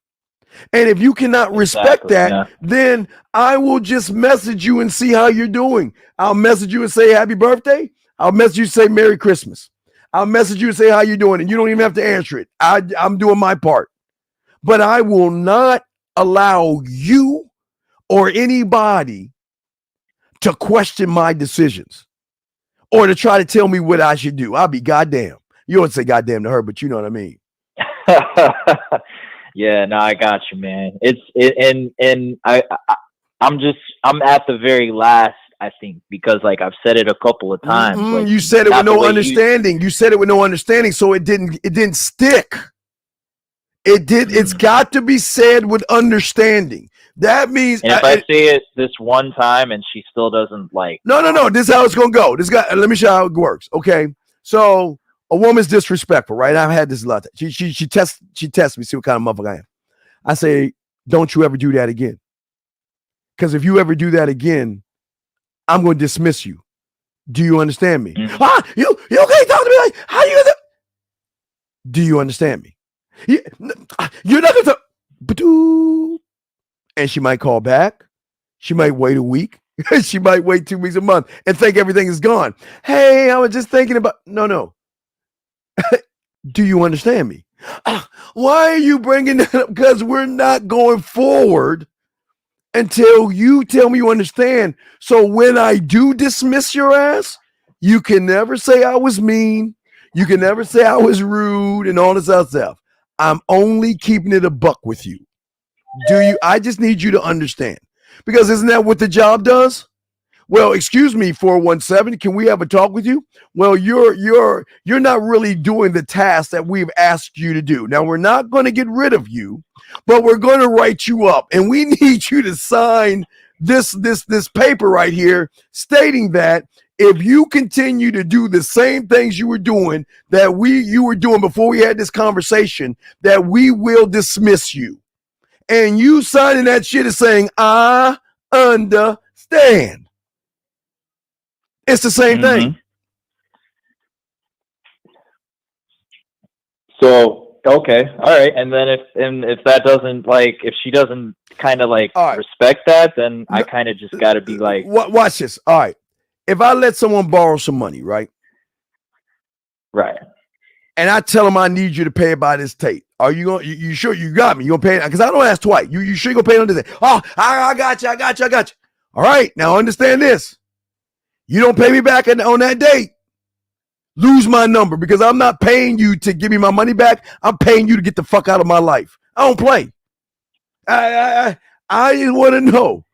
And if you cannot respect that, then I will just message you and see how you're doing. I'll message you and say happy birthday. I'll message you and say Merry Christmas. I'll message you and say how you're doing. And you don't even have to answer it. I'm doing my part. But I will not allow you or anybody to question my decisions or to try to tell me what I should do. I'll be goddamn. You don't say goddamn to her, but you know what I mean. Yeah, no, I got you, man. I'm at the very last, I think, because like I've said it a couple of times. Like, you said it with no understanding. You said it with no understanding, so it didn't stick. It's got to be said with understanding. That means, and if I say it this one time and she still doesn't like, no, this is how it's gonna go. Let me show you how it works. Okay, so a woman's disrespectful, right? I've had this a lot. She tests me, see what kind of motherfucker I am. I say, don't you ever do that again, because if you ever do that again, I'm going to dismiss you. Do you understand me? Mm-hmm. You can't talk to me like how you. Do you understand me? You're not gonna talk. And she might call back. She might wait a week. She might wait 2 weeks, a month, and think everything is gone. Hey, I was just thinking about. No. Do you understand me? Why are you bringing that up? Because we're not going forward until you tell me you understand. So when I do dismiss your ass, you can never say I was mean. You can never say I was rude and all this other stuff. I'm only keeping it a buck with you. I just need you to understand. Because isn't that what the job does? Well, excuse me, 417, can we have a talk with you? Well, you're not really doing the task that we've asked you to do. Now, we're not going to get rid of you, but we're going to write you up. And we need you to sign this paper right here stating that if you continue to do the same things you were doing that you were doing before we had this conversation, that we will dismiss you. And you signing that shit is saying, I understand. It's the same thing. So, okay. All right. And then if that doesn't if she doesn't kind of respect that, then I kind of just got to be like, watch this. All right. If I let someone borrow some money, right? Right. And I tell them I need you to pay it by this tape. Are you going? You sure you got me? You gonna pay it? Because I don't ask twice. You sure you gonna pay it on this? Oh, I got you. All right, now understand this. You don't pay me back on that date, lose my number, because I'm not paying you to give me my money back. I'm paying you to get the fuck out of my life. I don't play. I just want to know,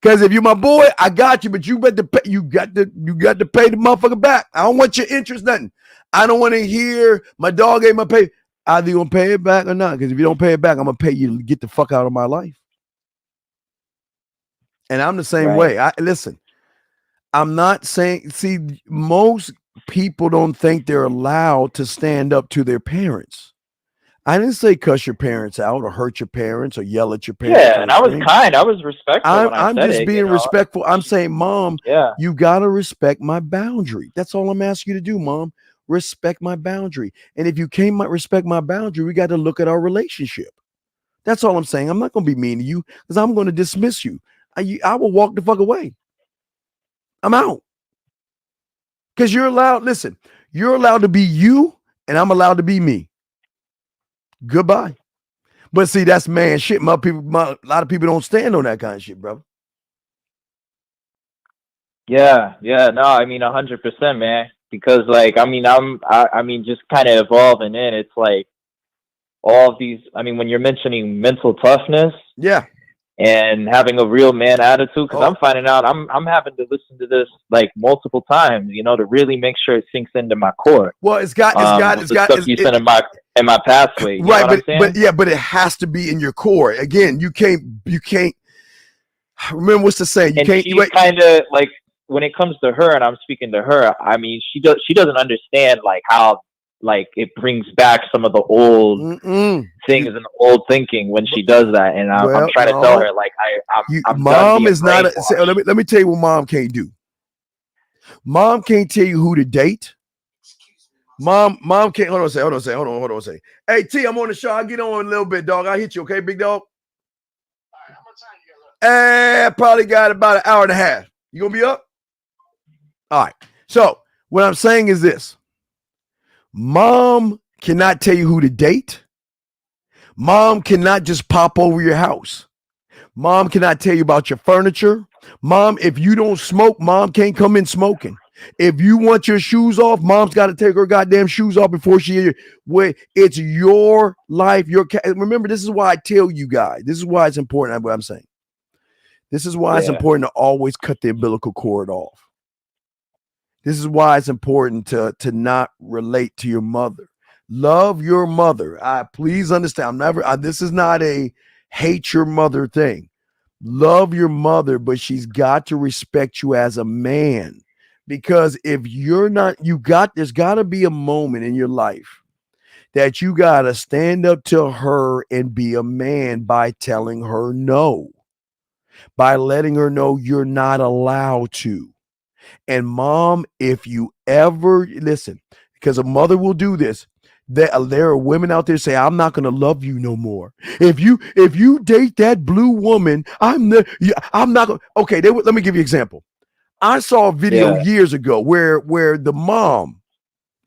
because if you're my boy, I got you, but you got to pay. You got to pay the motherfucker back. I don't want your interest, nothing. I don't want to hear my dog ain't my pay. Either you gonna pay it back or not, because if you don't pay it back, I'm gonna pay you to get the fuck out of my life. And I'm the same way. Listen, I'm not saying, see, most people don't think they're allowed to stand up to their parents. I didn't say cuss your parents out or hurt your parents or yell at your parents. Yeah, and I was kind. I was respectful. I'm just being respectful. I'm saying, Mom, you gotta respect my boundary. That's all I'm asking you to do, Mom. Respect my boundary. And if you can't respect my boundary, we got to look at our relationship. That's all I'm saying. I'm not going to be mean to you because I'm going to dismiss you. I will walk the fuck away. I'm out. Because you're allowed to be you and I'm allowed to be me. Goodbye. But see, that's man shit. A lot of people don't stand on that kind of shit, bro. Yeah. No, I mean, 100%, man. Because I'm just kind of evolving in. It's like all of these. I mean, when you're mentioning mental toughness, and having a real man attitude, because I'm finding out I'm having to listen to this multiple times, to really make sure it sinks into my core. Well, it's got in my pathway, right? But it has to be in your core. Again, you can't. Remember what's the saying? You can't. She's kind of when it comes to her, and I'm speaking to her, I mean, she doesn't understand how it brings back some of the old things and old thinking when she does that, and I'm trying to tell her I'm mom is not. Let me tell you what mom can't do. Mom can't tell you who to date. Mom can't. Hold on a second. Hey T, I'm on the show. I'll get on in a little bit, dog. I'll hit you, okay, big dog. All right, how much time you got left? I probably got about an hour and a half. You gonna be up? All right. So what I'm saying is this. Mom cannot tell you who to date. Mom cannot just pop over your house. Mom cannot tell you about your furniture. Mom, if you don't smoke, mom can't come in smoking. If you want your shoes off, mom's got to take her goddamn shoes off before it's your life. Remember, this is why I tell you guys. This is why it's important. What I'm saying. This is why it's important to always cut the umbilical cord off. This is why it's important to not relate to your mother. Love your mother. Please understand. This is not a hate your mother thing. Love your mother, but she's got to respect you as a man. Because if you're not, there's got to be a moment in your life that you got to stand up to her and be a man by telling her no, by letting her know you're not allowed to. And mom, if you ever listen, because a mother will do this, there are women out there say, I'm not going to love you no more. If you date that blue woman, I'm not going. Okay, let me give you an example. I saw a video years ago where the mom,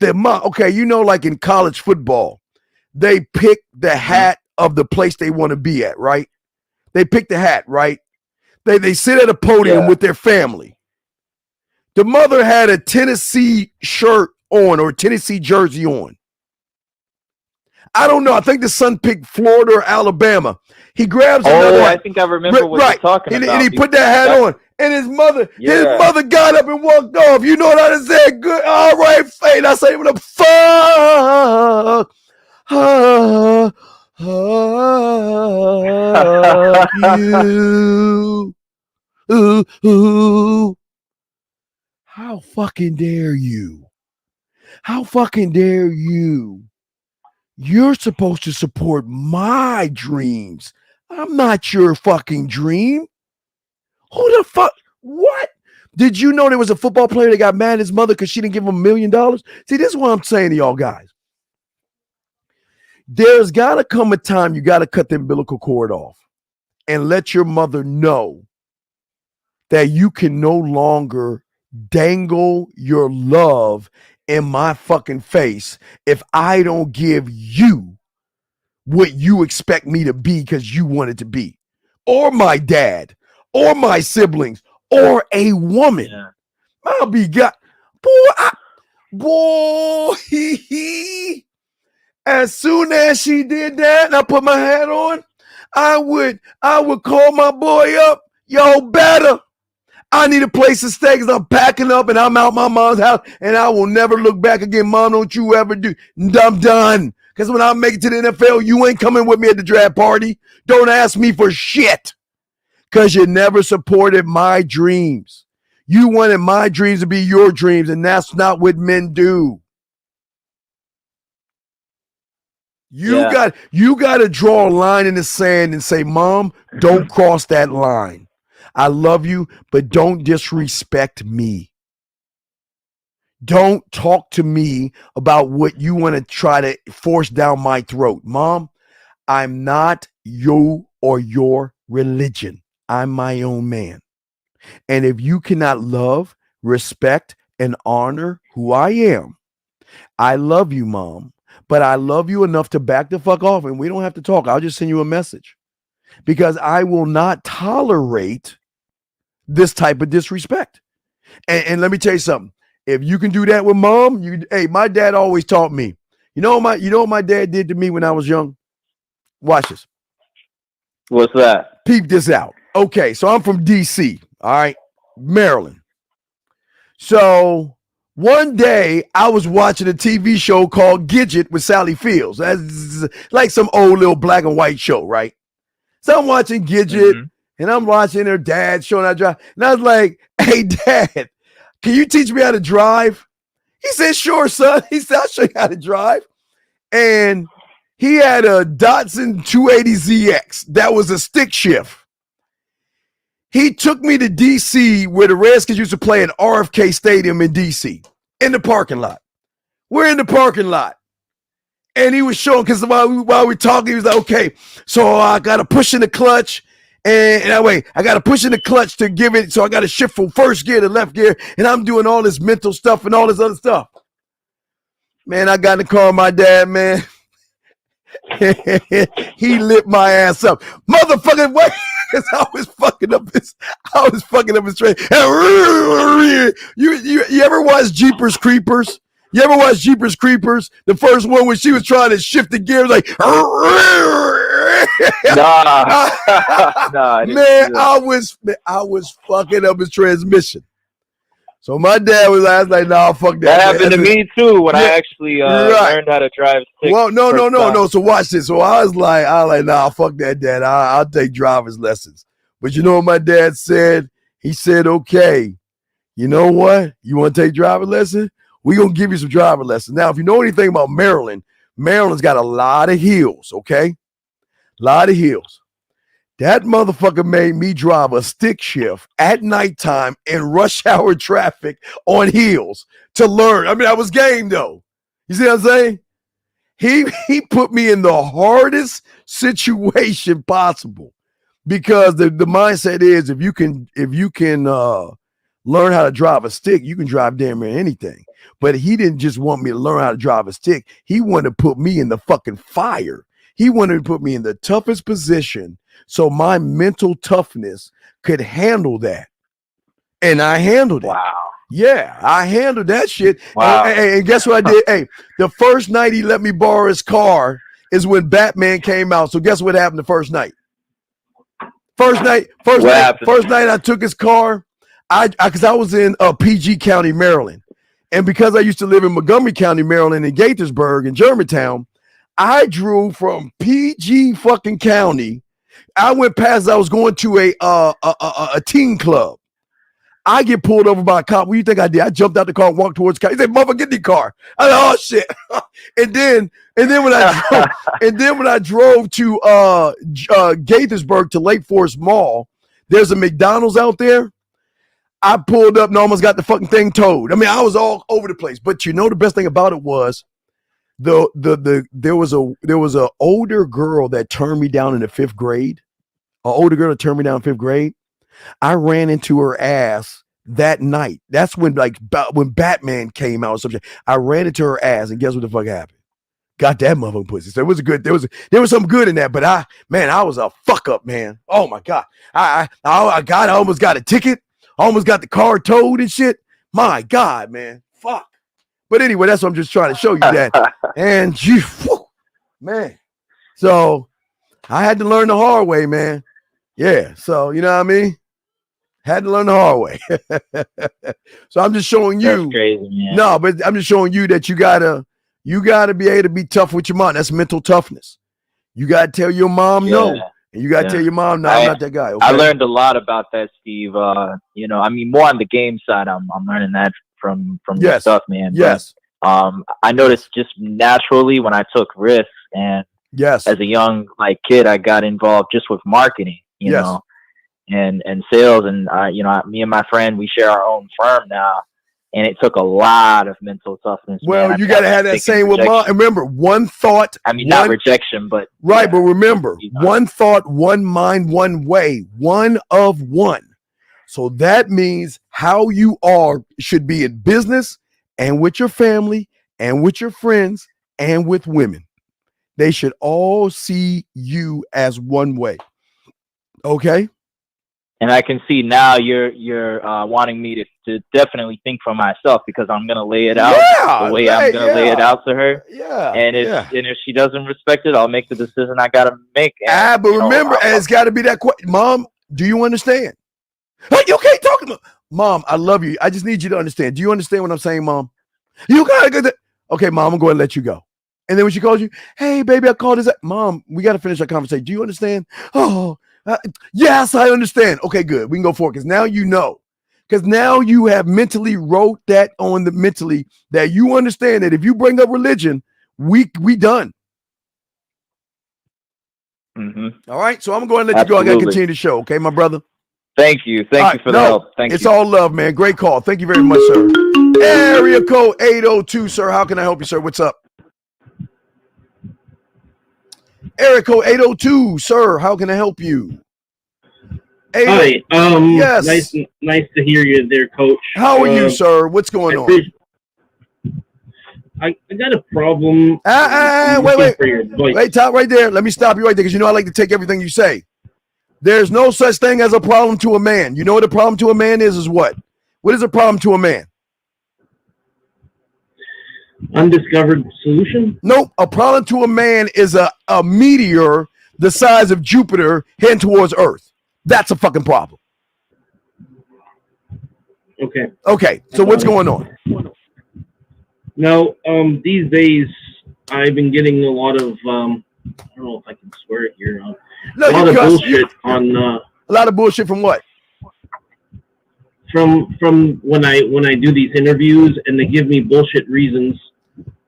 okay, like in college football, they pick the hat of the place they want to be at, right? They pick the hat, right? They sit at a podium with their family. The mother had a Tennessee shirt on or a Tennessee jersey on. I don't know. I think the son picked Florida or Alabama. He grabs another hat. I think I remember what you're talking about. And he put that hat on. And his mother got up and walked off. You know what I said? Good. All right, Fate. I say, what the fuck? You. Ooh. How fucking dare you? How fucking dare you? You're supposed to support my dreams. I'm not your fucking dream. Who the fuck? What? Did you know there was a football player that got mad at his mother because she didn't give him $1 million? See, this is what I'm saying to y'all guys. There's got to come a time you got to cut the umbilical cord off and let your mother know that you can no longer dangle your love in my fucking face if I don't give you what you expect me to be because you want it to be, or my dad, or my siblings, or a woman. Yeah. I'll be as soon as she did that and I put my hat on, I would call my boy up. Yo, better. I need a place to stay because I'm packing up and I'm out my mom's house and I will never look back again. Mom, don't you ever do. I'm done. Because when I make it to the NFL, you ain't coming with me at the draft party. Don't ask me for shit. Because you never supported my dreams. You wanted my dreams to be your dreams, and that's not what men do. You got to draw a line in the sand and say, Mom, don't cross that line. I love you, but don't disrespect me. Don't talk to me about what you want to try to force down my throat. Mom, I'm not you or your religion. I'm my own man. And if you cannot love, respect, and honor who I am, I love you, Mom, but I love you enough to back the fuck off and we don't have to talk. I'll just send you a message because I will not tolerate this type of disrespect. And let me tell you something. If you can do that with Mom, my dad always taught me. You know what my dad did to me when I was young? Watch this. What's that? Peep this out. Okay, so I'm from DC, all right, Maryland. So one day I was watching a TV show called Gidget with Sally Fields. That's like some old little black and white show, right? So I'm watching Gidget and I'm watching her dad showing how to drive. And I was like, hey, Dad, can you teach me how to drive? He said, sure, son. He said, I'll show you how to drive. And he had a Datsun 280ZX that was a stick shift. He took me to D.C. where the Redskins used to play at RFK Stadium in D.C. in the parking lot. We're in the parking lot. And he was showing, because while we were talking, he was like, okay, so I got to push in the clutch. And I got to push in the clutch to give it. So I got to shift from first gear to left gear. And I'm doing all this mental stuff and all this other stuff. Man, I got in the car with my dad, man. He lit my ass up. Motherfucking way. Because I was fucking up his train. You ever watch Jeepers Creepers? You ever watch Jeepers Creepers? The first one when she was trying to shift the gears, like, nah, man, I was fucking up his transmission. So my dad was like, nah, fuck that. That happened to me too when I actually learned how to drive stick. Well, no. So watch this. So I was like, nah, fuck that, Dad. I'll take driver's lessons. But you know what my dad said? He said, okay, you know what? You want to take driver's lessons? We're going to give you some driver's lessons. Now, if you know anything about Maryland, Maryland's got a lot of hills, okay? A lot of hills. That motherfucker made me drive a stick shift at nighttime in rush hour traffic on hills to learn. I mean, I was game though. You see what I'm saying? He put me in the hardest situation possible because the mindset is if you can learn how to drive a stick, you can drive damn near anything. But he didn't just want me to learn how to drive a stick. He wanted to put me in the fucking fire. He wanted to put me in the toughest position so my mental toughness could handle that. And I handled it. Wow. Yeah, I handled that shit. Wow. And guess what I did? Hey, the first night he let me borrow his car is when Batman came out. So guess what happened the first night? First night I took his car. Because I was in PG County, Maryland. And because I used to live in Montgomery County, Maryland, in Gaithersburg and Germantown, I drove from PG fucking county. I went past, I was going to a teen club. I get pulled over by a cop. What do you think I did? I jumped out the car and walked towards the car. He said, "Motherfucker, get in the car." I said, "Oh shit!" when I drove to Gaithersburg to Lake Forest Mall, there's a McDonald's out there. I pulled up and almost got the fucking thing towed. I mean, I was all over the place. But you know, the best thing about it was there was a older girl that turned me down in the 5th grade. An older girl that turned me down in 5th grade. I ran into her ass that night. That's when when Batman came out or something. I ran into her ass, and guess what the fuck happened? Got that motherfucking pussy. So it was good. There was some good in that, but I was a fuck up, man. Oh my God. I almost got a ticket. I almost got the car towed and shit. My God, man. Fuck. But anyway, that's what I'm just trying to show you that. And man. So I had to learn the hard way, man. Yeah. So you know what I mean? Had to learn the hard way. So I'm just showing you. That's crazy, man. No, but I'm just showing you that you gotta be able to be tough with your mom. That's mental toughness. You gotta tell your mom no. And you gotta tell your mom, no, I'm not that guy. Okay? I learned a lot about that, Steve. You know, I mean, more on the game side. I'm learning that from your stuff, man. Yes. But, I noticed just naturally when I took risks, and as a young kid, I got involved just with marketing, you know, and sales, and me and my friend, we share our own firm now. And it took a lot of mental toughness. Well, man. you got to have that same with mom. Remember, one thought. I mean, not rejection, but. Right, but remember, one thought, one mind, one way, one of one. So that means how you should be in business and with your family and with your friends and with women. They should all see you as one way. Okay? And I can see now you're wanting me to definitely think for myself, because I'm gonna lay it out the way I'm gonna lay it out to her. Yeah. And if she doesn't respect it, I'll make the decision I gotta make. But remember, it's got to be that question. Mom, do you understand? Hey, you can't talk to me. Mom, I love you. I just need you to understand. Do you understand what I'm saying, Mom? You gotta go. Okay, Mom, I'm going to let you go. And then when she calls you, hey, baby, I called this. Mom, we got to finish our conversation. Do you understand? Oh. Yes, I understand. Okay, good. We can go forward because now you know. Because now you have mentally wrote that on the mentally that you understand that if you bring up religion, we done. Mm-hmm. All right. So I'm going to let you go. I got to continue the show. Okay, my brother. Thank you. Thank you for the help. Thank you. It's all love, man. Great call. Thank you very much, sir. Area code 802, sir. How can I help you, sir? What's up? Area code 802, sir. How can I help you? Hi. Yes. Nice to hear you there, Coach. How are you, sir? What's going on? I got a problem. Wait, top right there. Let me stop you right there because you know I like to take everything you say. There's no such thing as a problem to a man. You know what a problem to a man is what? What is a problem to a man? Undiscovered solution? Nope. A problem to a man is a meteor the size of Jupiter heading towards Earth. That's a fucking problem. Okay. Okay. So what's going on? Now, these days, I've been getting a lot of, I don't know if I can swear it here, a lot of bullshit on. A lot of bullshit from what? From when I do these interviews and they give me bullshit reasons.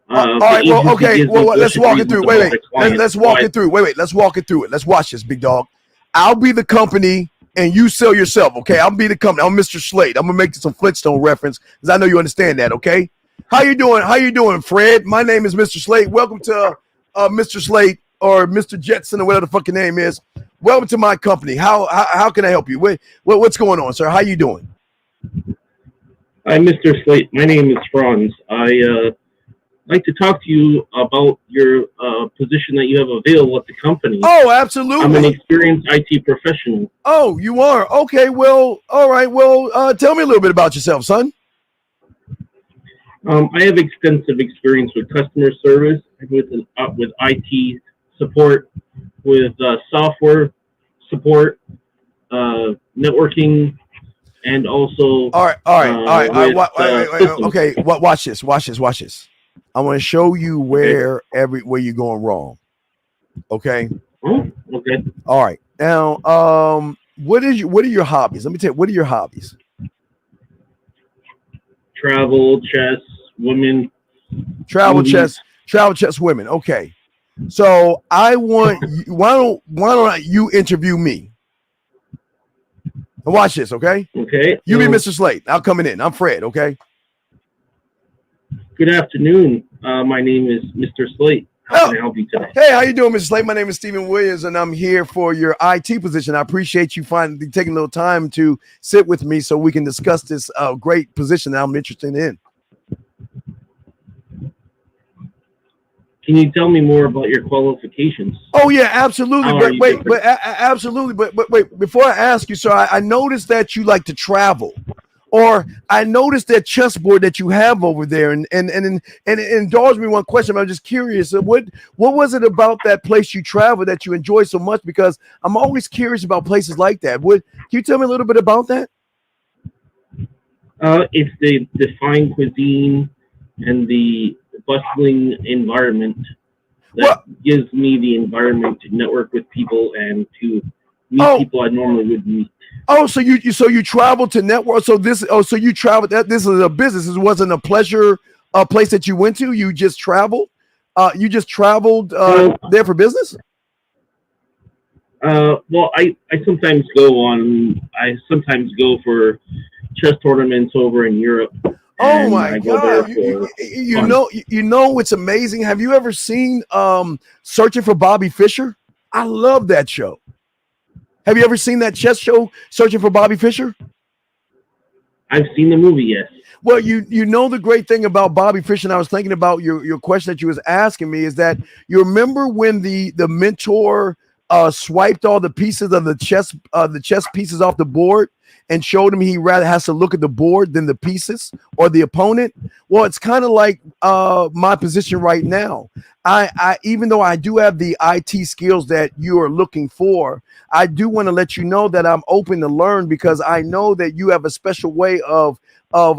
All right. Well, okay. Well, let's walk it through. Wait. Let's walk it through. Wait. Let's walk it through it. Let's watch this, big dog. I'll be the company and you sell yourself. Okay. I'll be the company. I'm Mr. Slate. I'm gonna make some Flintstone reference because I know you understand that. Okay. How you doing? How you doing, Fred? My name is Mr. Slate. Welcome to Mr. Slate or Mr. Jetson or whatever the fucking name is. Welcome to my company. How can I help you? What's going on, sir? How you doing? Hi, Mr. Slate. My name is Franz. I like to talk to you about your position that you have available at the company. Oh, absolutely. I'm an experienced IT professional. Oh, you are? Okay, well, all right. Well, tell me a little bit about yourself, son. I have extensive experience with customer service, with IT support, with software support, networking, and also. All right. Okay, watch this. I want to show you where you're going wrong. Okay. Oh, okay. All right. Now, what are your hobbies? Let me tell you. What are your hobbies? Travel, chess, women. Travel, chess, women. Okay. So I want. Why don't you interview me? And watch this, okay? Okay. You be Mr. Slate. I'm coming in. I'm Fred, okay? Good afternoon. My name is Mr. Slate. How can I help you today? Hey, how you doing, Mr. Slate? My name is Stephen Williams, and I'm here for your IT position. I appreciate you finally taking a little time to sit with me so we can discuss this great position that I'm interested in. Can you tell me more about your qualifications? Oh yeah, absolutely. But wait. Before I ask you, sir, I noticed that you like to travel, or I noticed that chessboard that you have over there, and indulge me one question. I'm just curious. What was it about that place you traveled that you enjoy so much? Because I'm always curious about places like that. Can you tell me a little bit about that? It's the fine cuisine and the bustling environment that gives me the environment to network with people and to meet people I normally would meet. Oh, so you traveled to network. So you traveled. This is a business. This wasn't a pleasure place that you went to. You just traveled. You just traveled there for business. Well, I sometimes go for chess tournaments over in Europe. Oh my God! You know it's amazing. Have you ever seen Searching for Bobby Fischer? I love that show. Have you ever seen that chess show, Searching for Bobby Fischer? I've seen the movie, yes. Well, you know the great thing about Bobby Fischer, and I was thinking about your question that you was asking me, is that you remember when the mentor swiped all the pieces of the chess pieces off the board and showed him he rather has to look at the board than the pieces or the opponent. Well, it's kind of like my position right now. I even though I do have the IT skills that you are looking for, I do want to let you know that I'm open to learn, because I know that you have a special way of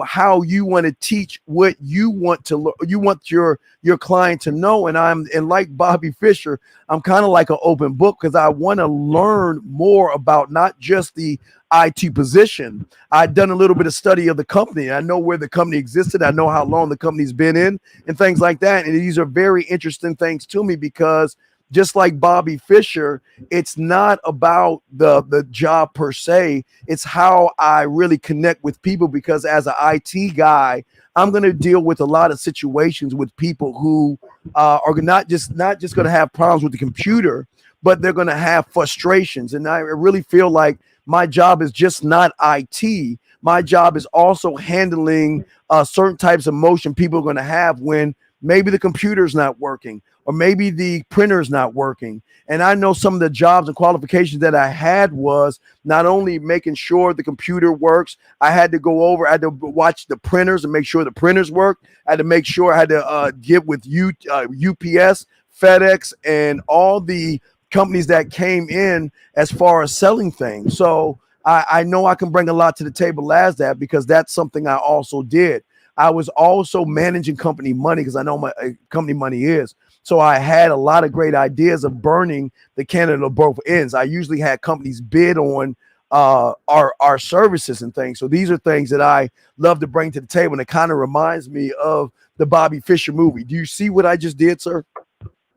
how you want to teach what you want to you want your client to know. And like Bobby Fischer, I'm kind of like an open book, because I want to learn more about not just the IT position. I've done a little bit of study of the company. I know where the company existed. I know how long the company's been in and things like that. And these are very interesting things to me, because just like Bobby Fischer, it's not about the job per se. It's how I really connect with people, because as an IT guy, I'm going to deal with a lot of situations with people who are not just going to have problems with the computer, but they're going to have frustrations. And I really feel like my job is just not IT. My job is also handling certain types of emotion people are going to have when maybe the computer's not working, or maybe the printer's not working. And I know some of the jobs and qualifications that I had was not only making sure the computer works, I had to watch the printers and make sure the printers work. I had to make sure I had to get with UPS, FedEx, and all the companies that came in as far as selling things. So I know I can bring a lot to the table as that, because that's something I also did. I was also managing company money, because I know my company money is. So I had a lot of great ideas of burning the candle at both ends. I usually had companies bid on our services and things. So these are things that I love to bring to the table, and it kind of reminds me of the Bobby Fischer movie. Do you see what I just did, sir?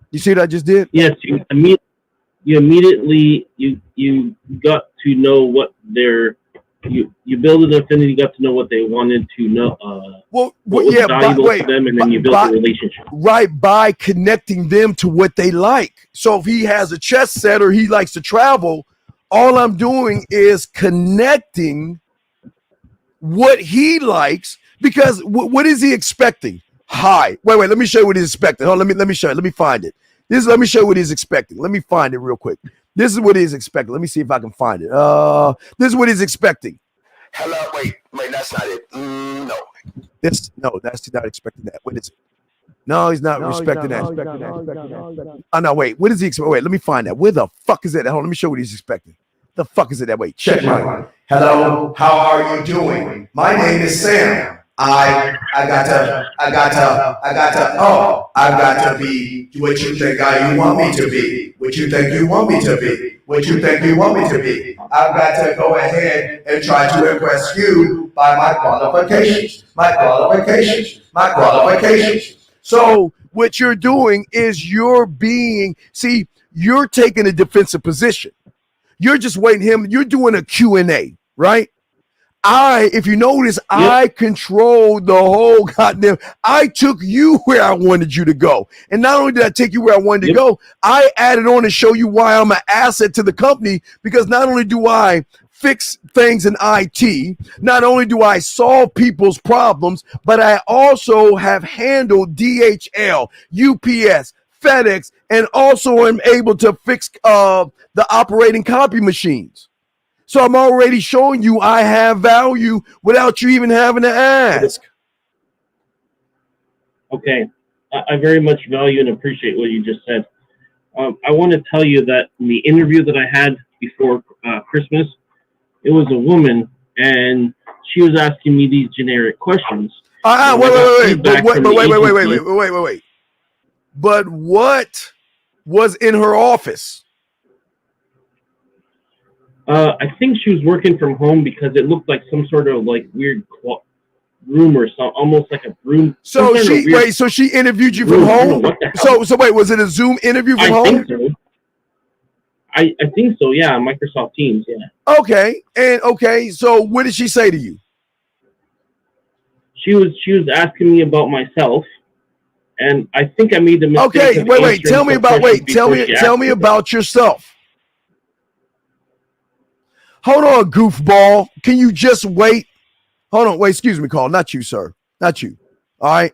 You see what I just did? Yes, you immediately you got to know what their you build an affinity, got to know what they wanted to know. What was valuable to them, and then you build a relationship. Right, by connecting them to what they like. So if he has a chess set or he likes to travel, all I'm doing is connecting what he likes, because what is he expecting? Wait, let me show you what he's expecting. Hold on, let me show you. Let me find it. Let me show you what he's expecting. Let me find it real quick. This is what he's expecting. Let me see if I can find it. This is what he's expecting. Hello, wait, that's not it. No. That's not expecting that. What is it? No, he's not respecting that. Oh no, wait. What is he expecting? Wait, let me find that. Where the fuck is it? Hold on, let me show you what he's expecting. The fuck is it that way? Check mine. Hello, how are you doing? My name is Sam. I've got to be what you think you want me to be. What you think you want me to be. What you think you want me to be. I've got to go ahead and try to impress you by my qualifications. So what you're doing is you're taking a defensive position. You're just waiting him. You're doing a Q&A, right? If you notice, I controlled the whole goddamn. I took you where I wanted you to go. And not only did I take you where I wanted to go, I added on to show you why I'm an asset to the company, because not only do I fix things in IT, not only do I solve people's problems, but I also have handled DHL, UPS, FedEx, and also am able to fix the operating copy machines. So I'm already showing you I have value without you even having to ask. Okay. I very much value and appreciate what you just said. I want to tell you that in the interview that I had before Christmas, it was a woman, and she was asking me these generic questions. Wait. But what was in her office? I think she was working from home, because it looked like some sort of like weird room or something, almost like a room. So she interviewed you from home? So wait, was it a Zoom interview from home? Think so. I think so, yeah, Microsoft Teams, yeah. Okay, so what did she say to you? She was asking me about myself, and I think I made the mistake. Okay, tell me about yourself. Hold on, goofball. Can you just wait? Hold on. Wait, excuse me, Carl. Not you, sir. Not you. All right.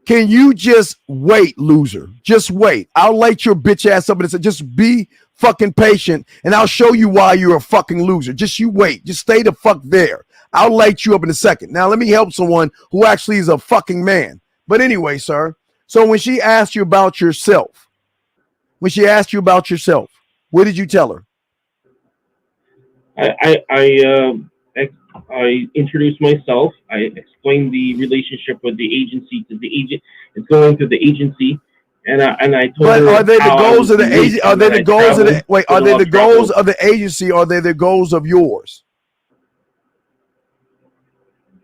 Can you just wait, loser? Just wait. I'll light your bitch ass up and say, just be fucking patient, and I'll show you why you're a fucking loser. Just you wait. Just stay the fuck there. I'll light you up in a second. Now, let me help someone who actually is a fucking man. But anyway, sir. So when she asked you about yourself, what did you tell her? I introduced myself. I explained the relationship with the agency, to the agent. It's going through the agency, and I told her. But are they the goals of the agency? Are they the goals of the Are they the goals of the agency? Or are they the goals of yours?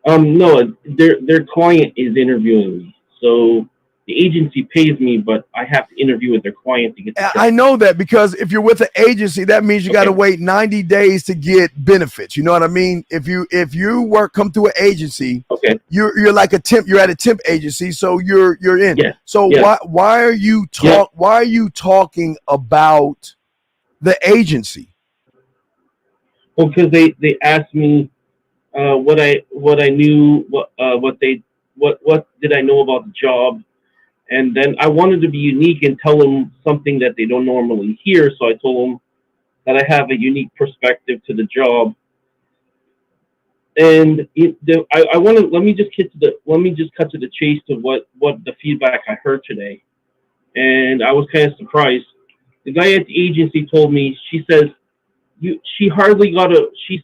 No, their client is interviewing me, so the agency pays me, but I have to interview with their client to get the job. I know that, because if you're with an agency, that means you got to wait 90 days to get benefits. You know what I mean? If you come through an agency, you're like a temp. You're at a temp agency, so you're in. Yeah. So why are you talking about the agency? Well, because they asked me what I knew, what did I know about the job. And then I wanted to be unique and tell them something that they don't normally hear. So I told them that I have a unique perspective to the job. And let me just cut to the chase of what the feedback I heard today. And I was kind of surprised. The guy at the agency told me, she says, she hardly got a. She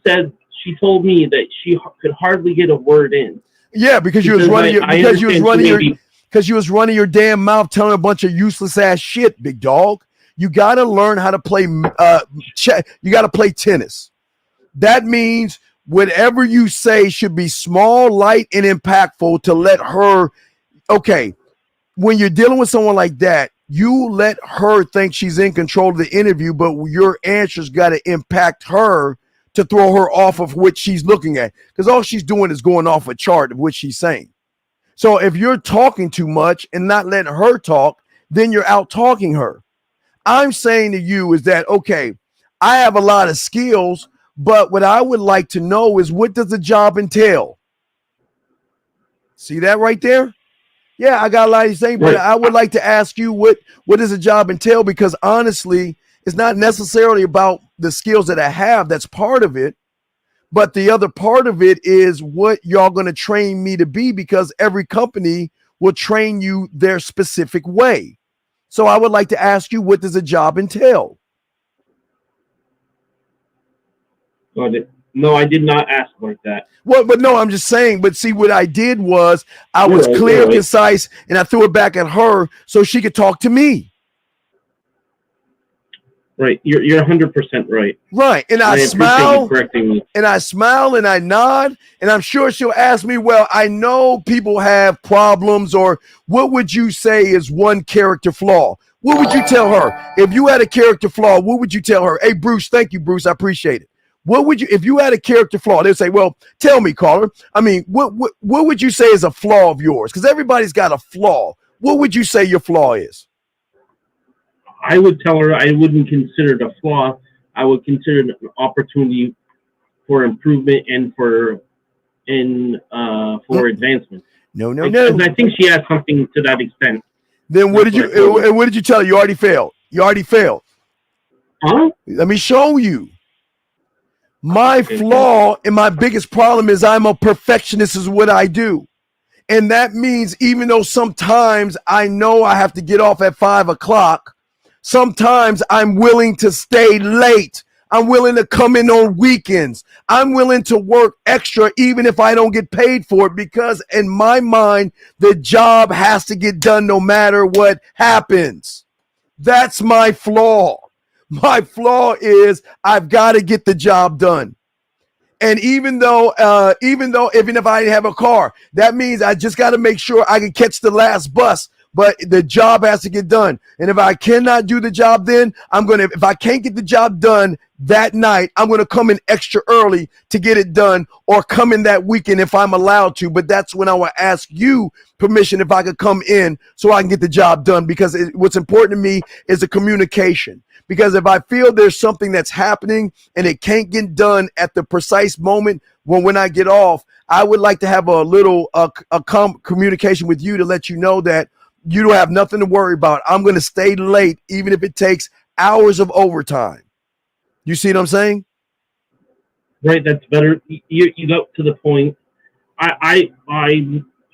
told me that she could hardly get a word in. Yeah, because you was running your damn mouth telling a bunch of useless ass shit, big dog. You got to learn how to play you got to play tennis. That means whatever you say should be small, light, and impactful to let her, okay, when you're dealing with someone like that, you let her think she's in control of the interview, but your answers got to impact her to throw her off of what she's looking at, because all she's doing is going off a chart of what she's saying. So if you're talking too much and not letting her talk, then you're out talking her. I'm saying to you is that, okay, I have a lot of skills, but what I would like to know is, what does the job entail? See that right there? Yeah, I got a lot to say, but I would like to ask you, what does the job entail? Because honestly, it's not necessarily about the skills that I have. That's part of it. But the other part of it is what y'all going to train me to be, because every company will train you their specific way. So I would like to ask you, what does a job entail? No, I did not ask like that. Well, but no, I'm just saying, but see, what I did was I was clear, concise, and I threw it back at her so she could talk to me. Right. You're 100% right. Right. And I smile, and I nod, and I'm sure she'll ask me, well, I know people have problems, or what would you say is one character flaw? What would you tell her? If you had a character flaw, what would you tell her? Hey, Bruce, thank you, Bruce. I appreciate it. What would you, if you had a character flaw, they'd say, well, tell me, caller. I mean, what would you say is a flaw of yours? Because everybody's got a flaw. What would you say your flaw is? I would tell her I wouldn't consider it a flaw. I would consider it an opportunity for improvement and for advancement. No. I think she has something to that extent. Then what did you tell her? You already failed. Huh? Let me show you. My flaw and my biggest problem is I'm a perfectionist is what I do. And that means even though sometimes I know I have to get off at 5 o'clock, sometimes I'm willing to stay late. I'm willing to come in on weekends. I'm willing to work extra even if I don't get paid for it, because in my mind, the job has to get done no matter what happens. That's my flaw. My flaw is I've got to get the job done. And even if I didn't have a car, that means I just got to make sure I can catch the last bus. But the job has to get done. And if I cannot do the job, then if I can't get the job done that night, I'm going to come in extra early to get it done, or come in that weekend if I'm allowed to. But that's when I will ask you permission if I could come in so I can get the job done, because what's important to me is the communication. Because if I feel there's something that's happening and it can't get done at the precise moment when I get off, I would like to have a little communication with you to let you know that you don't have nothing to worry about. I'm going to stay late, even if it takes hours of overtime. You see what I'm saying? Right. That's better. You got to the point. I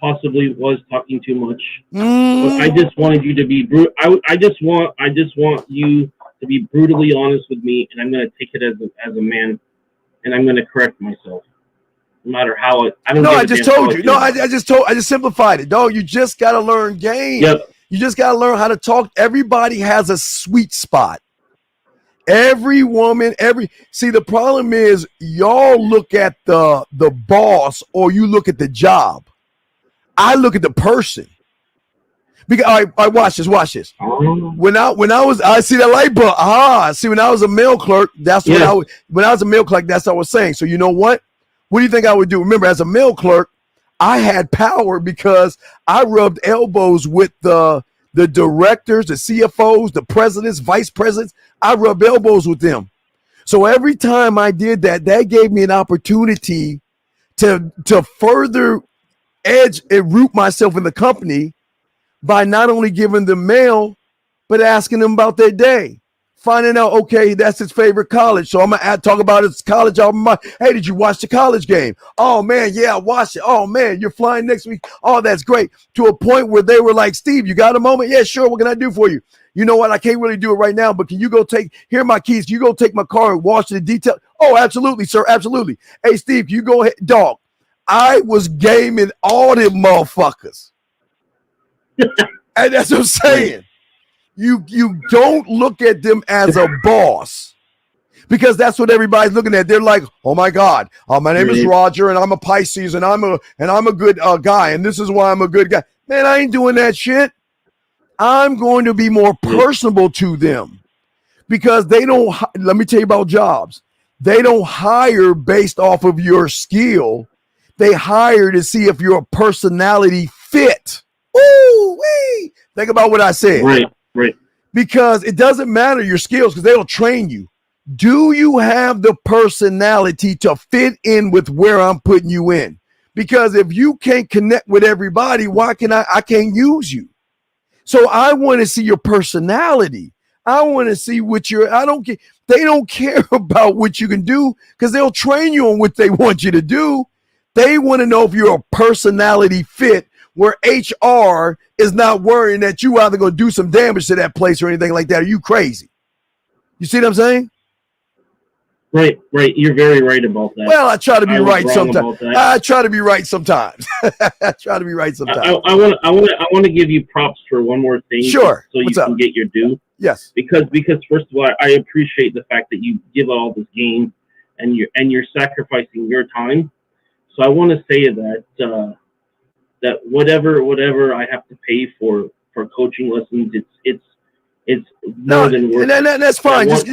possibly was talking too much. But I just wanted you to be I just want you to be brutally honest with me, and I'm going to take it as a man, and I'm going to correct myself. No matter how I just told you. No, I just simplified it. Dog, you just got to learn game. Yep. You just got to learn how to talk. Everybody has a sweet spot. Every woman, see, the problem is y'all look at the boss, or you look at the job. I look at the person. Because all right, watch this. When I was, I see that light bulb. See, when I was a mail clerk, that's when I was a mail clerk, that's what I was saying. So you know what? What do you think I would do? Remember, as a mail clerk, I had power because I rubbed elbows with the directors, the CFOs, the presidents, vice presidents. I rubbed elbows with them. So every time I did that, that gave me an opportunity to further edge and root myself in the company by not only giving them mail, but asking them about their day. Finding out, okay, that's his favorite college. So I'm going to talk about his college album. Hey, did you watch the college game? Oh, man, yeah, I watched it. Oh, man, you're flying next week. Oh, that's great. To a point where they were like, Steve, you got a moment? Yeah, sure. What can I do for you? You know what? I can't really do it right now, but can you go here are my keys. Can you go take my car and wash the detail? Oh, absolutely, sir. Absolutely. Hey, Steve, you go ahead. Dog, I was gaming all them motherfuckers. And that's what I'm saying. You don't look at them as a boss, because that's what everybody's looking at. They're like, oh my God, my name is Roger, and I'm a Pisces, and I'm a good guy, and this is why I'm a good guy. Man, I ain't doing that shit. I'm going to be more personable to them, because they don't. Let me tell you about jobs. They don't hire based off of your skill. They hire to see if you're a personality fit. Ooh wee! Think about what I said. Right. Because it doesn't matter your skills, because they'll train you. Do you have the personality to fit in with where I'm putting you in? Because if you can't connect with everybody, why can I can't use you? So I want to see your personality. I want to see what they don't care about what you can do, because they'll train you on what they want you to do. They want to know if you're a personality fit, where HR is not worrying that you either going to do some damage to that place or anything like that. Are you crazy? You see what I'm saying? Right. You're very right about that. Well, I try to be right sometimes. I try to be right sometimes. I want to give you props for one more thing. Sure. So you can get your due. Yes. Because first of all, I appreciate the fact that you give all this game and you're sacrificing your time. So I want to say that whatever I have to pay for coaching lessons, it's more than worth it. That's fine. Just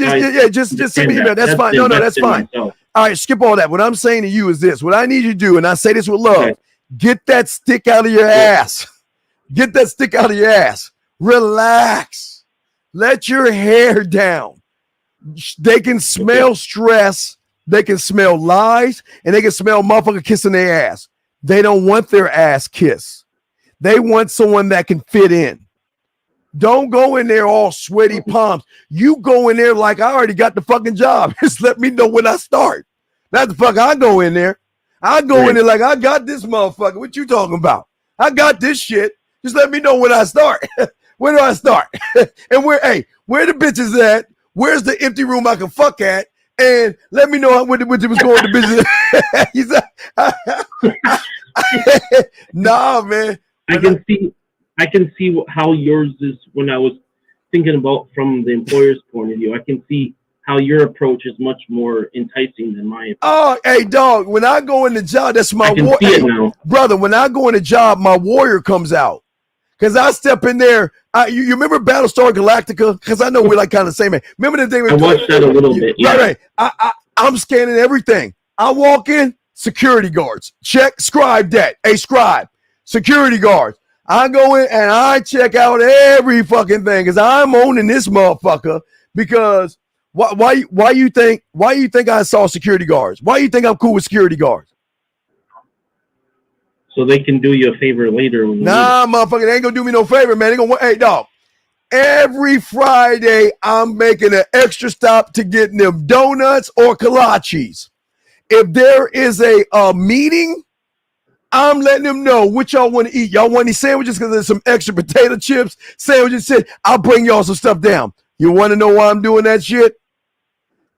send me an email. That's fine. No, that's fine. All right, skip all that. What I'm saying to you is this. What I need you to do, and I say this with love, okay. Get that stick out of your ass. Get that stick out of your ass. Relax. Let your hair down. They can smell stress. They can smell lies, and they can smell motherfucker kissing their ass. They don't want their ass kissed. They want someone that can fit in. Don't go in there all sweaty palms. You go in there like, I already got the fucking job. Just let me know when I start. That's the fuck I go in there. I go in there like, I got this motherfucker. What you talking about? I got this shit. Just let me know when I start. Where do I start? And where the bitches at? Where's the empty room I can fuck at? And let me know when it was going to business. He said, nah, man. I can see how yours is. When I was thinking about from the employer's point of view, I can see how your approach is much more enticing than my approach. Oh, hey, dog, when I go in the job, that's my warrior. Brother, when I go in the job, my warrior comes out. Because I step in there. You remember Battlestar Galactica? Because I know we're like kind of the same. Man. Remember the thing? I watched that a little bit. Yeah. Right. I'm scanning everything. I walk in, security guards. Check, scribe that. Hey, scribe, security guards. I go in and I check out every fucking thing because I'm owning this motherfucker. Because why you think I saw security guards? Why you think I'm cool with security guards? So they can do you a favor later. Nah, motherfucker, they ain't gonna do me no favor, man. Hey, dog. Every Friday, I'm making an extra stop to getting them donuts or kolaches. If there is a meeting, I'm letting them know what y'all want to eat. Y'all want any sandwiches? Because there's some extra potato chips, sandwiches. I'll bring y'all some stuff down. You want to know why I'm doing that shit?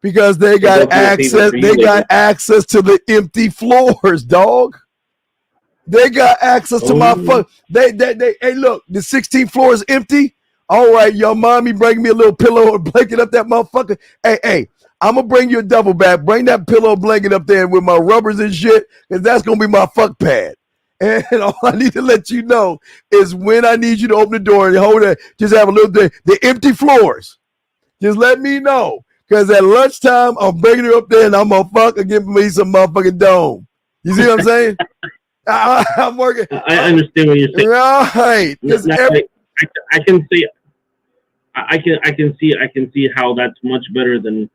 Because they got access. They got access to the empty floors, dog. They got access to my phone. Hey, look, the 16th floor is empty. All right, your mommy bring me a little pillow or blanket up that motherfucker. Hey, I'm going to bring you a double bag. Bring that pillow blanket up there with my rubbers and shit, because that's going to be my fuck pad. And all I need to let you know is when I need you to open the door and hold it, just have a little thing. The empty floors. Just let me know. Because at lunchtime, I'm bringing her up there and I'm going to fuck and give me some motherfucking dome. You see what I'm saying? I'm working. I understand what you're saying. Right. I can see how that's much better than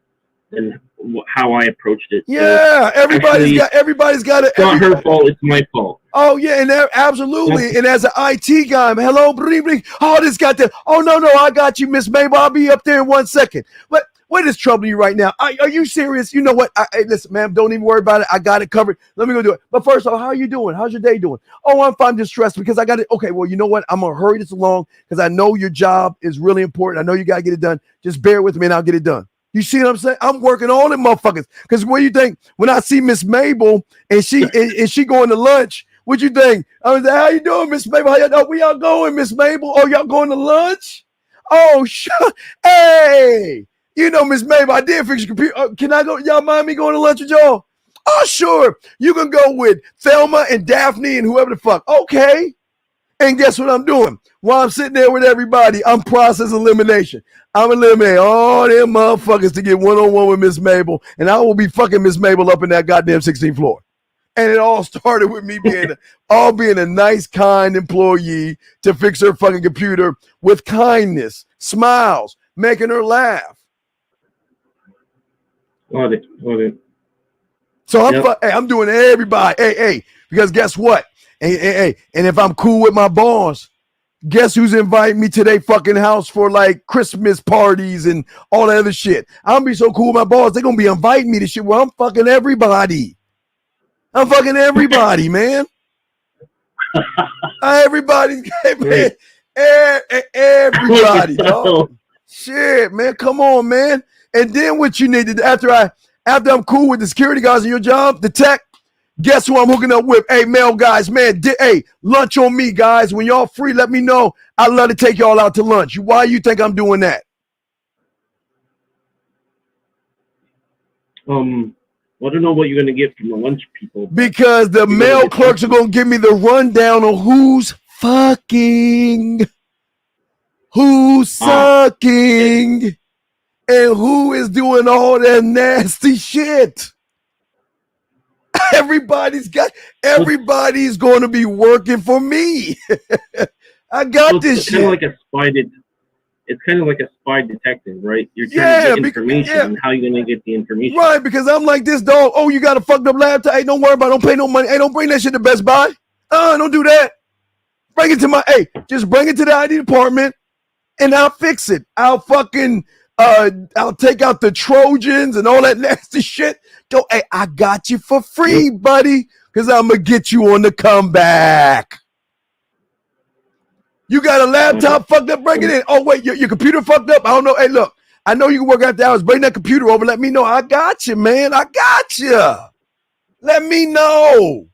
how I approached it. Yeah, everybody's got it. It's not her fault. It's my fault. Oh yeah, and absolutely. And as an IT guy, hello, bring. Oh, this got that. Oh no, I got you, Miss Mabel. I'll be up there in 1 second. What is troubling you right now? Are you serious? You know what? Hey, listen, ma'am, don't even worry about it. I got it covered. Let me go do it. But first of all, how are you doing? How's your day doing? Oh, I'm fine, just stressed because I got it. Okay, well, you know what? I'm gonna hurry this along because I know your job is really important. I know you gotta get it done. Just bear with me and I'll get it done. You see what I'm saying? I'm working all them motherfuckers. Because what do you think? When I see Miss Mabel and she going to lunch, what you think? I was like, how you doing, Miss Mabel? Where y'all going, Miss Mabel? Oh, y'all going to lunch? Oh, hey, you know, Miss Mabel, I did fix your computer. Can I go? Y'all mind me going to lunch with y'all? Oh, sure. You can go with Thelma and Daphne and whoever the fuck. Okay. And guess what I'm doing? While I'm sitting there with everybody, I'm process elimination. I'm eliminating all them motherfuckers to get one-on-one with Miss Mabel, and I will be fucking Miss Mabel up in that goddamn 16th floor. And it all started with me being a nice, kind employee to fix her fucking computer with kindness, smiles, making her laugh. Love it. So I'm doing everybody. Hey, because guess what? Hey, and if I'm cool with my boss, guess who's inviting me to their fucking house for like Christmas parties and all that other shit? I'm gonna be so cool with my boss. They're gonna be inviting me to shit where I'm fucking everybody. I'm fucking everybody, man. Everybody, man. Everybody, dog. Shit, man. Come on, man. And then what you need to after I'm cool with the security guards in your job, the tech. Guess who I'm hooking up with? Hey, male guys, man. Hey, lunch on me, guys. When y'all free, let me know. I'd love to take y'all out to lunch. Why you think I'm doing that? I don't know what you're going to get from the lunch people. Because the male clerks are going to give me the rundown on who's fucking, who's sucking, and who is doing all that nasty shit. Everybody's going to be working for me. I got this shit. It's kind of like a spy detective, right? You're trying to get information, and how are you going to get the information? Right, because I'm like this dog. Oh, you got a fucked up laptop? Hey, don't worry about it. Don't pay no money. Hey, don't bring that shit to Best Buy. Don't do that. Bring it to just bring it to the ID department, and I'll fix it. I'll fucking, I'll take out the Trojans and all that nasty shit. Go, hey, I got you for free, buddy, because I'm going to get you on the comeback. You got a laptop fucked up, bring it in. Oh, wait, your computer fucked up? I don't know. Hey, look, I know you can work out the hours. Bring that computer over. Let me know. I got you, man. I got you. Let me know.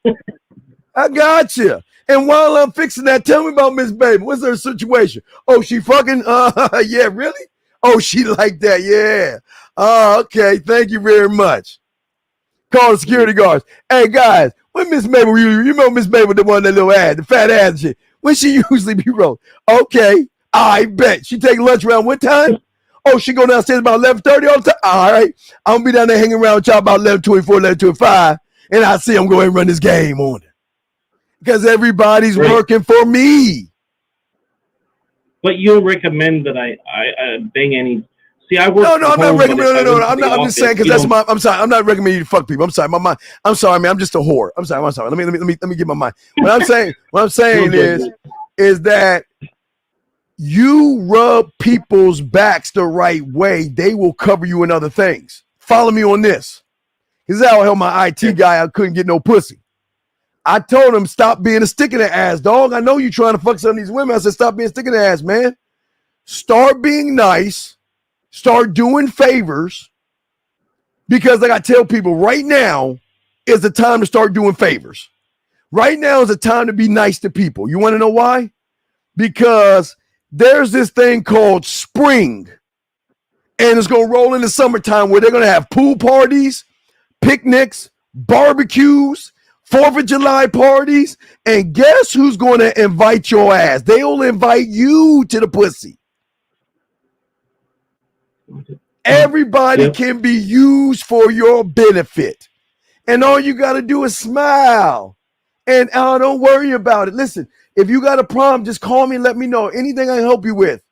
I got you. And while I'm fixing that, tell me about Miss Baby. What's her situation? Oh, she fucking, yeah, really? Oh, she like that, yeah. Oh, okay, thank you very much. Call the security guards. Hey, guys, when Miss Mabel, you know Miss Mabel, the one, that little ass, the fat ass and shit. When she usually be rolled. Okay, I bet. She take lunch around what time? Oh, she go downstairs about 11:30 all the time? All right. I'm going to be down there hanging around with y'all about 11:24, 11:25, and I see I'm going to run this game on it. Because everybody's working for me. But you don't recommend that I bang any... See, I work. No, I'm not recommending. No. I'm just saying because that's my. I'm sorry. I'm not recommending you to fuck people. I'm sorry. My mind. I'm sorry, man. I'm just a whore. I'm sorry. Let me get my mind. What I'm saying is that you rub people's backs the right way, they will cover you in other things. Follow me on this. This is how I helped my IT guy. I couldn't get no pussy. I told him stop being a stick in the ass, dog. I know you trying to fuck some of these women. I said stop being a stick in the ass, man. Start being nice. Start doing favors, because like I tell people, right now is the time to start doing favors. Right now is the time to be nice to people. You want to know why? Because there's this thing called spring, and it's going to roll into summertime where they're going to have pool parties, picnics, barbecues, 4th of July parties, and guess who's going to invite your ass? They'll invite you to the pussy. Everybody can be used for your benefit. And all you got to do is smile. And don't worry about it. Listen, if you got a problem, just call me and let me know. Anything I can help you with.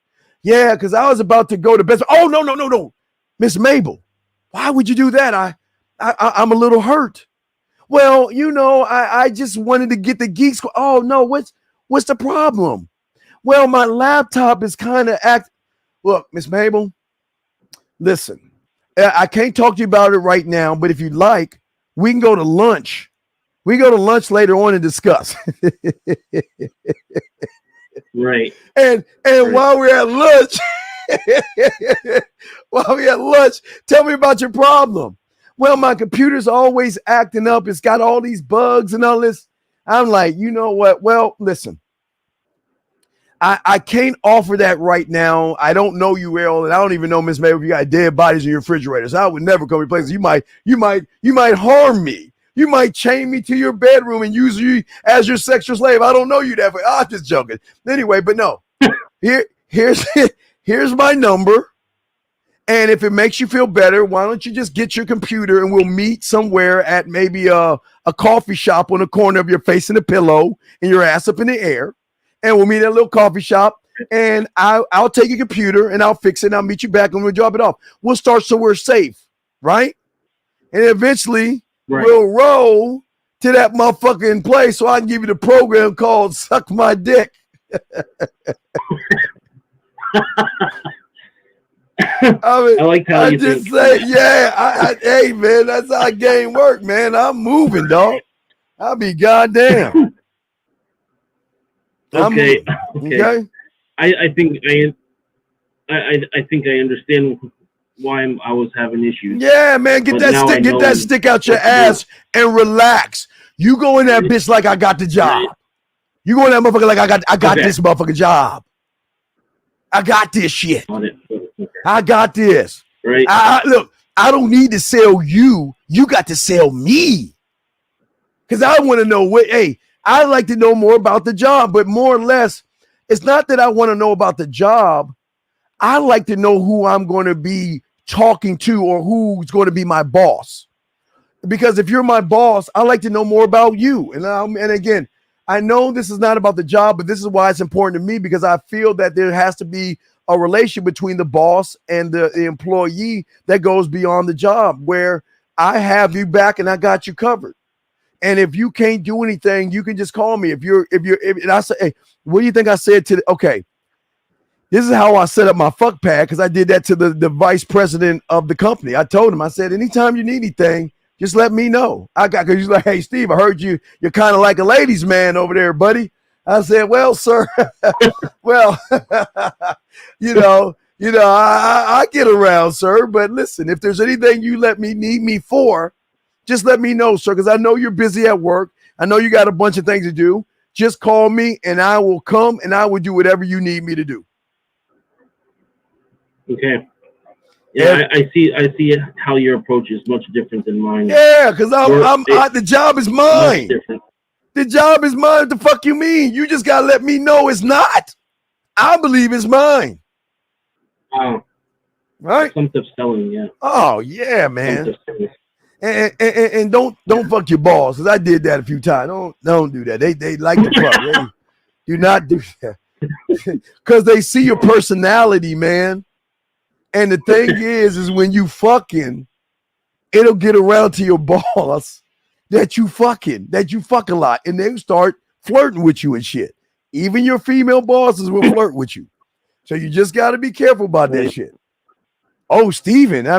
Yeah, because I was about to go to Best. Oh, no. Miss Mabel, why would you do that? I'm a little hurt. Well, I just wanted to get the geeks. Oh no, what's the problem? Well, my laptop is kind of Look, Miss Mabel, listen, I can't talk to you about it right now, but if you'd like, we can go to lunch. We go to lunch later on and discuss. Right. And right. while we're at lunch, tell me about your problem. Well, my computer's always acting up. It's got all these bugs and all this. I'm like, you know what? Well, listen, I can't offer that right now. I don't know you, Errol, and I don't even know, Miss May, if you got dead bodies in your refrigerator. So I would never come replace it. You might harm me. You might chain me to your bedroom and use you as your sexual slave. I don't know you that way. I'm just joking. Anyway, but no. Here's my number. And if it makes you feel better, why don't you just get your computer and we'll meet somewhere at maybe a coffee shop on the corner of your face in a pillow and your ass up in the air. And we'll meet at a little coffee shop and I'll take your computer and I'll fix it and I'll meet you back and we'll drop it off. We'll start somewhere safe, right? And eventually we'll roll to that motherfucking place so I can give you the program called Suck My Dick. I like how you just think. Hey, man, that's how game work, man. I'm moving, dog. I'll be goddamn. Okay. I think I understand why I was having issues. Yeah, man, get that stick out your ass and relax. You go in that bitch like I got the job. You go in that motherfucker like I got this motherfucking job. I got this shit. I got this. Right. Look, I don't need to sell you. You got to sell me. Because I want to know I'd like to know more about the job, but more or less, it's not that I want to know about the job. I like to know who I'm going to be talking to or who's going to be my boss. Because if you're my boss, I like to know more about you. And again, I know this is not about the job, but this is why it's important to me because I feel that there has to be a relation between the boss and the employee that goes beyond the job where I have you back and I got you covered. And if you can't do anything, you can just call me. And I say, hey, what do you think I said okay, this is how I set up my fuck pad because I did that to the vice president of the company. I told him, I said, anytime you need anything, just let me know. Because he's like, hey, Steve, I heard you're kind of like a ladies' man over there, buddy. I said, well, sir, well, I get around, sir. But listen, if there's anything you need me for, just let me know, sir, because I know you're busy at work. I know you got a bunch of things to do. Just call me and I will come and I will do whatever you need me to do. Okay. Yeah, I see how your approach is much different than mine. Yeah, because the job is mine. The job is mine. What the fuck you mean? You just gotta let me know it's not. I believe it's mine. Wow. Right? Some stuff selling, yeah. Oh yeah, man. And don't fuck your balls, because I did that a few times. Don't do that. They like to fuck. They do not do that. Because they see your personality, man. And the thing is when you fucking, it'll get around to your boss that you fuck a lot, and they start flirting with you and shit. Even your female bosses will flirt with you. So you just got to be careful about that shit. Oh, Steven, I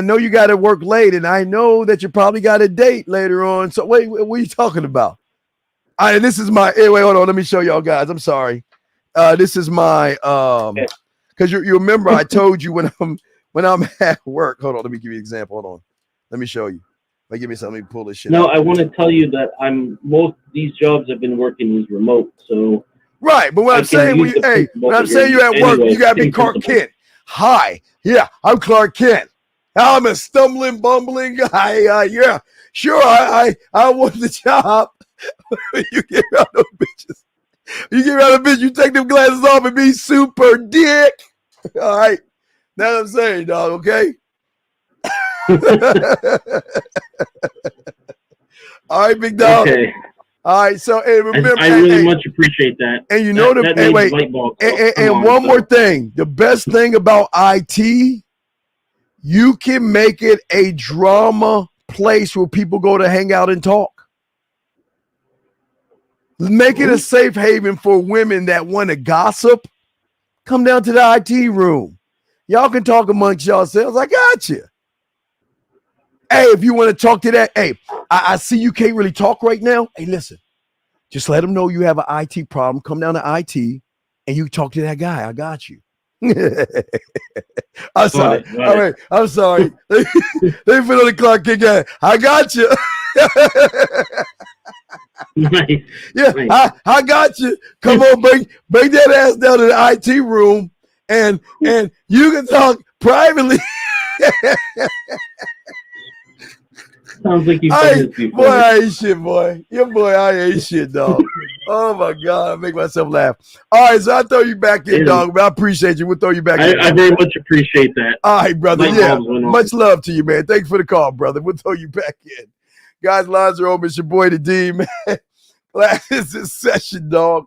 know you got to work late, and I know that you probably got a date later on. So wait, what are you talking about? This is my, wait, hold on. Let me show y'all guys. I'm sorry. This is my, because you remember I told you when I'm at work. Hold on, let me give you an example. Hold on. Let me show you. Give me something to pull this shit No, out. I want to tell you that most of these jobs I've been working is remote. So right, but when I'm saying you're at work, you gotta be Clark Kent. Hi, yeah, I'm Clark Kent. I'm a stumbling, bumbling guy. Yeah, sure, I want the job. You get around those bitches. You get around the bitch, you take them glasses off and be super dick. All right. That's what I'm saying, dog, okay? All right, big dog. Okay. All right, so remember, I really much appreciate that. And you know and one more thing. The best thing about IT, you can make it a drama place where people go to hang out and talk. Make it a safe haven for women that want to gossip. Come down to the IT room. Y'all can talk amongst yourselves. I got you. Hey, if you want to talk to that, hey, I see you can't really talk right now. Hey, listen, just let them know you have an IT problem. Come down to IT and you talk to that guy. I got you. I'm sorry. All right, I'm sorry. They put on the clock again. I got you. Nice. Yeah, Nice. I got you. Come on, bring that ass down to the IT room and you can talk privately. Sounds like you've done this before. Boy, I ain't shit, boy. Your boy, I ain't shit, dog. Oh my God, I make myself laugh. All right, so I'll throw you back in, dog. But I appreciate you. We'll throw you back in. I very much appreciate that. All right, brother. My Yeah, balls went off. much love to you, man. Thanks for the call, brother. We'll throw you back in. Guys, lines are open. It's your boy, the D, man. Glad this is session, dog.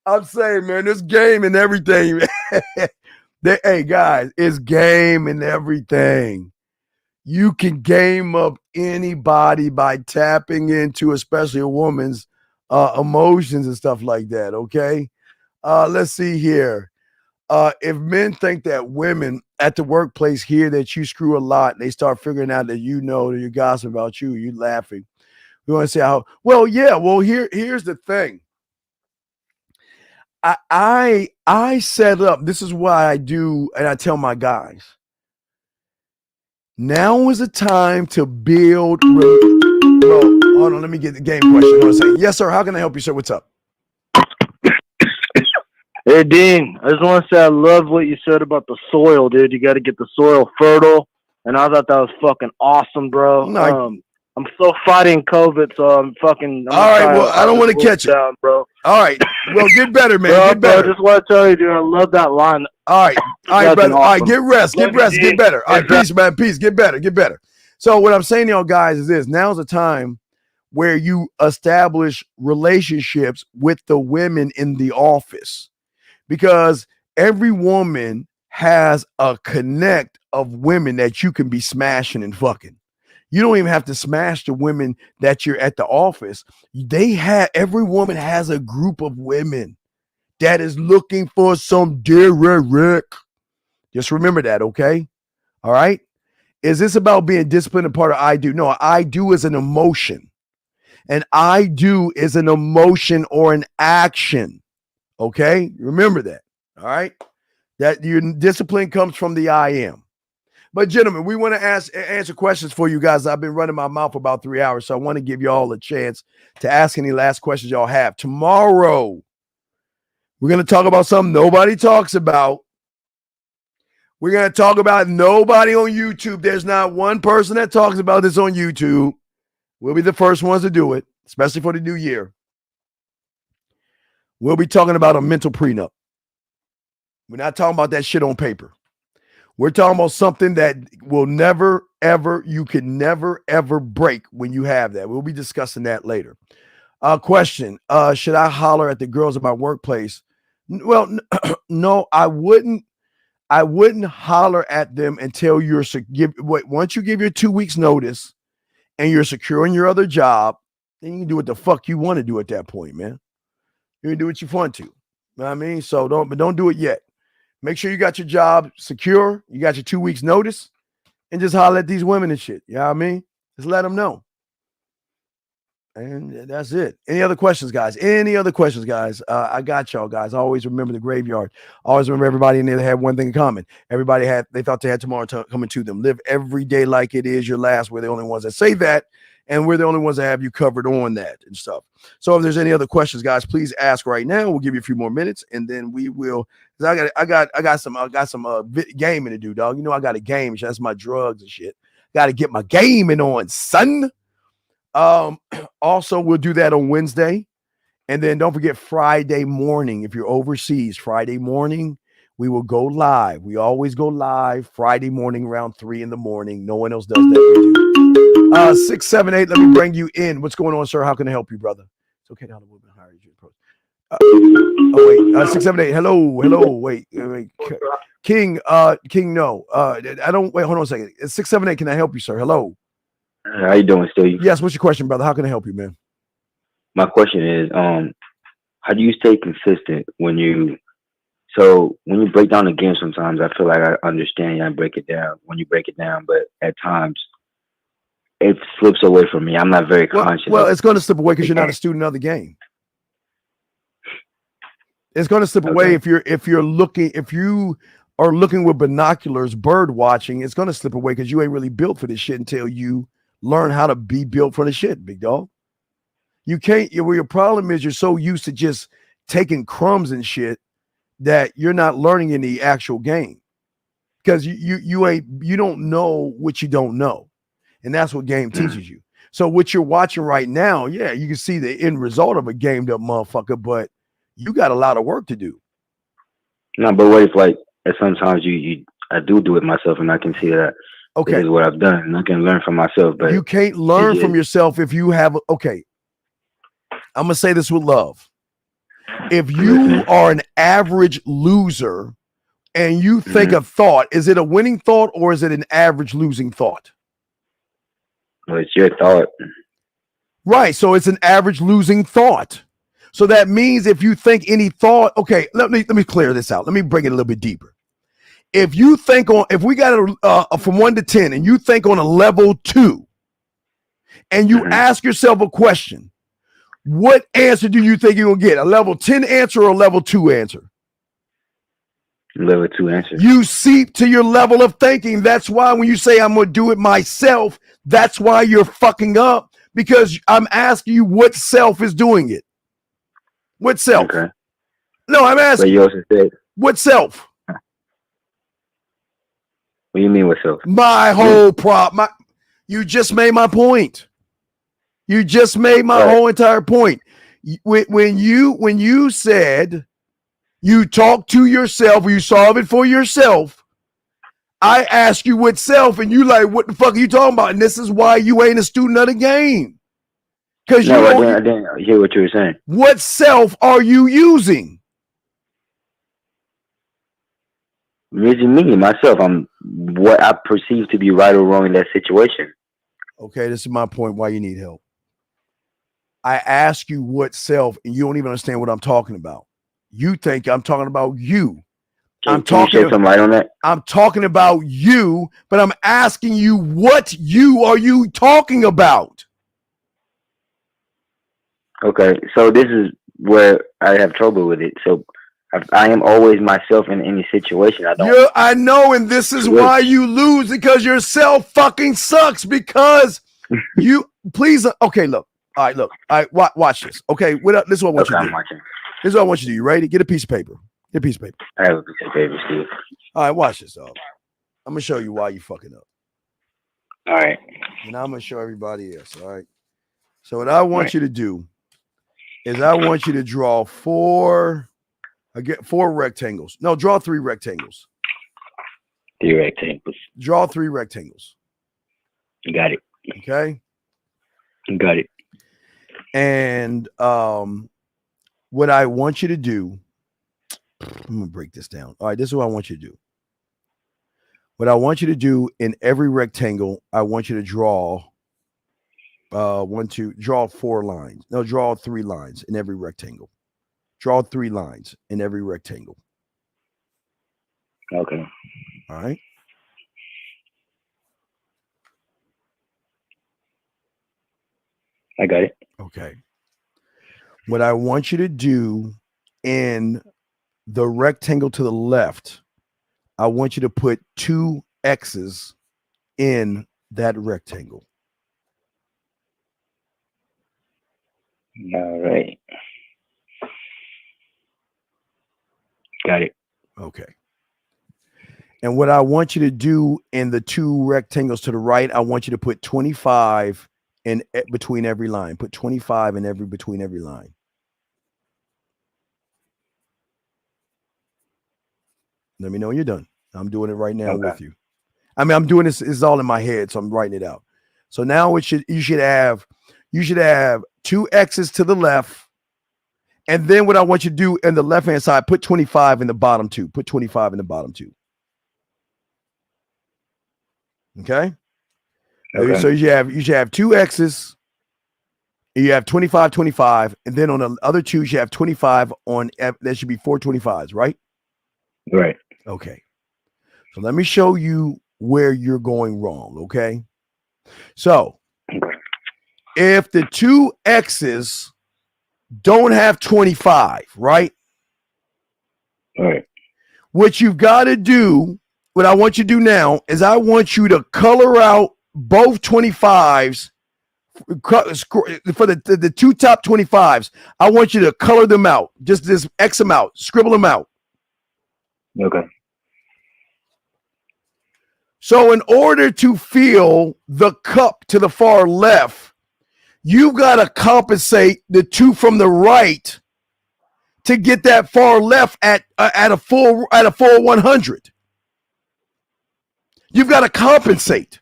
I'm saying, man, there's game and everything, man. Hey, guys, it's game and everything. You can game up anybody by tapping into, especially a woman's emotions and stuff like that, okay? Let's see here. If men think that women at the workplace hear that you screw a lot, they start figuring out that you know that you gossip about you, you're laughing. We want to say how, well, yeah, well, here's the thing. I set up, this is why I do, and I tell my guys, now is the time to build. Bro, hold on, let me get the game question. Hold on a second. Yes, sir. How can I help you, sir? What's up? Hey, Dean, I just want to say I love what you said about the soil, dude. You got to get the soil fertile, and I thought that was fucking awesome, bro. No, I'm still fighting COVID, so I'm all right, well, I don't want to catch it. Down, bro. All right, well, get better, man. Bro, Get better. Bro, just want to tell you, dude, I love that line. All right, brother. Awesome. All right, get rest, Love you, get better. All right, Dean. peace, man, peace. Get better. So what I'm saying to y'all guys is this: now's the time where you establish relationships with the women in the office, because every woman has a connect of women that you can be smashing and fucking. You don't even have to smash the women that you're at the office. Every woman has a group of women that is looking for some Derek. Just remember that, okay? All right? Is this about being disciplined and part of I do? No, I do is an emotion. And I do is an emotion or an action. Okay? Remember that. All right? That your discipline comes from the I am. But gentlemen, we want to answer questions for you guys. I've been running my mouth for about 3 hours, so I want to give you all a chance to ask any last questions y'all have. Tomorrow, we're going to talk about something nobody talks about. We're going to talk about nobody on YouTube. There's not one person that talks about this on YouTube. We'll be the first ones to do it, especially for the new year. We'll be talking about a mental prenup. We're not talking about that shit on paper. We're talking about something that will never, ever, you can never, ever break when you have that. We'll be discussing that later. Question, should I holler at the girls at my workplace? Well, no, I wouldn't. I wouldn't holler at them until once you give your 2 weeks notice and you're secure in your other job, then you can do what the fuck you want to do at that point, man. You can do what you want to. You know what I mean? So don't do it yet. Make sure you got your job secure. You got your 2 weeks notice and just holler at these women and shit. You know what I mean? Just let them know. And that's it. Any other questions, guys? I got y'all, guys. Always remember the graveyard. Always remember everybody in there had one thing in common. They thought they had tomorrow coming to them. Live every day like it is your last. We're the only ones that say that. And we're the only ones that have you covered on that and stuff. So if there's any other questions, guys, please ask right now. We'll give you a few more minutes, and then we will. I got some gaming to do, dog. You know I got a game. That's my drugs and shit. Got to get my gaming on, son. Also, we'll do that on Wednesday, and then don't forget Friday morning. If you're overseas, Friday morning we will go live. We always go live Friday morning around 3 a.m. No one else does that. 678. Let me bring you in. What's going on, sir? How can I help you, brother? It's okay. Now the woman hire you. 678. Hello. Wait. King. No. I don't. Wait. Hold on a second. It's 678. Can I help you, sir? Hello. How you doing, Steve? Yes, what's your question, brother? How can I help you, man? My question is, how do you stay consistent when you break down the game? Sometimes I feel like I understand you and break it down when you break it down, but at times it slips away from me. I'm not very conscious. Well, it's going to slip away because you're not a student of the game. It's going to slip away if you are looking with binoculars, bird watching. It's going to slip away because you ain't really built for this shit until you learn how to be built for the shit, big dog. You can't. Well, your problem is you're so used to just taking crumbs and shit that you're not learning in the actual game because you don't know what you don't know, and that's what game teaches you. So what you're watching right now, yeah, you can see the end result of a gamed up motherfucker, but you got a lot of work to do. No, but what if like sometimes I do it myself and I can see that this is what I've done and I can learn from myself. But you can't learn from yourself if you have I'm gonna say this with love. If you are an average loser and you think a thought, is it a winning thought or is it an average losing thought? Well, it's your thought. Right. So it's an average losing thought. So that means if you think any thought, let me clear this out. Let me bring it a little bit deeper. If you think if we got a from 1 to 10 and you think on a level 2 and you ask yourself a question, what answer do you think you're going to get? A level 10 answer or a level 2 answer? Level 2 answer. You seep to your level of thinking. That's why when you say I'm going to do it myself, that's why you're fucking up, because I'm asking you what self is doing it. What self? Okay. No, I'm asking. But you also said, what self? What do you mean what self? My whole you just made my point. You just made my whole entire point. When you said you talk to yourself or you solve it for yourself, I ask you what self, and you like, what the fuck are you talking about? And this is why you ain't a student of the game. Because I didn't hear what you were saying. What self are you using? Using me, myself. I'm what I perceive to be right or wrong in that situation. Okay, this is my point why you need help. I ask you what self, and you don't even understand what I'm talking about. You think I'm talking about you. Can you shed some light on that? I'm talking about you, but I'm asking you what you are you talking about? Okay, so this is where I have trouble with it. So I am always myself in any situation. I know, and this is why you lose, because your self fucking sucks, because you please. Okay, look. All right, look. All right, watch this. Okay, this is what I want you to do. This is what I want you to do. You ready? Get a piece of paper. Get a piece of paper. I have a piece of paper, Steve. All right, watch this, dog. I'm gonna show you why you fucking up. All right. And I'm gonna show everybody else. All right. So what I want you to do is I want you to draw four rectangles. No, draw 3 rectangles. 3 rectangles. Draw 3 rectangles. You got it. Okay. You got it. And what I want you to do, I'm gonna break this down. All right, this is what I want you to do. What I want you to do in every rectangle, I want you to draw draw 4 lines. No, draw 3 lines in every rectangle. Draw 3 lines in every rectangle. Okay. All right. I got it. Okay. What I want you to do in the rectangle to the left, I want you to put 2 X's in that rectangle. All right. Got it. Okay. And what I want you to do in the 2 rectangles to the right, I want you to put 25 in between every line. Put 25 in between every line. Let me know when you're done. I'm doing it right now with you. I mean, I'm doing this. It's all in my head, so I'm writing it out. So now you should have 2 X's to the left, and then what I want you to do in the left hand side, put 25 in the bottom 2. Put 25 in the bottom 2. Okay. Okay. So you should have two X's. You have 25, 25, and then on the other two, you have 25 on. There should be 4 25s, right? Right. Okay. So let me show you where you're going wrong. Okay. So if the two X's don't have 25, right? Right. What you've got to do, what I want you to do now is I want you to color out both 25s for the two top 25s. I want you to color them out. Just this X amount, scribble them out. Okay. So in order to fill the cup to the far left, you've got to compensate the two from the right to get that far left at a full 100. You've got to compensate.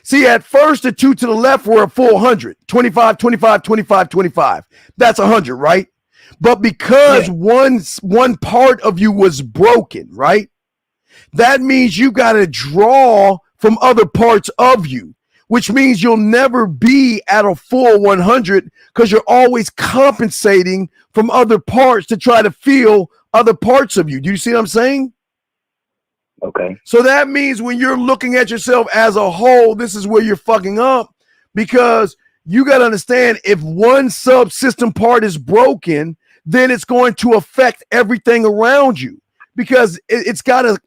See, at first, the two to the left were a full 100. 25, 25, 25, 25. That's 100, right? But because one part of you was broken, right? That means you got to draw from other parts of you, which means you'll never be at a full 100 because you're always compensating from other parts to try to fill other parts of you. Do you see what I'm saying? Okay. So that means when you're looking at yourself as a whole, this is where you're fucking up, because you got to understand, if one subsystem part is broken, then it's going to affect everything around you, because it's got to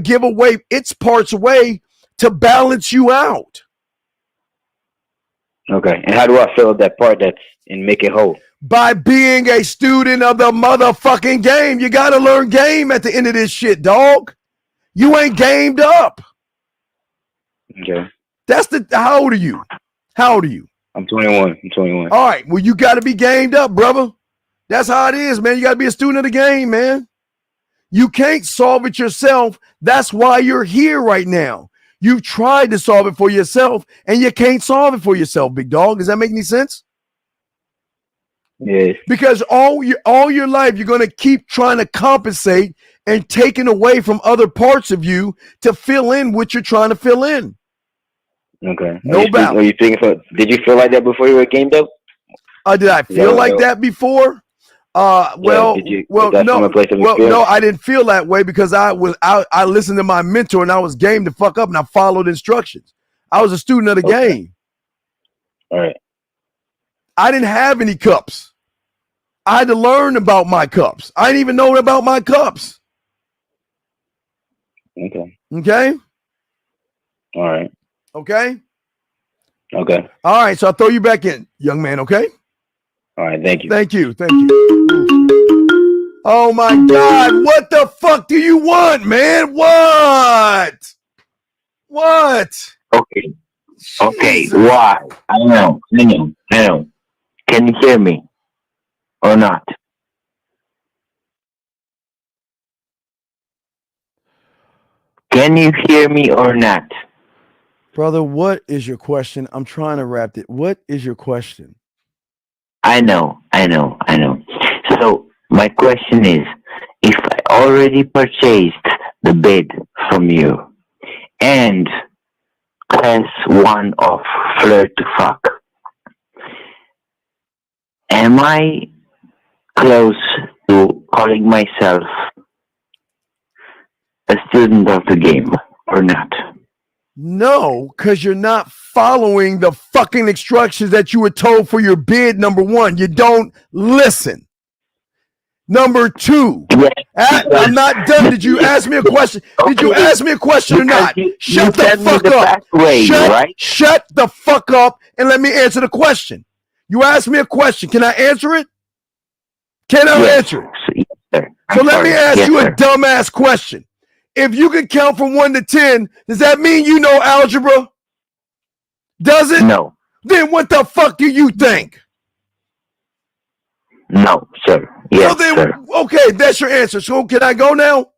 give away its parts away to balance you out. Okay. And how do I fill that part and make it whole? By being a student of the motherfucking game. You got to learn game at the end of this shit, dog. You ain't gamed up. Okay. How old are you? How old are you? I'm 21. All right. Well, you got to be gamed up, brother. That's how it is, man. You got to be a student of the game, man. You can't solve it yourself. That's why you're here right now. You've tried to solve it for yourself, and you can't solve it for yourself, big dog. Does that make any sense? Yes. Because all your life, you're going to keep trying to compensate and taking away from other parts of you to fill in what you're trying to fill in. Okay. No balance. Did you feel like that before you were gamed up? Did I feel like that before? No, I didn't feel that way because I listened to my mentor and I was game to fuck up and I followed instructions. I was a student of the game. All right. I didn't have any cups. I had to learn about my cups. I didn't even know about my cups. Okay. Okay. All right. Okay. Okay. All right. So I'll throw you back in, young man. Okay. All right. Thank you. Thank you. Thank you. Oh my God. What the fuck do you want, man? What? Okay. Okay. Why? I know. Can you hear me or not? Can you hear me or not? Brother, what is your question? I'm trying to wrap it. What is your question? I know. So my question is, if I already purchased the bed from you and class 1 of flirt to fuck, am I close to calling myself a student of the game or not? No, because you're not following the fucking instructions that you were told for your bid. Number one, you don't listen. Number two, I'm not done. Did you ask me a question? Did you ask me a question or not? Shut the fuck up. Shut the fuck up and let me answer the question. You asked me a question. Can I answer it? Can I answer it? So let me ask you a dumbass question. If you can count from 1 to 10, does that mean you know algebra? Does it? No. Then what the fuck do you think? No, sir. Yes, sir. Okay, that's your answer. So can I go now?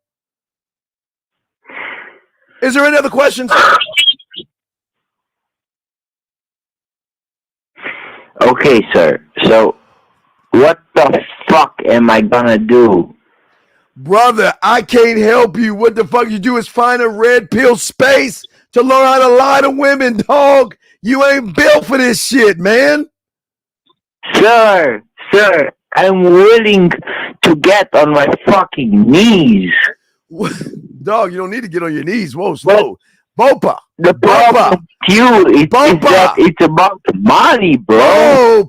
Is there any other questions? Okay, sir. So what the fuck am I gonna do Brother, I can't help you. What the fuck you do is find a red pill space to learn how to lie to women, dog. You ain't built for this shit, man. Sir, I'm willing to get on my fucking knees. Dog, you don't need to get on your knees. Whoa, slow. Bopa. The problem with you is that it's about money, bro.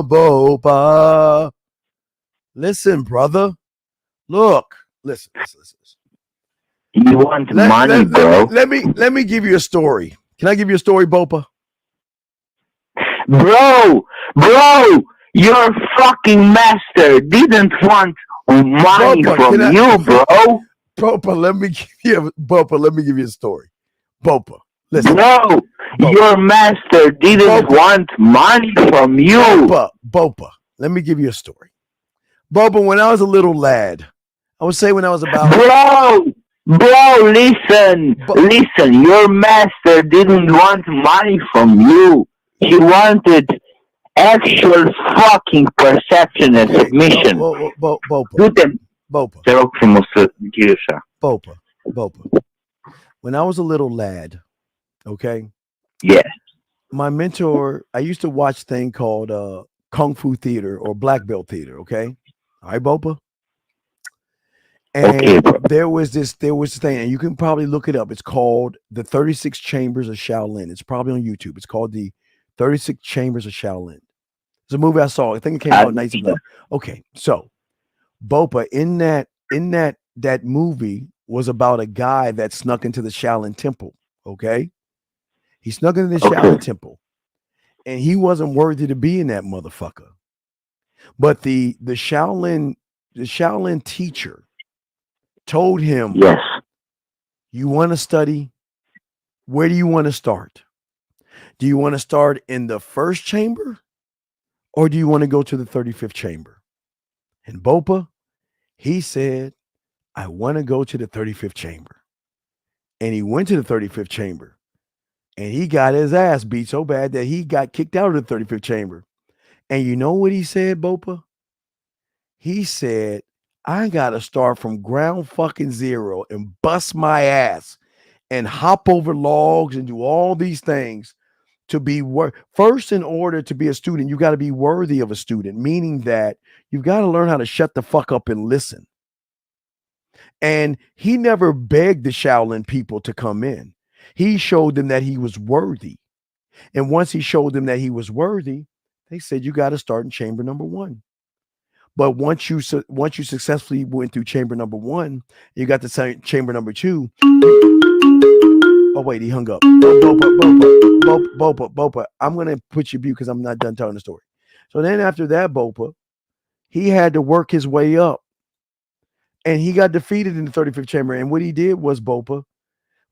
Bopa. Listen, brother. Look. Listen. You want money, bro. Let me give you a story. Can I give you a story, Bopa? Bro, your fucking master didn't want money from you, bro. Bopa, let me give you a story. Bopa, listen. Bro, your master didn't want money from you. Bopa, let me give you a story. Bopa, when I was a little lad, I would say when I was about... Bro, listen. Your master didn't want money from you. He wanted actual fucking perception and submission. Bopa. When I was a little lad, okay? Yes. My mentor, I used to watch a thing called Kung Fu Theater or Black Belt Theater, okay? All right, Bopa? And there was this thing, and you can probably look it up. It's called The 36 Chambers of Shaolin. It's probably on YouTube. It's called The 36 Chambers of Shaolin. It's a movie I saw. I think it came out in 1911. Okay, so Bopa, in that movie was about a guy that snuck into the Shaolin Temple. Okay, he snuck into the Shaolin Temple, and he wasn't worthy to be in that motherfucker. But the Shaolin teacher told him, yes, you want to study? Where do you want to start? Do you want to start in the first chamber, or do you want to go to the 35th chamber? And Bopa, he said, I want to go to the 35th chamber. And he went to the 35th chamber, and he got his ass beat so bad that he got kicked out of the 35th chamber. And you know what he said, Bopa? He said, I got to start from ground fucking zero and bust my ass and hop over logs and do all these things to be first. In order to be a student, you got to be worthy of a student, meaning that you've got to learn how to shut the fuck up and listen. And he never begged the Shaolin people to come in. He showed them that he was worthy. And once he showed them that he was worthy, they said, you got to start in chamber number 1. But once you successfully went through chamber number 1, you got to chamber number 2. Oh, wait, he hung up. Bopa, I'm going to put you mute because I'm not done telling the story. So then after that, Bopa, he had to work his way up. And he got defeated in the 35th chamber. And what he did was, Bopa,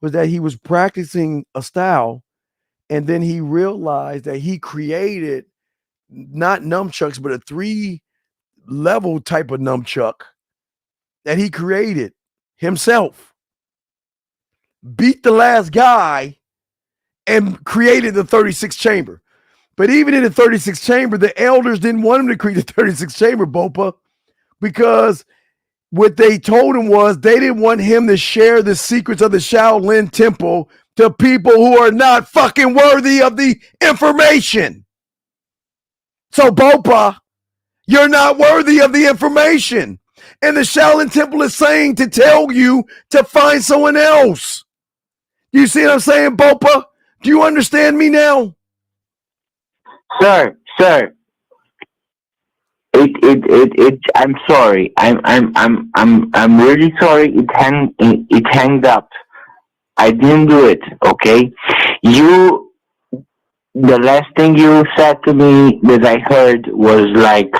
was that he was practicing a style. And then he realized that he created not nunchucks, but a 3-level type of nunchuck that he created himself. Beat the last guy and created the 36th chamber. But even in the 36th chamber, the elders didn't want him to create the 36th chamber, Bopa, because what they told him was they didn't want him to share the secrets of the Shaolin Temple to people who are not fucking worthy of the information. So, Bopa, you're not worthy of the information. And the Shaolin Temple is saying to tell you to find someone else. You see what I'm saying, Bopa? Do you understand me now? Sir. I'm sorry. I'm really sorry. It hanged up. I didn't do it. Okay. The last thing you said to me that I heard was like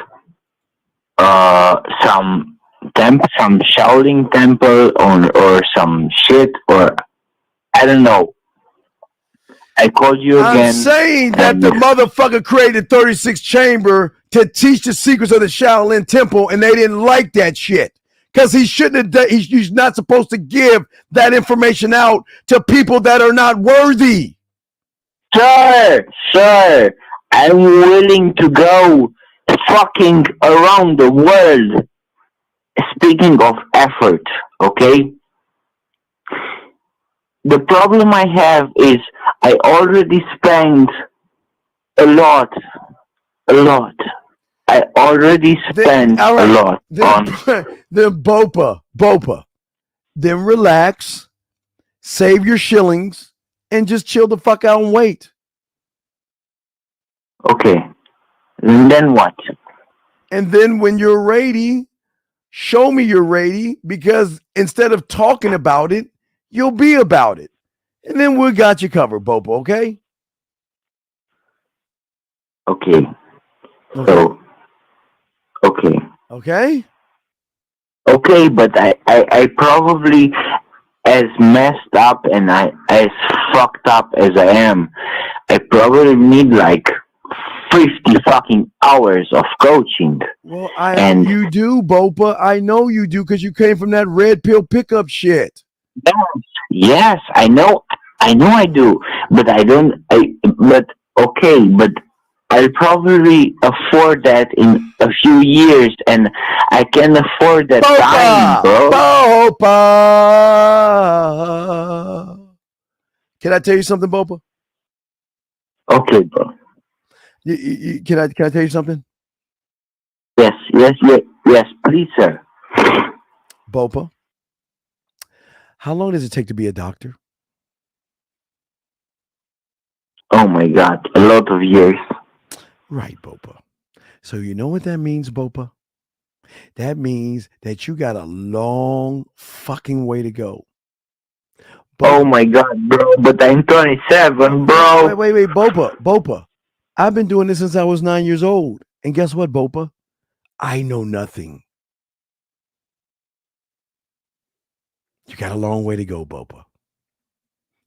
some Shaolin temple or some shit, or I don't know. I called you again. I'm saying that the motherfucker created 36 chamber to teach the secrets of the Shaolin Temple, and they didn't like that shit. Because he shouldn't have. He's not supposed to give that information out to people that are not worthy. Sir, I'm willing to go fucking around the world speaking of effort, okay? The problem I have is I already spent a lot. I already spent a lot on. Then Bopa. Then relax, save your shillings, and just chill the fuck out and wait. Okay. And then what? And then when you're ready, show me you're ready, because instead of talking about it, you'll be about it. And then we got you covered, Bopa, okay? Okay. So, okay. Okay? Okay, but I probably, as messed up and as fucked up as I am, I probably need like 50 fucking hours of coaching. Well, you do, Bopa. I know you do, because you came from that red pill pickup shit. Yes, I know I do, but I'll probably afford that in a few years, and I can afford that time, bro. Bopa! Can I tell you something, Bopa? Okay, bro. Can I tell you something? Yes, please, sir. Bopa, how long does it take to be a doctor? Oh my God, a lot of years. Right, Bopa. So you know what that means, Bopa? That means that you got a long fucking way to go. Bopa. Oh my God, bro, but I'm 27, bro. Wait, Bopa. I've been doing this since I was 9 years old. And guess what, Bopa? I know nothing. You got a long way to go, Bopa.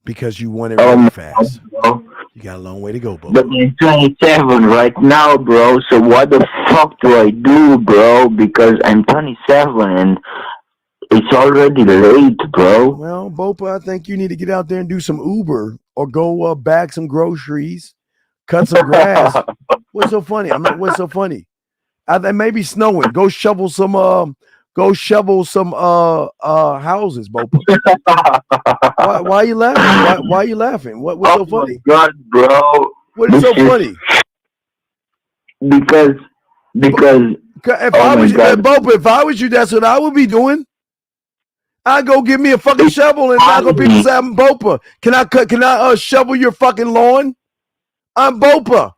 Because you want it really fast. God, you got a long way to go, Bopa. But I'm 27 right now, bro. So what the fuck do I do, bro? Because I'm 27 and it's already late, bro. Well, Bopa, I think you need to get out there and do some Uber or go bag some groceries, cut some grass. What's so funny? What's so funny? It may be snowing. Go shovel some houses, Bopa. Why are you laughing? Why are you laughing? What's so funny? Oh my God, bro. What is so funny? Because if I was Bopa, if I was you, that's what I would be doing. I go give me a fucking shovel and I go people say I'm Bopa. Can I shovel your fucking lawn? I'm Bopa.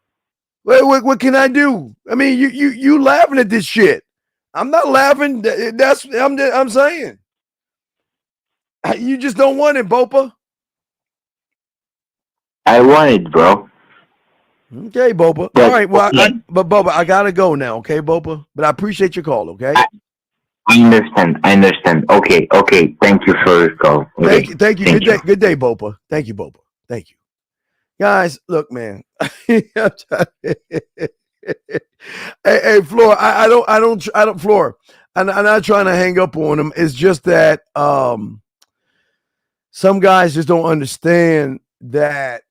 What can I do? I mean, you laughing at this shit. I'm not laughing. I'm saying. You just don't want it, Bopa. I want it, bro. Okay, Bopa. All right. Well, but Bopa, I gotta go now. Okay, Bopa. But I appreciate your call. Okay. I understand. Okay. Thank you for your call. Okay. Thank you. Good day, Bopa. Thank you, Bopa. Thank you. Guys, look, man. Hey, Floor. I don't, Floor. I'm not trying to hang up on him. It's just that some guys just don't understand that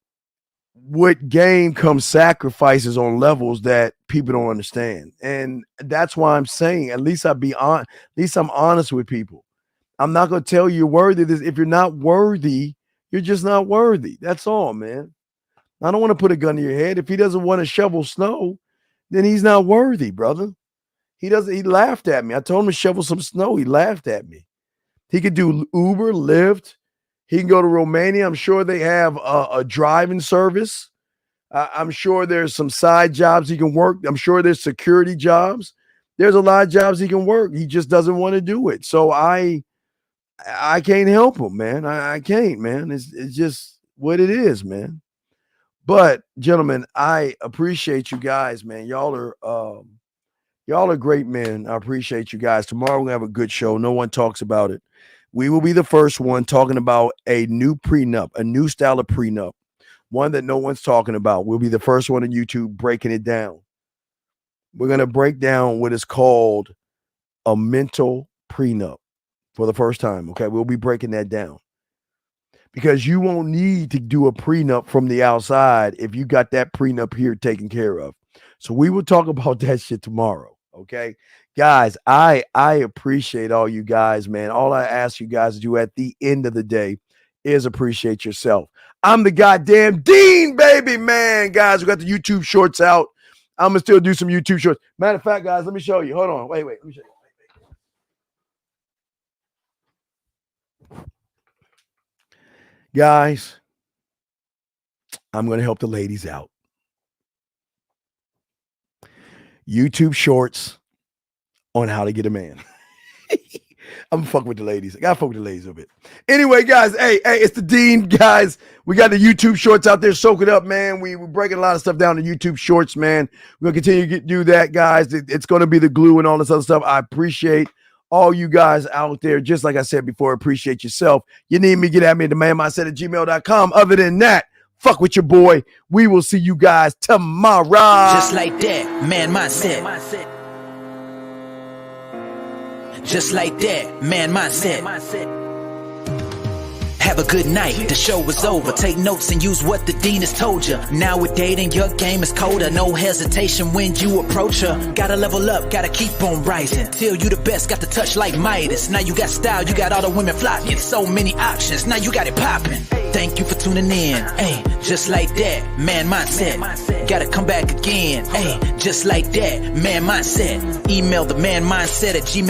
with game comes sacrifices on levels that people don't understand. And that's why I'm saying, at least I'm honest with people. I'm not going to tell you you're worthy. If you're not worthy, you're just not worthy. That's all, man. I don't want to put a gun to your head. If he doesn't want to shovel snow, then he's not worthy, brother. He laughed at me. I told him to shovel some snow. He laughed at me. He could do Uber, Lyft. He can go to Romania. I'm sure they have a driving service. I'm sure there's some side jobs he can work. I'm sure there's security jobs. There's a lot of jobs he can work. He just doesn't want to do it. So I can't help him, man. I can't, man. It's just what it is, man. But gentlemen, I appreciate you guys, man. Y'all are great men. I appreciate you guys. Tomorrow we're gonna have a good show. No one talks about it. We will be the first one talking about a new prenup, a new style of prenup, one that no one's talking about. We'll be the first one on YouTube breaking it down. We're gonna break down what is called a mental prenup for the first time. Okay, we'll be breaking that down. Because you won't need to do a prenup from the outside if you got that prenup here taken care of. So we will talk about that shit tomorrow. Okay. okay? Guys, I appreciate all you guys, man. All I ask you guys to do at the end of the day is appreciate yourself. I'm the goddamn Dean, baby, man. Guys, we got the YouTube shorts out. I'm going to still do some YouTube shorts. Matter of fact, guys, let me show you. Hold on. Wait. Let me show you. Guys, I'm going to help the ladies out. YouTube shorts on how to get a man. I'm fucking with the ladies. I gotta fuck with the ladies a bit. Anyway, guys, hey, it's the Dean, guys. We got the YouTube shorts out there. Soak it up, man. We're breaking a lot of stuff down to YouTube shorts, man. We're gonna continue to do that, guys. It's gonna be the glue and all this other stuff. I appreciate all you guys out there. Just like I said before, appreciate yourself. You need me, get at me at themanmindset@gmail.com. Other than that, fuck with your boy. We will see you guys tomorrow. Just like that, man mindset. Just like that, man mindset. Have a good night, the show is over. Take notes and use what the Dean has told you. Now with dating, your game is colder. No hesitation when you approach her. Gotta level up, gotta keep on rising. Till you the best, got the touch like Midas. Now you got style, you got all the women flocking. So many options, now you got it popping. Thank you for tuning in. Hey, just like that, man mindset. Gotta come back again. Hey, just like that, man mindset. Email the manmindset@gmail.com.